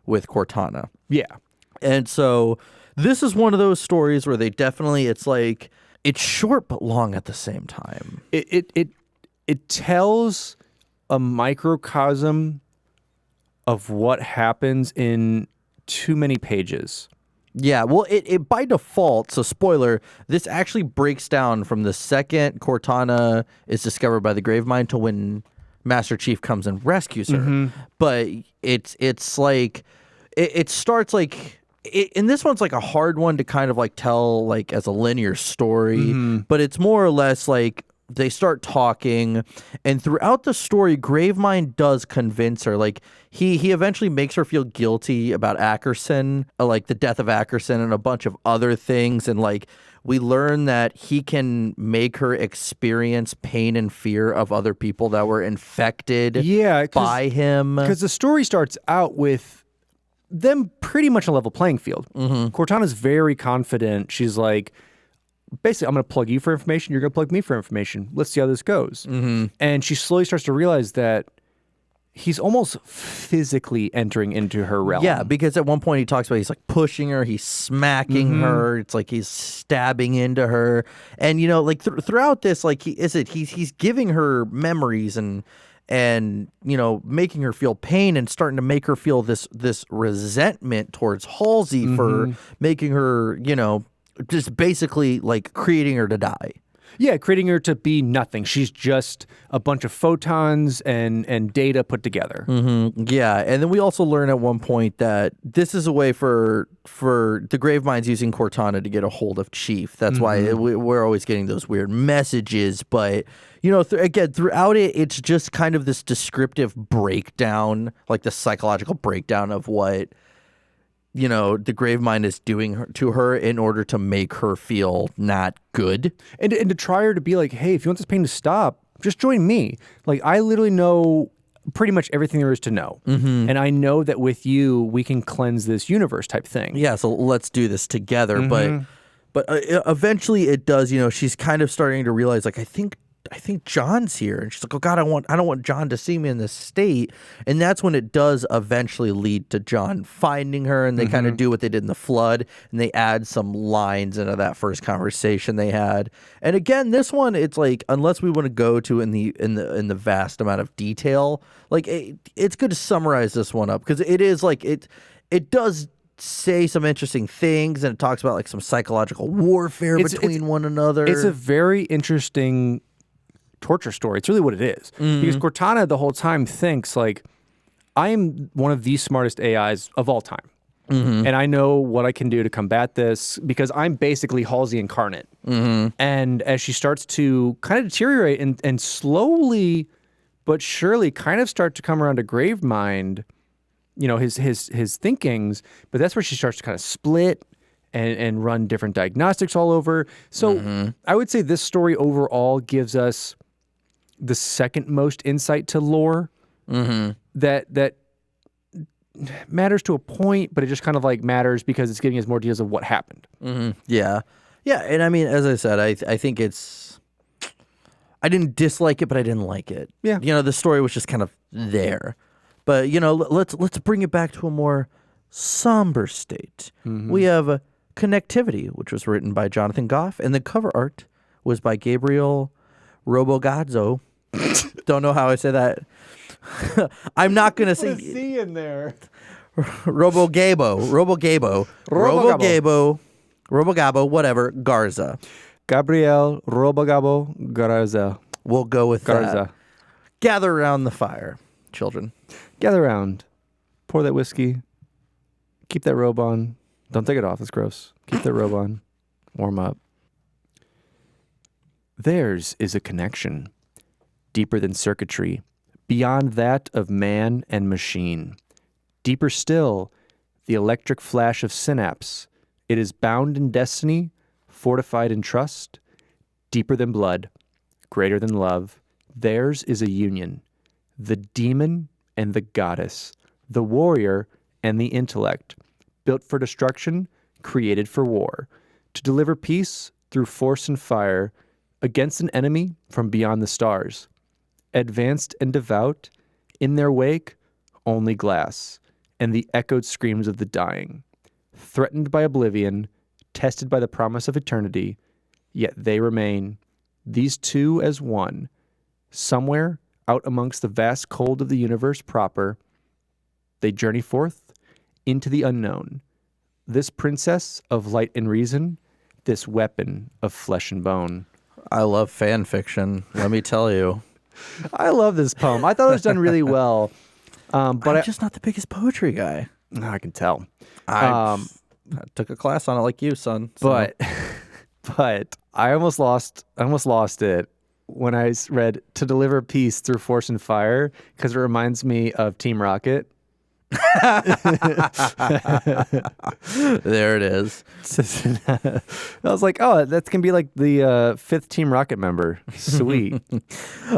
with Cortana. Yeah. And so this is one of those stories where they definitely, it's like, it's short but long at the same time. It tells a microcosm of what happens in too many pages. Yeah, well, it by default, so spoiler, this actually breaks down from the second Cortana is discovered by the Gravemind to when Master Chief comes and rescues her. But it's like, it starts like, and this one's like a hard one to kind of like tell like as a linear story, but it's more or less like they start talking, and throughout the story, Gravemind does convince her. Like he eventually makes her feel guilty about Ackerson, like the death of Ackerson and a bunch of other things, and like we learn that he can make her experience pain and fear of other people that were infected by him. Because the story starts out with them pretty much a level playing field. Cortana's very confident. She's like, basically, I'm going to plug you for information. You're going to plug me for information. Let's see how this goes. And she slowly starts to realize that he's almost physically entering into her realm. Yeah, because at one point he talks about he's like pushing her, he's smacking her. It's like he's stabbing into her, and like throughout this, like he's giving her memories and making her feel pain and starting to make her feel this resentment towards Halsey for making her, just basically like creating her to die. Yeah, creating her to be nothing. She's just a bunch of photons and data put together. Yeah, and then we also learn at one point that this is a way for the Gravemind's using Cortana to get a hold of Chief. That's why we're always getting those weird messages. But, again, throughout it, it's just kind of this descriptive breakdown, like the psychological breakdown of what the Gravemind is doing to her in order to make her feel not good. And to try her to be like, hey, if you want this pain to stop, just join me. Like, I literally know pretty much everything there is to know. And I know that with you, we can cleanse this universe type thing. Yeah, so let's do this together. But eventually it does, she's kind of starting to realize, like, I think John's here. And she's like, oh God, I don't want John to see me in this state. And that's when it does eventually lead to John finding her, and they kind of do what they did in the Flood, and they add some lines into that first conversation they had. And again, this one, it's like, unless we want to go to in the vast amount of detail, like it's good to summarize this one up, because it is like it does say some interesting things, and it talks about like some psychological warfare between one another. It's a very interesting torture story. It's really what it is. Because Cortana the whole time thinks like, I am one of the smartest AIs of all time. And I know what I can do to combat this because I'm basically Halsey incarnate. And as she starts to kind of deteriorate and slowly but surely kind of start to come around to Gravemind, you know, his thinkings, but that's where she starts to kind of split and run different diagnostics all over. So I would say this story overall gives us the second most insight to lore that matters to a point, but it just kind of like matters because it's giving us more details of what happened. Yeah. Yeah. And I mean, as I said, I think I didn't dislike it, but I didn't like it. Yeah. You know, the story was just kind of there. But, you know, let's bring it back to a more somber state. We have Connectivity, which was written by Jonathan Goff, and the cover art was by Gabriel Robogazzo. Don't know how I say that. I'm not going to say... C in there. Robogabo, whatever, Garza. Gabriel Robogabo Garza. We'll go with Garza. that. Gather around the fire, children. Gather around. Pour that whiskey. Keep that robe on. Don't take it off. It's gross. Keep that robe on. Warm up. Theirs is a connection. Deeper than circuitry. Beyond that of man and machine. Deeper still, the electric flash of synapse. It is bound in destiny, fortified in trust. Deeper than blood. Greater than love. Theirs is a union. The demon and the goddess. The warrior and the intellect. Built for destruction, created for war. To deliver peace through force and fire against an enemy from beyond the stars. Advanced and devout, in their wake, only glass, and the echoed screams of the dying. Threatened by oblivion, tested by the promise of eternity, yet they remain, these two as one, somewhere out amongst the vast cold of the universe proper. They journey forth into the unknown. This princess of light and reason, this weapon of flesh and bone. I love fan fiction, let me tell you. I love this poem. I thought it was done really well. But I'm just not the biggest poetry guy. I can tell. I took a class on it like you, son. So. But I almost lost it when I read "To Deliver Peace Through Force and Fire" because it reminds me of Team Rocket. There it is. I was like, oh, that's gonna be like the fifth Team Rocket member. Sweet.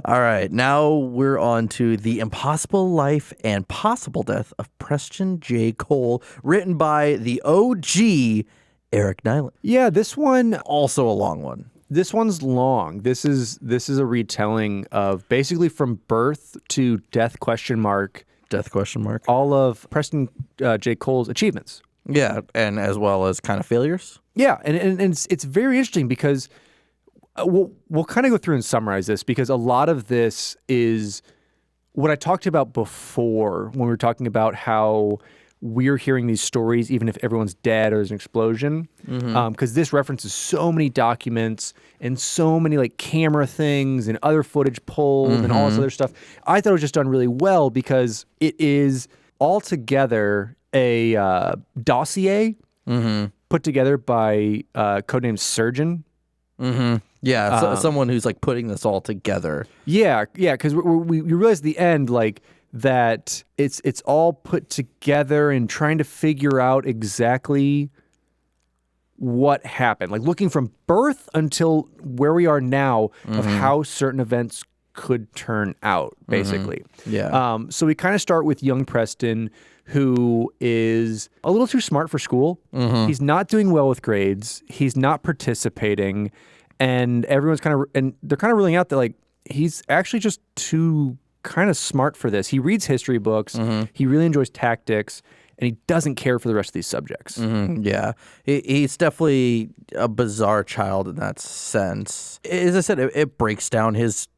All right, now we're on to The Impossible Life and Possible Death of Preston J. Cole, written by the OG Eric Nyland. Yeah, this one Also a long one. This one's long. This is a retelling of basically from birth to death ? Death question mark. All of Preston J. Cole's achievements. Yeah, and as well as kind of failures. Yeah, and it's very interesting because we'll kind of go through and summarize this because a lot of this is what I talked about before when we were talking about how we're hearing these stories even if everyone's dead or there's an explosion. Because this references so many documents and so many like camera things and other footage pulled and all this other stuff. I thought it was just done really well because it is altogether a dossier put together by codename Surgeon. Yeah, someone who's like putting this all together. Yeah, because we realize at the end like that it's all put together and trying to figure out exactly what happened, like looking from birth until where we are now of how certain events could turn out, basically. Yeah. So we kind of start with young Preston, who is a little too smart for school. He's not doing well with grades. He's not participating, and everyone's they're kind of ruling out that like he's actually just too kind of smart for this. He reads history books. He really enjoys tactics, and he doesn't care for the rest of these subjects. Yeah, he's definitely a bizarre child in that sense. As I said, it breaks down his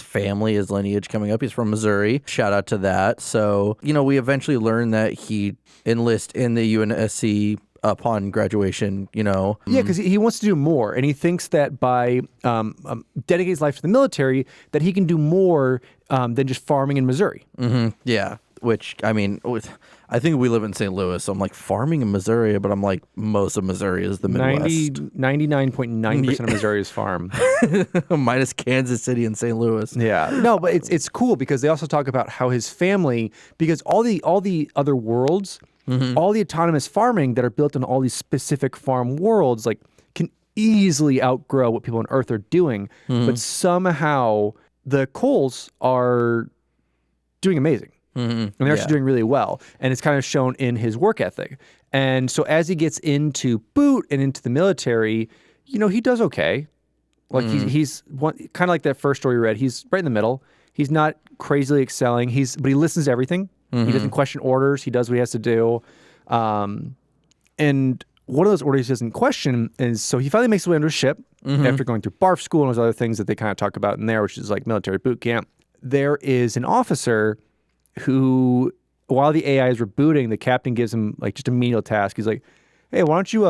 family, his lineage coming up. He's from Missouri. Shout out to that. So, you know, we eventually learn that he enlists in the UNSC upon graduation, Yeah, because he wants to do more, and he thinks that by dedicating his life to the military, that he can do more than just farming in Missouri. Yeah, which, I mean, I think we live in St. Louis, so I'm like, farming in Missouri, but I'm like, most of Missouri is the Midwest. 99.9% of Missouri is farm. Minus Kansas City and St. Louis. Yeah. No, but it's cool because they also talk about how his family, because all the other worlds, all the autonomous farming that are built on all these specific farm worlds, like, can easily outgrow what people on Earth are doing. But somehow the Coles are doing amazing. And they're actually doing really well. And it's kind of shown in his work ethic. And so as he gets into boot and into the military, you know, he does okay. Like he's kind of like that first story we read. He's right in the middle. He's not crazily excelling. But he listens to everything. He doesn't question orders. He does what he has to do. And one of those orders he doesn't question is, so he finally makes his way onto a ship after going through barf school and those other things that they kind of talk about in there, which is like military boot camp. There is an officer who, while the AI is rebooting, the captain gives him like just a menial task. He's like, "Hey, why don't you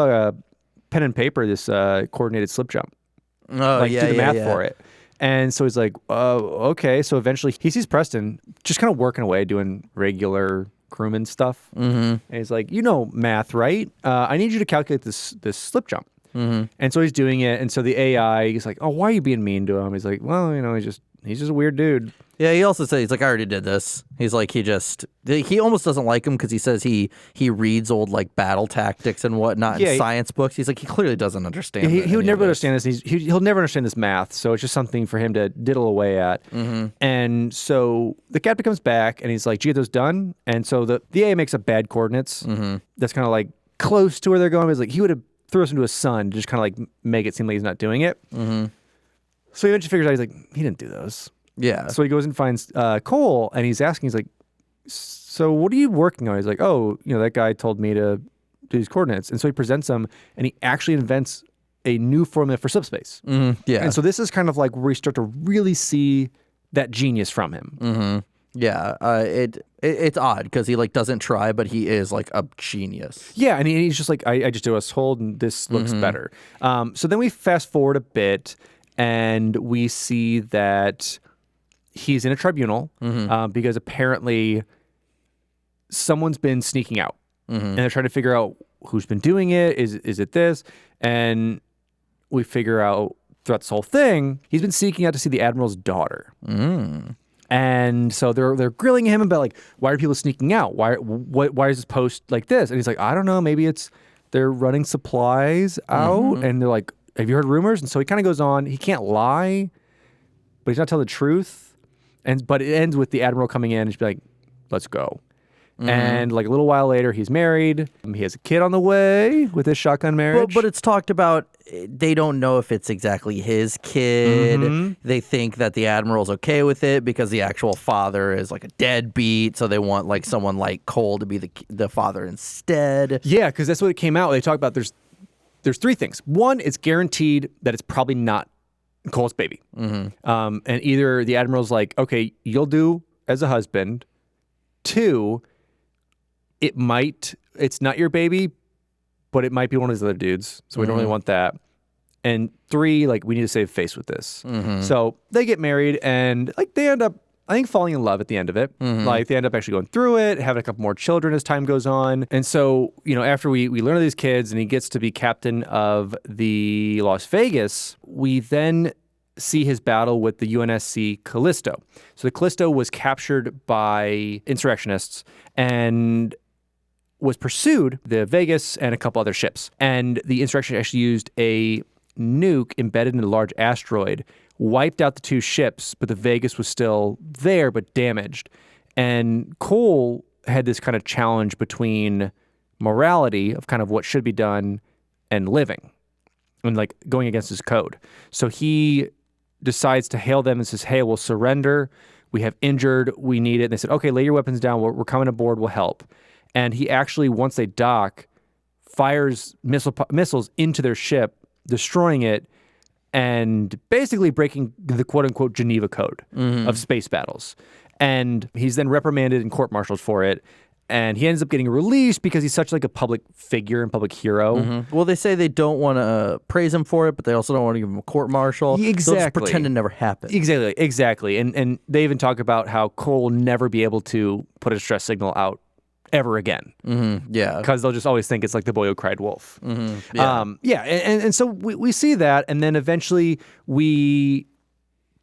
pen and paper this coordinated slip jump? Do the math for it." And so he's like, okay. So eventually he sees Preston just kind of working away, doing regular crewman stuff. And he's like, "You know math, right? I need you to calculate this slip jump." And so he's doing it. And so the AI, he's like, "Oh, why are you being mean to him?" He's like, "Well, you know, he's just a weird dude." Yeah, he also says, he's like, "I already did this." He's like, he almost doesn't like him because he says he reads old like battle tactics and whatnot in science books. He's like, he clearly doesn't understand. He would never understand this. He'll never understand this math. So it's just something for him to diddle away at. And so the captain comes back and he's like, "Did you get those done?" And so the AI makes up bad coordinates. That's kind of like close to where they're going. He's like, he would have threw us into a sun to just kind of like make it seem like he's not doing it. So he eventually figures out, he's like, he didn't do those. Yeah. So he goes and finds Cole, and he's asking, he's like, "So what are you working on?" He's like, "Oh, you know, that guy told me to do these coordinates." And so he presents them, and he actually invents a new formula for subspace. Yeah. And so this is kind of like where we start to really see that genius from him. Yeah. It's odd because he like doesn't try, but he is like a genius. Yeah, and he's just like, I just do a hold, and this looks better. So then we fast forward a bit, and we see that he's in a tribunal because apparently someone's been sneaking out, and they're trying to figure out who's been doing it. Is it this? And we figure out throughout this whole thing, he's been sneaking out to see the admiral's daughter. And so they're grilling him about like, why are people sneaking out? Why is this post like this? And he's like, I don't know. Maybe they're running supplies out, and they're like, have you heard rumors? And so he kind of goes on. He can't lie, but he's not telling the truth. But it ends with the admiral coming in and just be like, "Let's go." And like a little while later, he's married. He has a kid on the way with his shotgun marriage. But it's talked about, they don't know if it's exactly his kid. They think that the admiral's okay with it because the actual father is like a deadbeat, so they want like someone like Cole to be the father instead. Yeah, because that's what it came out. They talk about there's three things. One, it's guaranteed that it's probably not Cole's baby. And either the admiral's like, "Okay, you'll do as a husband." Two, it's not your baby, but it might be one of these other dudes. So we don't really want that. And three, like, we need to save face with this. So they get married, and like they end up, I think, falling in love at the end of it. Like they end up actually going through it, having a couple more children as time goes on. And so, you know, after we learn of these kids and he gets to be captain of the Las Vegas, we then see his battle with the UNSC Callisto. So the Callisto was captured by insurrectionists and was pursued, the Vegas and a couple other ships. And the insurrectionists actually used a nuke embedded in a large asteroid, wiped out the two ships, but the Vegas was still there but damaged. And Cole had this kind of challenge between morality of kind of what should be done and living, and like going against his code. So he decides to hail them and says, "Hey, we'll surrender. We have injured. We need it." And they said, "Okay, lay your weapons down. We're coming aboard. We'll help." And he actually, once they dock, fires missiles into their ship, destroying it, and basically breaking the quote-unquote Geneva Code of space battles. And he's then reprimanded and court-martialed for it. And he ends up getting released because he's such like a public figure and public hero. Well, they say they don't want to praise him for it, but they also don't want to give him a court martial. They'll just pretend it never happened. Exactly. And they even talk about how Cole will never be able to put a distress signal out ever again. Yeah. Because they'll just always think it's like the boy who cried wolf. Yeah. And so we see that, and then eventually we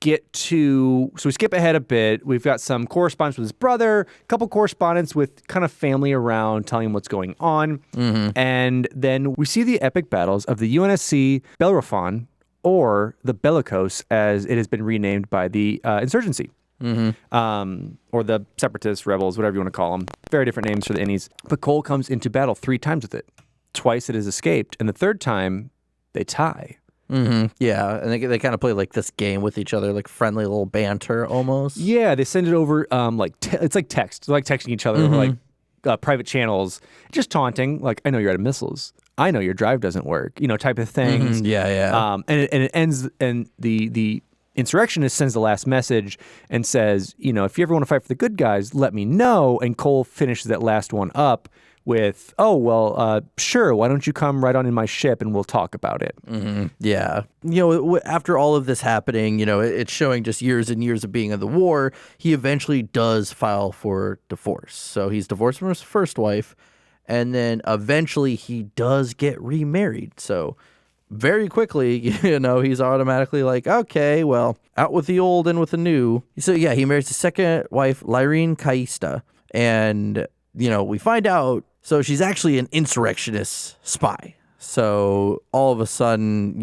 skip ahead a bit. We've got some correspondence with his brother, a couple correspondence with kind of family around telling him what's going on. And then we see the epic battles of the UNSC Bellerophon, or the Bellicose, as it has been renamed by the insurgency. Or the separatists, rebels, whatever you want to call them. Very different names for the innies. But Cole comes into battle 3 times with it. Twice it has escaped, and the 3rd time they tie. Yeah, and they kind of play like this game with each other, like friendly little banter almost. Yeah, they send it over it's like text. They're like texting each other over like private channels, just taunting, like, I know you're out of missiles. I know your drive doesn't work, type of things. Yeah. And it ends, and the insurrectionist sends the last message and says, if you ever want to fight for the good guys, let me know. And Cole finishes that last one up with, sure, why don't you come right on in my ship and we'll talk about it. Yeah. After all of this happening, it's showing just years and years of being in the war. He eventually does file for divorce. So he's divorced from his first wife, and then eventually he does get remarried. So very quickly, he's automatically like, okay, well, out with the old and with the new. So yeah, he marries his second wife, Lyrene Kaista, and we find out, so she's actually an insurrectionist spy. So all of a sudden,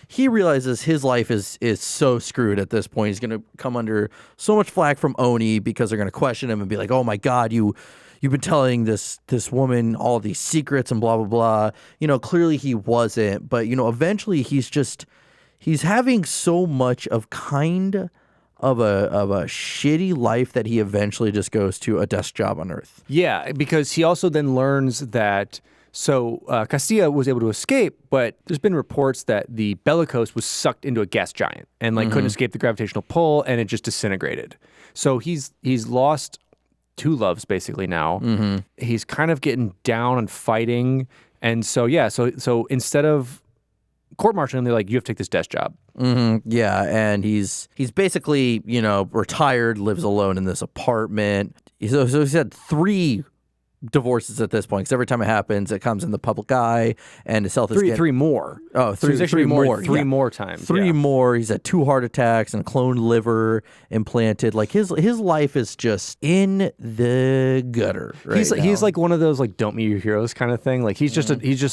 he realizes his life is so screwed at this point. He's going to come under so much flack from Oni because they're going to question him and be like, oh my God, you've been telling this woman all these secrets and blah, blah, blah. Clearly he wasn't. But, eventually he's having so much of kind of a shitty life that he eventually just goes to a desk job on Earth. Yeah, because he also then learns that, Castilla was able to escape, but there's been reports that the Bellicose was sucked into a gas giant and couldn't escape the gravitational pull, and it just disintegrated. So he's lost 2 loves basically now. He's kind of getting down on fighting, and so instead of court-martialing him, they're like, you have to take this desk job. Yeah, and he's basically, retired, lives alone in this apartment. So he's had 3 divorces at this point, because every time it happens, it comes in the public eye, and his health is three more. Oh, so he's actually 3 more. Three more times. 3 more. He's had 2 heart attacks and cloned liver implanted. Like his life is just in the gutter. He's like one of those like don't meet your heroes kind of thing. Like he's just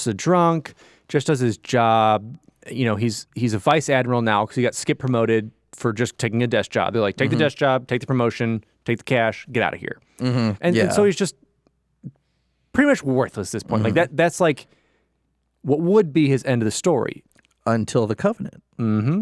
a drunk, just does his job. He's a vice admiral now because he got skip promoted for just taking a desk job. They're like, take the desk job, take the promotion, take the cash, get out of here. And so he's just pretty much worthless at this point. Like that's like what would be his end of the story. Until the Covenant.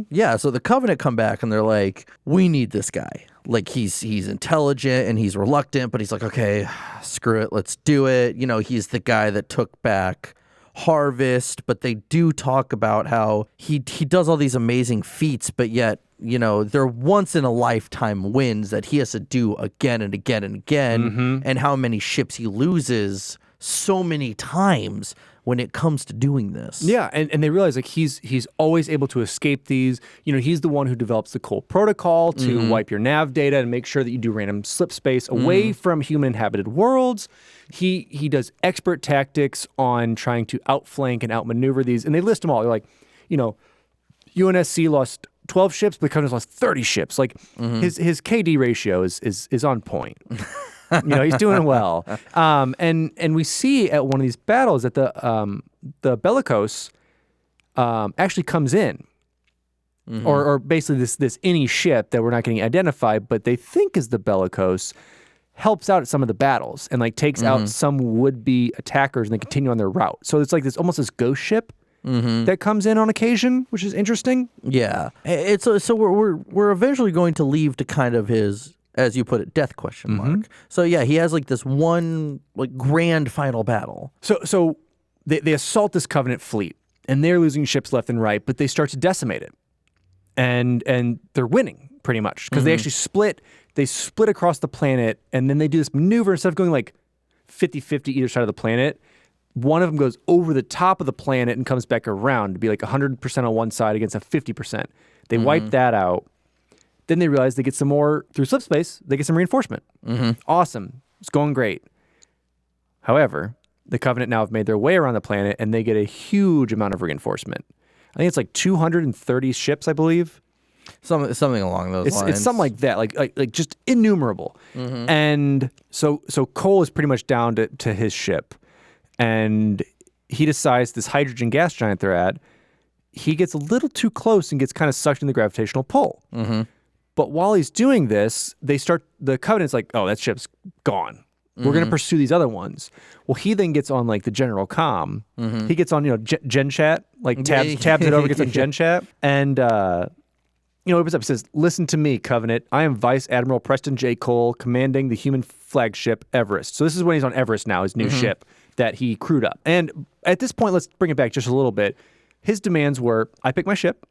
Yeah, so the Covenant come back and they're like, we need this guy. Like he's intelligent and he's reluctant, but he's like, okay, screw it, let's do it. He's the guy that took back Harvest, but they do talk about how he does all these amazing feats, but yet, they're once in a lifetime wins that he has to do again and again and again, and how many ships he loses so many times when it comes to doing this. Yeah, and they realize like he's always able to escape these. He's the one who develops the Cole protocol to wipe your nav data and make sure that you do random slip space away from human inhabited worlds. He does expert tactics on trying to outflank and outmaneuver these, and they list them all. They're like, UNSC lost 12 ships, but the Covenant's lost 30 ships. Like his KD ratio is on point. He's doing well. And we see at one of these battles that the Bellicose actually comes in. Or basically this innie ship that we're not getting identified, but they think is the Bellicose, helps out at some of the battles and like takes out some would-be attackers and they continue on their route. So it's like almost this ghost ship that comes in on occasion, which is interesting. Yeah. So we're eventually going to leave to kind of his, as you put it, death question mark. So yeah, he has like this one like grand final battle. So they assault this Covenant fleet and they're losing ships left and right, but they start to decimate it. And they're winning pretty much because they actually split across the planet, and then they do this maneuver instead of going like 50-50 either side of the planet. One of them goes over the top of the planet and comes back around to be like 100% on one side against a 50%. They wipe that out. Then they realize they get some more through slip space. They get some reinforcement. Awesome. It's going great. However, the Covenant now have made their way around the planet and they get a huge amount of reinforcement. I think it's like 230 ships, I believe. Something along those lines. It's something like that, like just innumerable. And so Cole is pretty much down to his ship. And he decides this hydrogen gas giant they're at, he gets a little too close and gets kind of sucked in the gravitational pull. But while he's doing this, the Covenant's like, oh, that ship's gone. We're going to pursue these other ones. Well, he then gets on like the general comm. He gets on, Gen Chat, like tabs it over, gets on Gen Chat. And, it opens up, it says, listen to me, Covenant. I am Vice Admiral Preston J. Cole, commanding the human flagship Everest. So this is when he's on Everest now, his new ship that he crewed up. And at this point, let's bring it back just a little bit. His demands were, I pick my ship.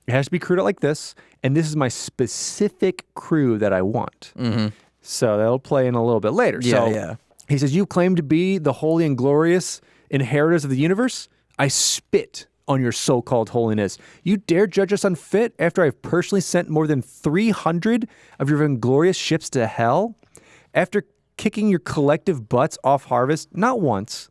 It has to be crewed out like this. And this is my specific crew that I want. So that'll play in a little bit later. He says, you claim to be the holy and glorious inheritors of the universe? I spit on your so-called holiness. You dare judge us unfit after I've personally sent more than 300 of your inglorious ships to hell? After kicking your collective butts off Harvest, not once,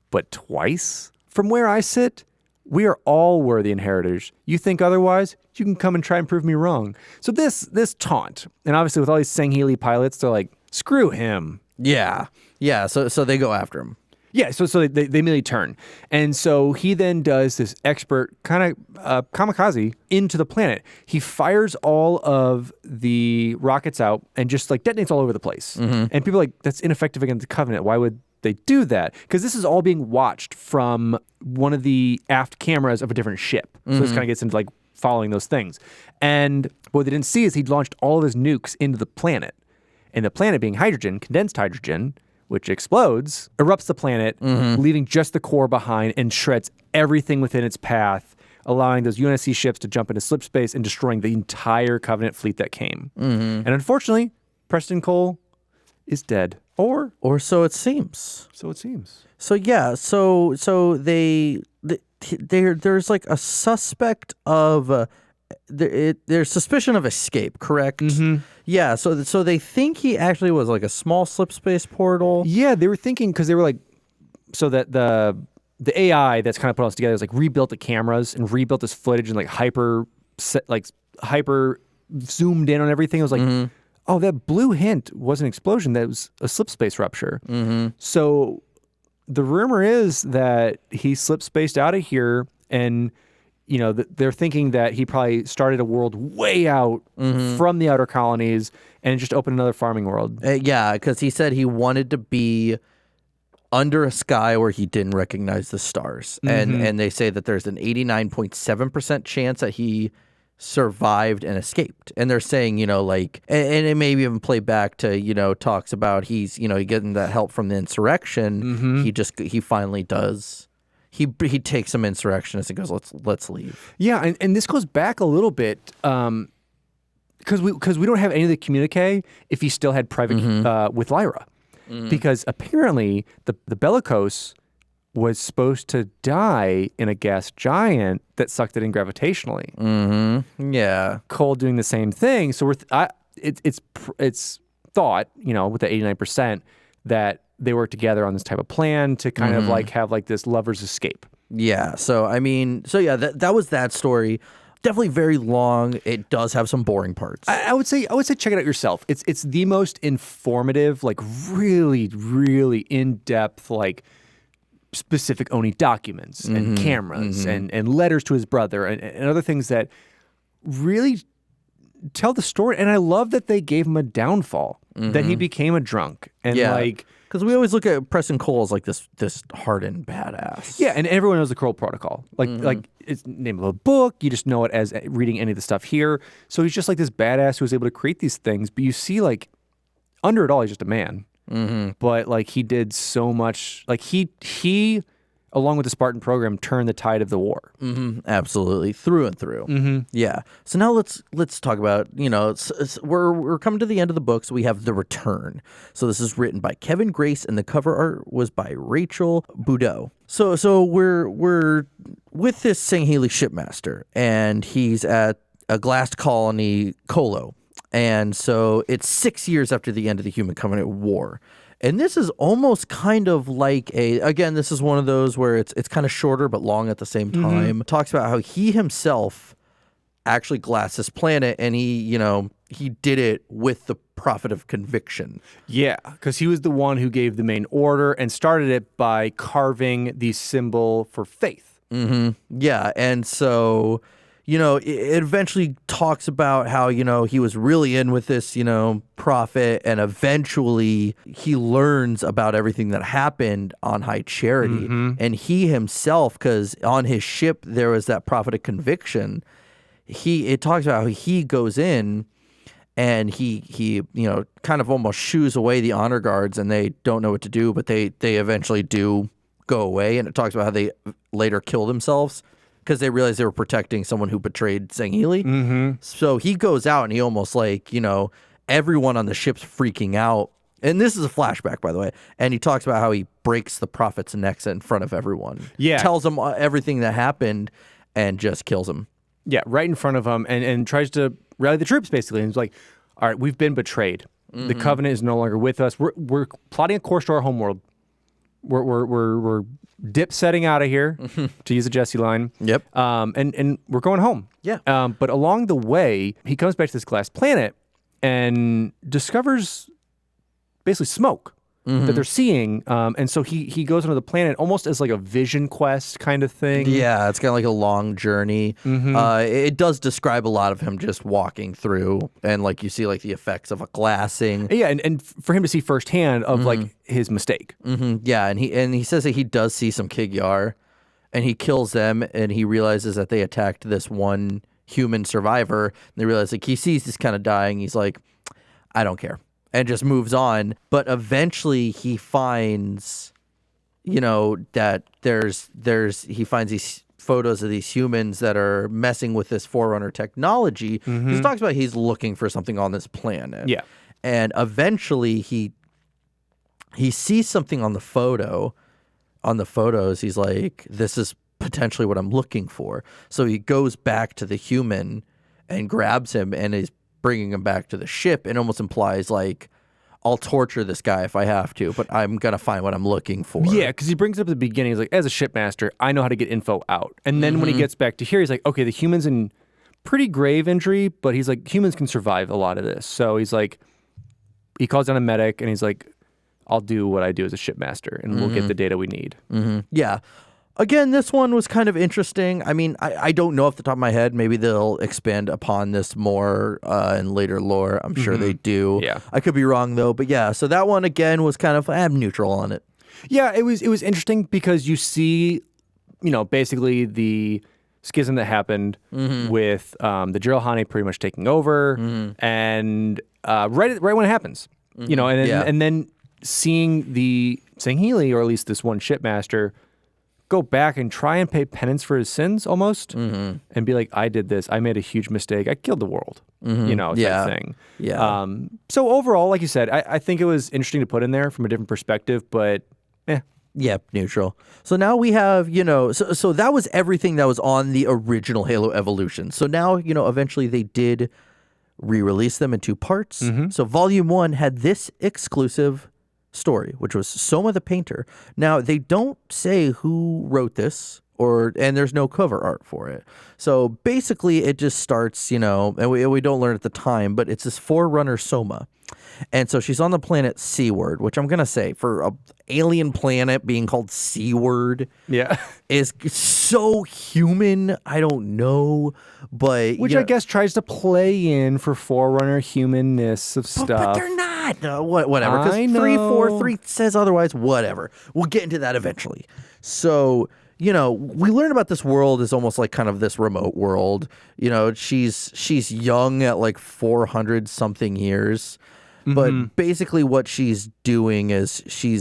but twice? From where I sit, we are all worthy inheritors. You think otherwise? You can come and try and prove me wrong. So this taunt, and obviously with all these Sangheili pilots, they're like, screw him. Yeah. So they go after him. Yeah, so they immediately turn. And so he then does this expert kind of kamikaze into the planet. He fires all of the rockets out and just like detonates all over the place. And people are like, that's ineffective against the Covenant. Why would they do that? Because this is all being watched from one of the aft cameras of a different ship. So this kind of gets into like following those things. And what they didn't see is he'd launched all of his nukes into the planet. And the planet being hydrogen, condensed hydrogen, which explodes, erupts the planet, leaving just the core behind and shreds everything within its path, allowing those UNSC ships to jump into slip space and destroying the entire Covenant fleet that came. And unfortunately, Preston Cole is dead. Or so it seems. So it seems. So yeah, so there's like a suspect of there's suspicion of escape, correct? Yeah, so they think he actually was like a small slip space portal. Yeah, they were thinking because they were like, so that the AI that's kind of put all this together is like rebuilt the cameras and rebuilt this footage and like hyper zoomed in on everything. It was like, oh, that blue hint was an explosion. That was a slip space rupture. So the rumor is that he slip spaced out of here and they're thinking that he probably started a world way out from the outer colonies and just opened another farming world. Yeah, because he said he wanted to be under a sky where he didn't recognize the stars. And they say that there's an 89.7% chance that he survived and escaped. And they're saying, and it maybe even play back to, talks about he's, getting that help from the insurrection. He finally does. He takes some insurrectionists and goes, let's leave. Yeah, and this goes back a little bit because we don't have any of the communique if he still had private with Lyra, because apparently the Bellicose was supposed to die in a gas giant that sucked it in gravitationally. Yeah, Cole doing the same thing. So it's thought with the 89% that they work together on this type of plan to kind of like have like this lover's escape. Yeah. So, that was that story. Definitely very long. It does have some boring parts. I would say check it out yourself. It's the most informative, like really, really in-depth, like specific Oni documents and cameras and letters to his brother and other things that really tell the story. And I love that they gave him a downfall, that he became a drunk. And because we always look at Preston Cole as like this hardened badass. Yeah, and everyone knows the Kroll Protocol. Like it's the name of a book. You just know it as reading any of the stuff here. So he's just like this badass who was able to create these things. But you see, like, under it all, he's just a man. But like he did so much. Like he along with the Spartan program, turn the tide of the war. Absolutely, through and through. Yeah. So now let's talk about, we're coming to the end of the book, so we have The Return. So this is written by Kevin Grace, and the cover art was by Rachel Boudreau. So we're with this Sangheili shipmaster, and he's at a glassed colony, Kolo. And so it's 6 years after the end of the Human Covenant War. And this is almost kind of like this is one of those where it's kind of shorter but long at the same time. Talks about how he himself actually glassed this planet, and he did it with the prophet of conviction. Yeah, because he was the one who gave the main order and started it by carving the symbol for faith. Yeah, and so it eventually talks about how, he was really in with this, prophet, and eventually he learns about everything that happened on High Charity. And he himself, because on his ship there was that prophet of conviction, it talks about how he goes in and he kind of almost shoos away the honor guards, and they don't know what to do, but they eventually do go away. And it talks about how they later kill themselves because they realized they were protecting someone who betrayed Sangheili. So he goes out and he almost everyone on the ship's freaking out. And this is a flashback, by the way. And he talks about how he breaks the prophet's necks in front of everyone. Yeah. Tells them everything that happened and just kills him. Yeah, right in front of him, and tries to rally the troops, basically. And he's like, all right, we've been betrayed. The Covenant is no longer with us. We're plotting a course to our homeworld. We're dip setting out of here, to use a Jesse line. Yep. And we're going home. Yeah. But along the way, he comes back to this glass planet and discovers basically smoke that they're seeing. And so he goes onto the planet almost as like a vision quest kind of thing. Yeah, it's kind of like a long journey. It does describe a lot of him just walking through, and like you see like the effects of a glassing. Yeah, and for him to see firsthand of like his mistake. Yeah, and he says that he does see some Kigyar, and he kills them, and he realizes that they attacked this one human survivor. And they realize like he sees this kind of dying. He's like, I don't care. And just moves on. But eventually he finds, that he finds these photos of these humans that are messing with this Forerunner technology. He talks about he's looking for something on this planet. Yeah. And eventually he sees something on the photo. On the photos, he's like, this is potentially what I'm looking for. So he goes back to the human and grabs him and is bringing him back to the ship, and almost implies like, I'll torture this guy if I have to, but I'm going to find what I'm looking for. Yeah, because he brings up at the beginning, he's like, as a shipmaster, I know how to get info out. And then when he gets back to here, he's like, okay, the human's in pretty grave injury, but he's like, humans can survive a lot of this. So he's like, he calls down a medic, and he's like, I'll do what I do as a shipmaster, and we'll get the data we need. Yeah. Again, this one was kind of interesting. I mean, I don't know off the top of my head. Maybe they'll expand upon this more in later lore. I'm sure they do. Yeah. I could be wrong, though. But yeah, so that one, again, was kind of, I'm neutral on it. Yeah, it was interesting because you see, basically the schism that happened with the Jiralhane pretty much taking over. And right when it happens, and then seeing the Sangheili, or at least this one shipmaster, go back and try and pay penance for his sins almost, and be like, I did this. I made a huge mistake. I killed the world, type thing. Yeah. So overall, like you said, I think it was interesting to put in there from a different perspective, but yeah, neutral. So now we have, so that was everything that was on the original Halo Evolution. So now, eventually they did re-release them in 2 parts. So Volume 1 had this exclusive story, which was Soma the Painter. Now, they don't say who wrote this, and there's no cover art for it. So basically, it just starts, and we don't learn at the time, but it's this Forerunner Soma. And so she's on the planet Seaward, which I'm going to say, for an alien planet being called Seaward, is so human. I don't know, but... Which I guess tries to play in for Forerunner humanness of stuff. But they're not. Whatever. Because 343 says otherwise. Whatever. We'll get into that eventually. So... we learn about this world as almost like kind of this remote world. She's young at like 400 something years, but basically what she's doing is she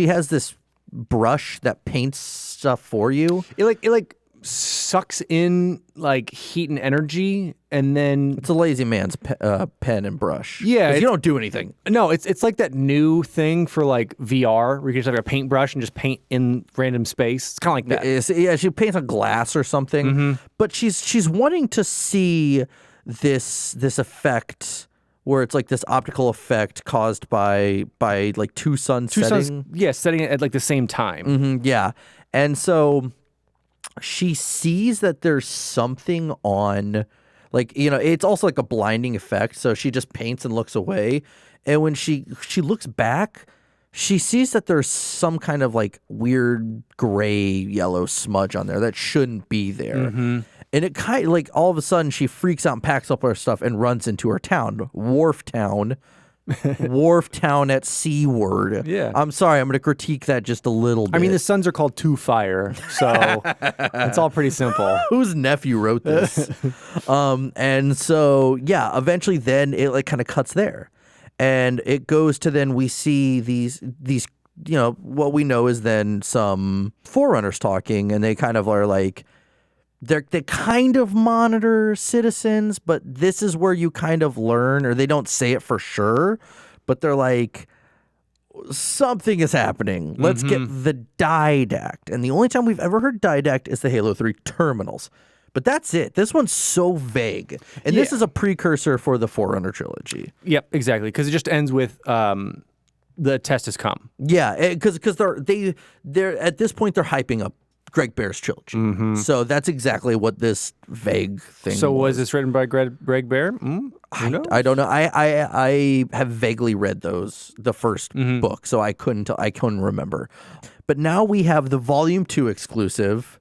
has this brush that paints stuff for you. It sucks in like heat and energy, and then It's a lazy man's pen and brush. Yeah, 'Cause you don't do anything. no, it's like that new thing for like VR where you can just have a paintbrush and just paint in random space. It's kind of like that. Yeah, she paints on glass or something. But she's wanting to see this effect where it's like this optical effect caused by like two suns setting. Setting it at like the same time. Yeah. And so she sees that there's something on, like, it's also like a blinding effect. So she just paints and looks away. And when she looks back, she sees that there's some kind of like weird gray yellow smudge on there that shouldn't be there. And it kind of like all of a sudden she freaks out and packs up her stuff and runs into her town, Wharf Town. Wharf Town at C Word. Yeah. I'm sorry, I'm going to critique that just a little bit. I mean, the sons are called Two Fire, so it's all pretty simple. Whose nephew wrote this? And so, yeah, eventually then it like kind of cuts there. And it goes to then we see these what we know is then some Forerunners talking, and they kind of are like, they kind of monitor citizens, but this is where you kind of learn, or they don't say it for sure, but they're like, something is happening. Let's get the didact. And the only time we've ever heard didact is the Halo 3 terminals. But that's it. This one's so vague. And this is a precursor for the Forerunner trilogy. Yep, exactly. Because it just ends with the test has come. Yeah, because they're at this point they're hyping up Greg Bear's trilogy. So that's exactly what this vague thing So was this written by Greg Bear? I don't know. I have vaguely read the first book, so I couldn't remember. But now we have the volume 2 exclusive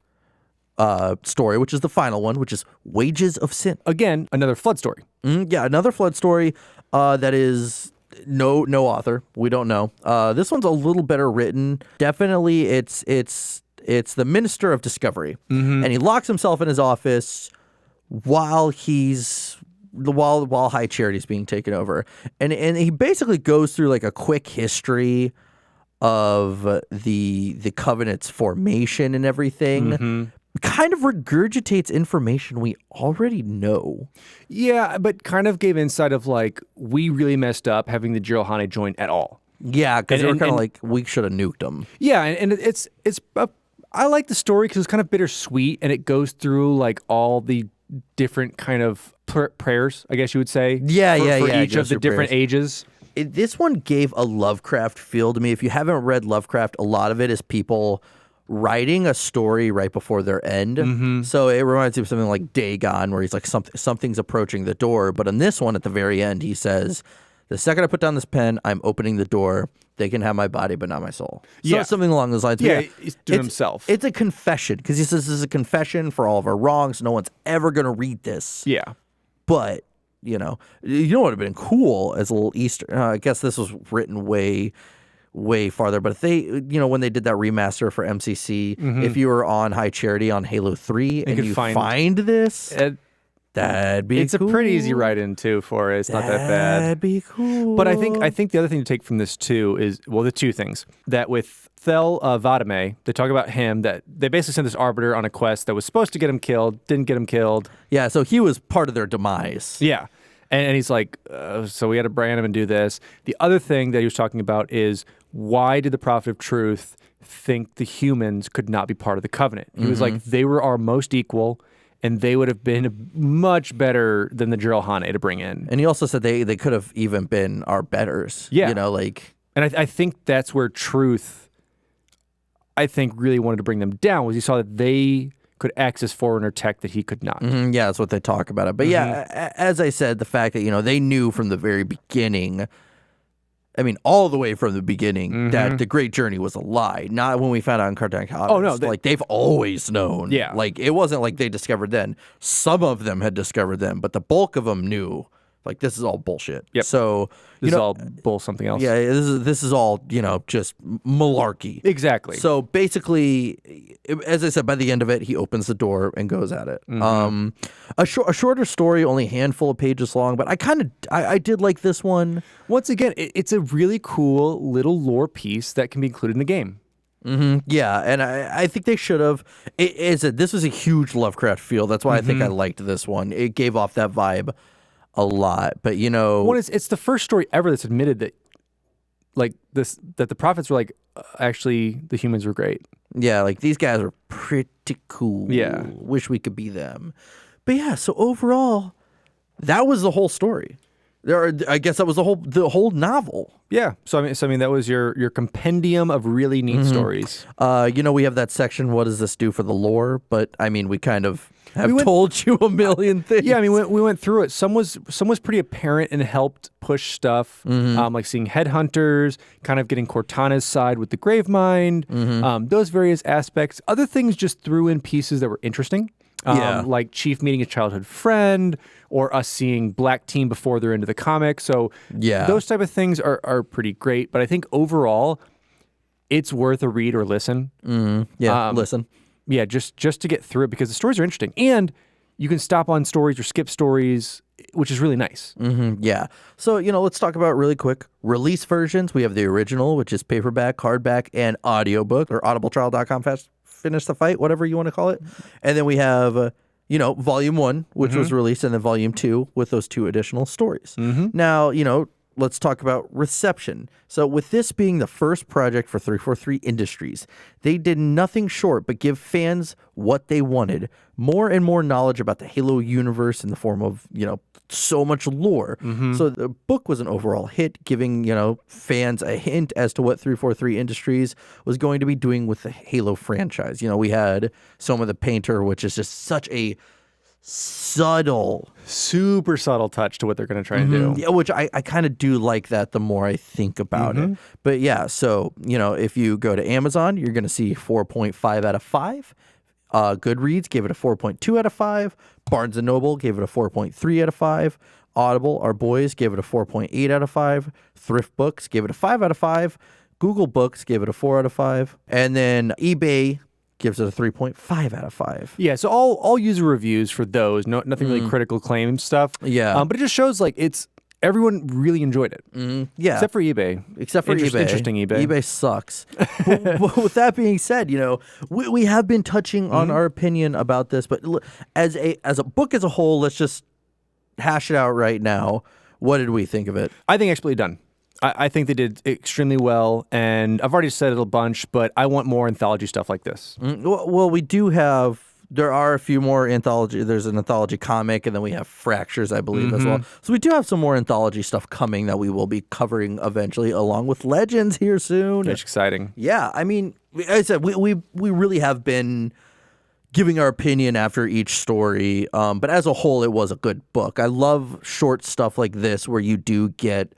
story, which is the final one, which is Wages of Sin. Again, another flood story. Yeah, another flood story that is no author. We don't know. This one's a little better written. Definitely, it's the Minister of Discovery, and he locks himself in his office while High Charity is being taken over, and he basically goes through like a quick history of the Covenant's formation and everything. Kind of regurgitates information we already know. Yeah, but kind of gave insight of like, we really messed up having the Jiralhanae join at all. Yeah, because they were kind of like, we should have nuked them. Yeah, and it's I like the story because it's kind of bittersweet, and it goes through like all the different kind of prayers, I guess you would say. For each of the different ages. This one gave a Lovecraft feel to me. If you haven't read Lovecraft, a lot of it is people writing a story right before their end. So it reminds me of something like Dagon, where he's like, something's approaching the door. But in this one, at the very end, he says, the second I put down this pen, I'm opening the door. They can have my body, but not my soul. So something along those lines. Yeah, he's doing himself. It's a confession, because he says this is a confession for all of our wrongs. No one's ever going to read this. Yeah. But, what would have been cool as a little Easter. I guess this was written way farther. But if they, when they did that remaster for MCC, if you were on High Charity on Halo 3 and you find this, that'd be It's cool. a pretty easy write-in, too, for it. It's not that bad. That'd be cool. But I think the other thing to take from this, too, is, well, the two things. That with Thel Vadame, they talk about him, that they basically sent this Arbiter on a quest that was supposed to get him killed, didn't get him killed. Yeah, so he was part of their demise. Yeah. And he's like, so we had to brand him and do this. The other thing that he was talking about is, why did the Prophet of Truth think the humans could not be part of the Covenant? He was like, they were our most equal, and they would have been much better than the Jiralhanae to bring in. And he also said they could have even been our betters. Yeah. And I think that's where Truth, I think, really wanted to bring them down, was he saw that they could access Forerunner tech that he could not. Yeah, that's what they talk about it. But yeah, as I said, the fact that, they knew from the very beginning, I mean, all the way from the beginning, that the Great Journey was a lie. Not when we found out in Cartagena. Oh, no. They've always known. Yeah. Like, it wasn't like they discovered then. Some of them had discovered them, but the bulk of them knew, like, this is all bullshit. Yep. So, This is all bull something else. Yeah, this is all, just malarkey. Exactly. So basically, as I said, by the end of it, he opens the door and goes at it. A shorter story, only a handful of pages long, but I did like this one. Once again, it's a really cool little lore piece that can be included in the game. Yeah, and I think they should have. This was a huge Lovecraft feel. That's why I think I liked this one. It gave off that vibe a lot. But Well, it's the first story ever that's admitted that, like that the prophets were like, actually, the humans were great. Yeah, like these guys are pretty cool. Yeah. Wish we could be them. But yeah, so overall, that was the whole story. I guess that was the whole novel. Yeah. So I mean that was your compendium of really neat stories. We have that section, what does this do for the lore? But I mean, we kind of have told you a million things. Yeah, I mean we went through it. Some was pretty apparent and helped push stuff. Like seeing headhunters, kind of getting Cortana's side with the Gravemind, those various aspects. Other things just threw in pieces that were interesting. Like Chief meeting a childhood friend, or us seeing Black Team before they're into the comic. So those type of things are pretty great. But I think overall, it's worth a read or listen. Listen. Yeah, just to get through it, because the stories are interesting, and you can stop on stories or skip stories, which is really nice. Yeah. So, let's talk about really quick release versions. We have the original, which is paperback, hardback, and audiobook, or audibletrial.com finish the fight, whatever you want to call it. And then we have, volume 1, which was released, and then volume 2 with those 2 additional stories. Now, let's talk about reception. So with this being the first project for 343 Industries, they did nothing short but give fans what they wanted, more and more knowledge about the Halo universe in the form of, so much lore. So the book was an overall hit, giving, fans a hint as to what 343 Industries was going to be doing with the Halo franchise. We had Soma the Painter, which is just such a super subtle touch to what they're going to try and do. Yeah, which I kind of do like that the more I think about it. But yeah, so, if you go to Amazon, you're going to see 4.5 out of 5. Goodreads gave it a 4.2 out of 5. Barnes & Noble gave it a 4.3 out of 5. Audible, our boys, gave it a 4.8 out of 5. Thrift Books gave it a 5 out of 5. Google Books gave it a 4 out of 5. And then eBay gives it a 3.5 out of 5. Yeah, so all user reviews for those, nothing really critical claim stuff. Yeah. But it just shows like everyone really enjoyed it. Yeah. Except for eBay. Interesting eBay. eBay sucks. but with that being said, we have been touching on our opinion about this, but as a book as a whole, let's just hash it out right now. What did we think of it? I think expertly done. I think they did extremely well, and I've already said it a bunch, but I want more anthology stuff like this. Well, we do have. There are a few more anthology. There's an anthology comic, and then we have Fractures, I believe, as well. So we do have some more anthology stuff coming that we will be covering eventually, along with Legends here soon. That's exciting. Yeah, I mean, as I said, we really have been giving our opinion after each story, but as a whole, it was a good book. I love short stuff like this where you do get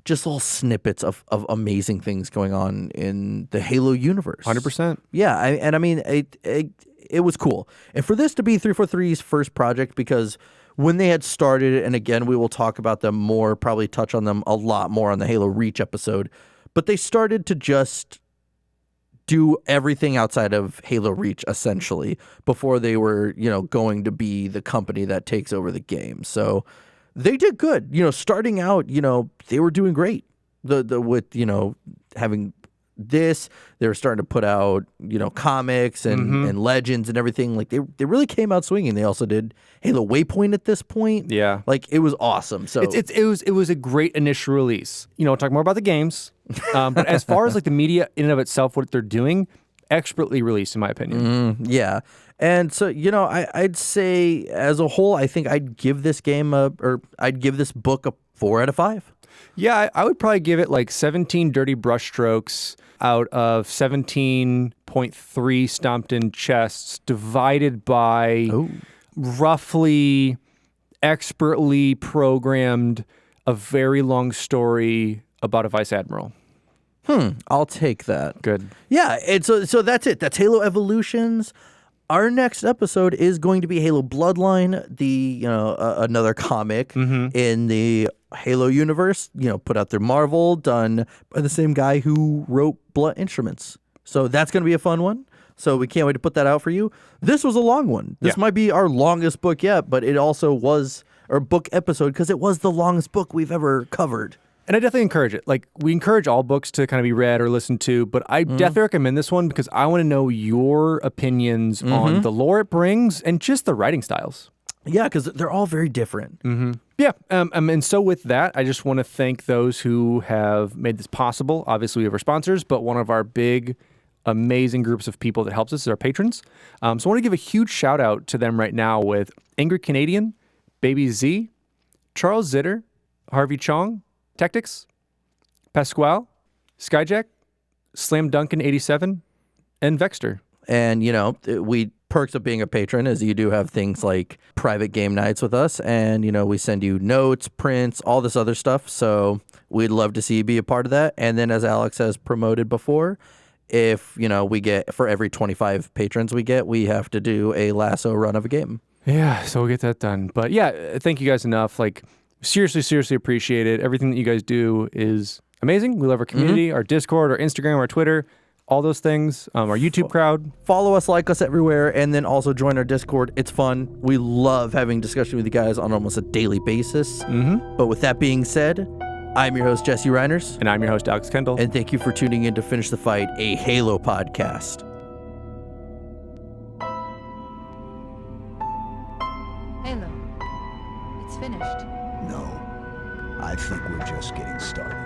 just little snippets of amazing things going on in the Halo universe. 100%. Yeah, I mean, it was cool. And for this to be 343's first project, because when they had started, and again, we will talk about them more, probably touch on them a lot more on the Halo Reach episode, but they started to just do everything outside of Halo Reach, essentially, before they were, going to be the company that takes over the game. So they did good. Starting out, they were doing great. With having this, they were starting to put out, comics and Legends and everything. Like they really came out swinging. They also did Halo Waypoint at this point. Yeah, like it was awesome. So it was a great initial release. Talk more about the games, but as far as like the media in and of itself, what they're doing, expertly released in my opinion. Yeah. And so, I'd say as a whole, I think I'd give this game I'd give this book a 4 out of 5. Yeah, I would probably give it like 17 dirty brushstrokes out of 17.3 stomped in chests divided by roughly expertly programmed a very long story about a vice admiral. I'll take that. Good. Yeah, and so that's it. That's Halo Evolutions. Our next episode is going to be Halo Bloodline, the another comic in the Halo universe, put out through Marvel, done by the same guy who wrote Blunt Instruments. So that's going to be a fun one. So we can't wait to put that out for you. This was a long one. This might be our longest book yet, but it also was our book episode because it was the longest book we've ever covered. And I definitely encourage it. Like, we encourage all books to kind of be read or listened to, but I definitely recommend this one because I want to know your opinions on the lore it brings and just the writing styles. Yeah, because they're all very different. Yeah. And so with that, I just want to thank those who have made this possible. Obviously, we have our sponsors, but one of our big, amazing groups of people that helps us is our patrons. So I want to give a huge shout out to them right now with AngryCanadien, Baby Z, Charles Zitter, Harvey Chong, Taqtix, Pascual, Skyjack, Slam Duncan 87, and Vexter. And, perks of being a patron is you do have things like private game nights with us. And, we send you notes, prints, all this other stuff. So we'd love to see you be a part of that. And then as Alex has promoted before, if, we get, for every 25 patrons we have to do a lasso run of a game. Yeah, so we'll get that done. But yeah, thank you guys enough. Like, seriously appreciate it. Everything that you guys do is amazing. We love our community, our Discord, our Instagram, our Twitter, all those things, our YouTube crowd. Follow us, like us everywhere, and then also join our Discord. It's fun. We love having discussion with you guys on almost a daily basis. But with that being said, I'm your host, Jesse Reiners. And I'm your host, Alex Kendall. And thank you for tuning in to Finish the Fight, a Halo podcast. Halo. It's finished. No. I think we're just getting started.